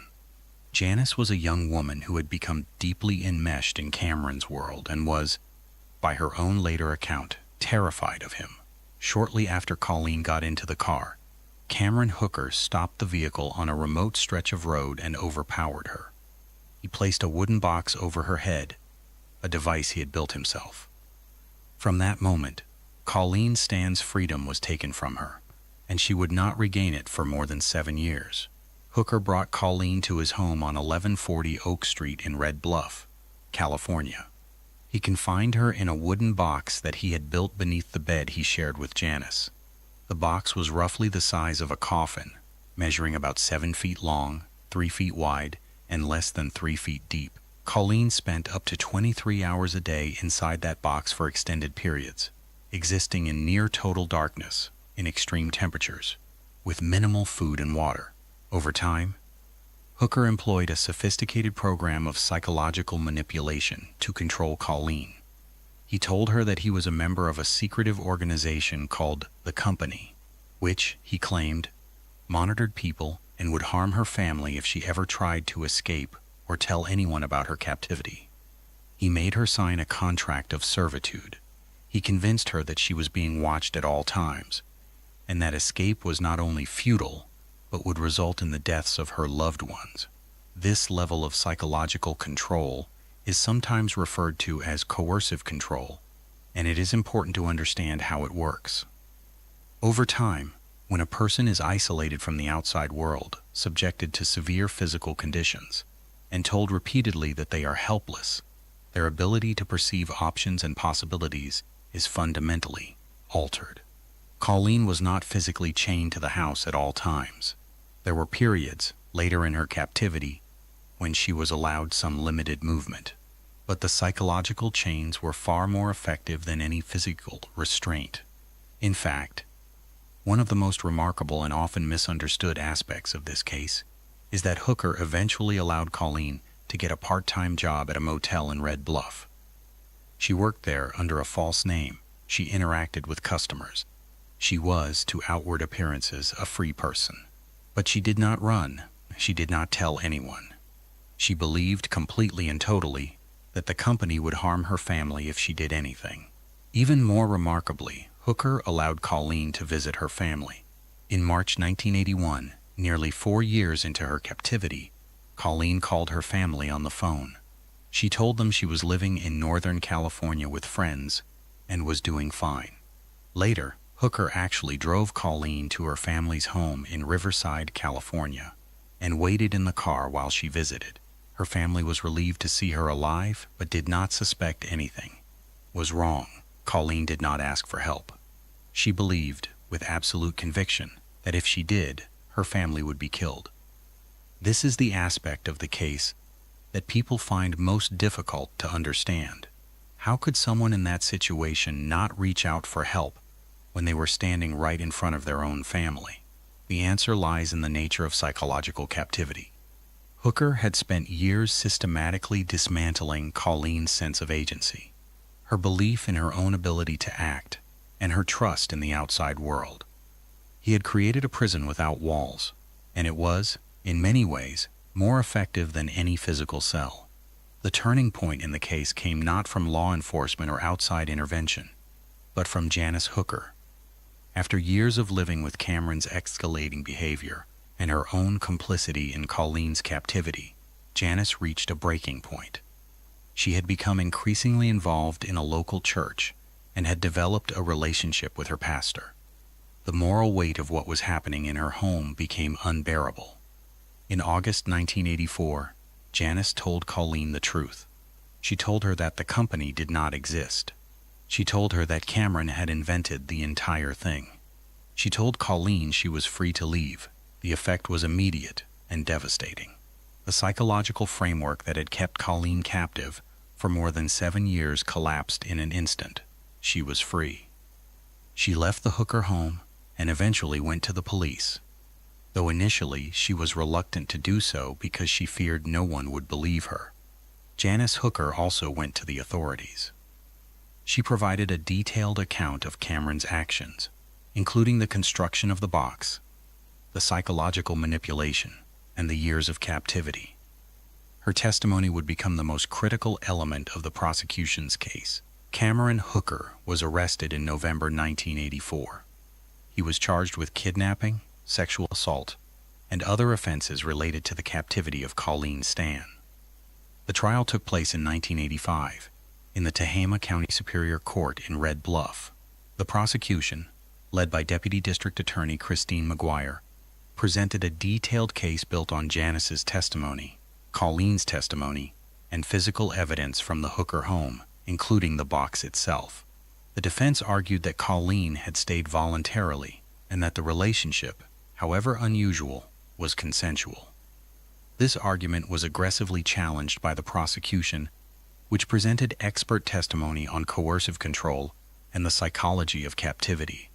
Janice was a young woman who had become deeply enmeshed in Cameron's world and was, by her own later account, terrified of him. Shortly after Colleen got into the car, Cameron Hooker stopped the vehicle on a remote stretch of road and overpowered her. He placed a wooden box over her head, a device he had built himself. From that moment, Colleen Stan's freedom was taken from her, and she would not regain it for more than 7 years. Hooker brought Colleen to his home on 1140 Oak Street in Red Bluff, California. He confined her in a wooden box that he had built beneath the bed he shared with Janice. The box was roughly the size of a coffin, measuring about 7 feet long, 3 feet wide, and less than 3 feet deep. Colleen spent up to 23 hours a day inside that box for extended periods, existing in near total darkness, in extreme temperatures, with minimal food and water. Over time, Hooker employed a sophisticated program of psychological manipulation to control Colleen. He told her that he was a member of a secretive organization called The Company, which, he claimed, monitored people and would harm her family if she ever tried to escape or tell anyone about her captivity. He made her sign a contract of servitude. He convinced her that she was being watched at all times, and that escape was not only futile, but would result in the deaths of her loved ones. This level of psychological control is sometimes referred to as coercive control, and it is important to understand how it works. Over time, when a person is isolated from the outside world, subjected to severe physical conditions, and told repeatedly that they are helpless, their ability to perceive options and possibilities is fundamentally altered. Colleen was not physically chained to the house at all times. There were periods, later in her captivity, when she was allowed some limited movement. But the psychological chains were far more effective than any physical restraint. In fact, one of the most remarkable and often misunderstood aspects of this case is that Hooker eventually allowed Colleen to get a part-time job at a motel in Red Bluff. She worked there under a false name. She interacted with customers. She was, to outward appearances, a free person. But she did not run. She did not tell anyone. She believed completely and totally that the company would harm her family if she did anything. Even more remarkably, Hooker allowed Colleen to visit her family. In March 1981, nearly 4 years into her captivity, Colleen called her family on the phone. She told them she was living in Northern California with friends and was doing fine. Later, Hooker actually drove Colleen to her family's home in Riverside, California, and waited in the car while she visited. Her family was relieved to see her alive, but did not suspect anything was wrong. Colleen did not ask for help. She believed, with absolute conviction, that if she did, her family would be killed. This is the aspect of the case that people find most difficult to understand. How could someone in that situation not reach out for help when they were standing right in front of their own family? The answer lies in the nature of psychological captivity. Hooker had spent years systematically dismantling Colleen's sense of agency, her belief in her own ability to act, and her trust in the outside world. He had created a prison without walls, and it was, in many ways, more effective than any physical cell. The turning point in the case came not from law enforcement or outside intervention, but from Janice Hooker. After years of living with Cameron's escalating behavior and her own complicity in Colleen's captivity, Janice reached a breaking point. She had become increasingly involved in a local church and had developed a relationship with her pastor. The moral weight of what was happening in her home became unbearable. In August 1984, Janice told Colleen the truth. She told her that the company did not exist. She told her that Cameron had invented the entire thing. She told Colleen she was free to leave. The effect was immediate and devastating. The psychological framework that had kept Colleen captive for more than 7 years collapsed in an instant. She was free. She left the Hooker home and eventually went to the police, though initially she was reluctant to do so because she feared no one would believe her. Janice Hooker also went to the authorities. She provided a detailed account of Cameron's actions, including the construction of the box, the psychological manipulation, and the years of captivity. Her testimony would become the most critical element of the prosecution's case. Cameron Hooker was arrested in November 1984. He was charged with kidnapping, sexual assault, and other offenses related to the captivity of Colleen Stan. The trial took place in 1985 in the Tehama County Superior Court in Red Bluff. The prosecution, led by Deputy District Attorney Christine McGuire, presented a detailed case built on Janice's testimony, Colleen's testimony, and physical evidence from the Hooker home, including the box itself. The defense argued that Colleen had stayed voluntarily and that the relationship, however unusual, was consensual. This argument was aggressively challenged by the prosecution, which presented expert testimony on coercive control and the psychology of captivity.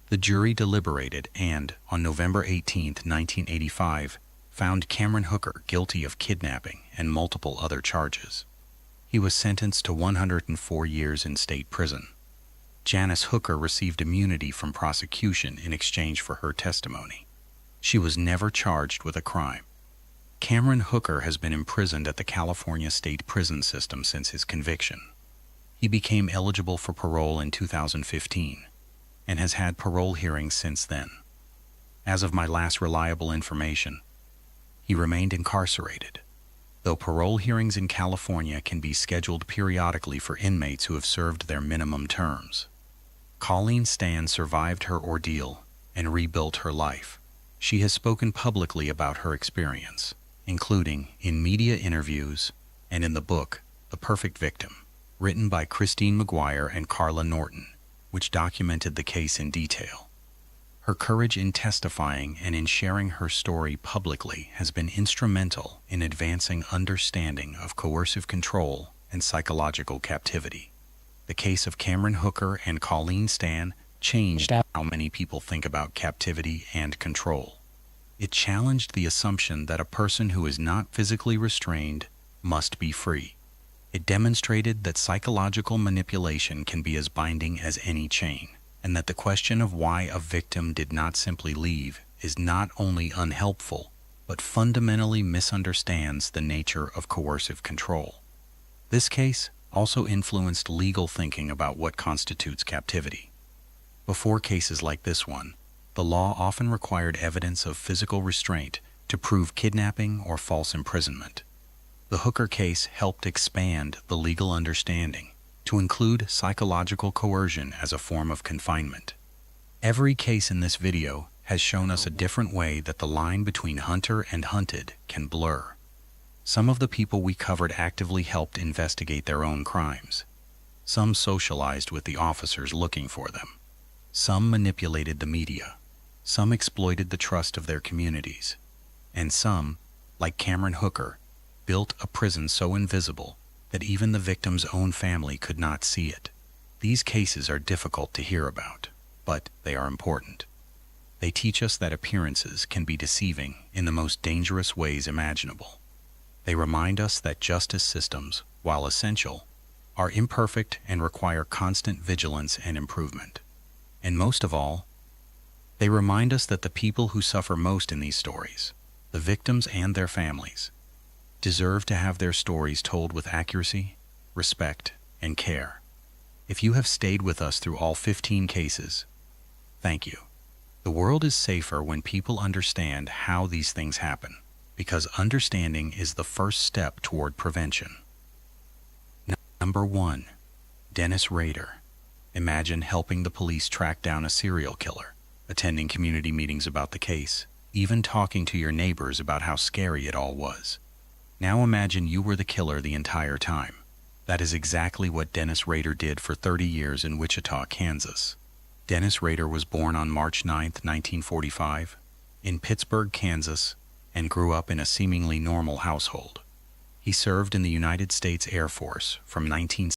The jury deliberated and, on November 18, 1985, found Cameron Hooker guilty of kidnapping and multiple other charges. He was sentenced to 104 years in state prison. Janice Hooker received immunity from prosecution in exchange for her testimony. She was never charged with a crime. Cameron Hooker has been imprisoned at the California State Prison System since his conviction. He became eligible for parole in 2015 and has had parole hearings since then. As of my last reliable information, he remained incarcerated, though parole hearings in California can be scheduled periodically for inmates who have served their minimum terms. Colleen Stan survived her ordeal and rebuilt her life. She has spoken publicly about her experience, including in media interviews and in the book, The Perfect Victim, written by Christine McGuire and Carla Norton, which documented the case in detail. Her courage in testifying and in sharing her story publicly has been instrumental in advancing understanding of coercive control and psychological captivity. The case of Cameron Hooker and Colleen Stan changed how many people think about captivity and control. It challenged the assumption that a person who is not physically restrained must be free. It demonstrated that psychological manipulation can be as binding as any chain, and that the question of why a victim did not simply leave is not only unhelpful, but fundamentally misunderstands the nature of coercive control. This case also influenced legal thinking about what constitutes captivity. Before cases like this one, the law often required evidence of physical restraint to prove kidnapping or false imprisonment. The Hooker case helped expand the legal understanding to include psychological coercion as a form of confinement. Every case in this video has shown us a different way that the line between hunter and hunted can blur. Some of the people we covered actively helped investigate their own crimes. Some socialized with the officers looking for them. Some manipulated the media. Some exploited the trust of their communities. And some, like Cameron Hooker, built a prison so invisible that even the victim's own family could not see it. These cases are difficult to hear about, but they are important. They teach us that appearances can be deceiving in the most dangerous ways imaginable. They remind us that justice systems, while essential, are imperfect and require constant vigilance and improvement. And most of all, they remind us that the people who suffer most in these stories, the victims and their families, deserve to have their stories told with accuracy, respect, and care. If you have stayed with us through all 15 cases, thank you. The world is safer when people understand how these things happen, because understanding is the first step toward prevention. Number 1. Dennis Rader. Imagine helping the police track down a serial killer, attending community meetings about the case, even talking to your neighbors about how scary it all was. Now imagine you were the killer the entire time. That is exactly what Dennis Rader did for 30 years in Wichita, Kansas. Dennis Rader was born on March 9, 1945, in Pittsburg, Kansas, and grew up in a seemingly normal household. He served in the United States Air Force from 19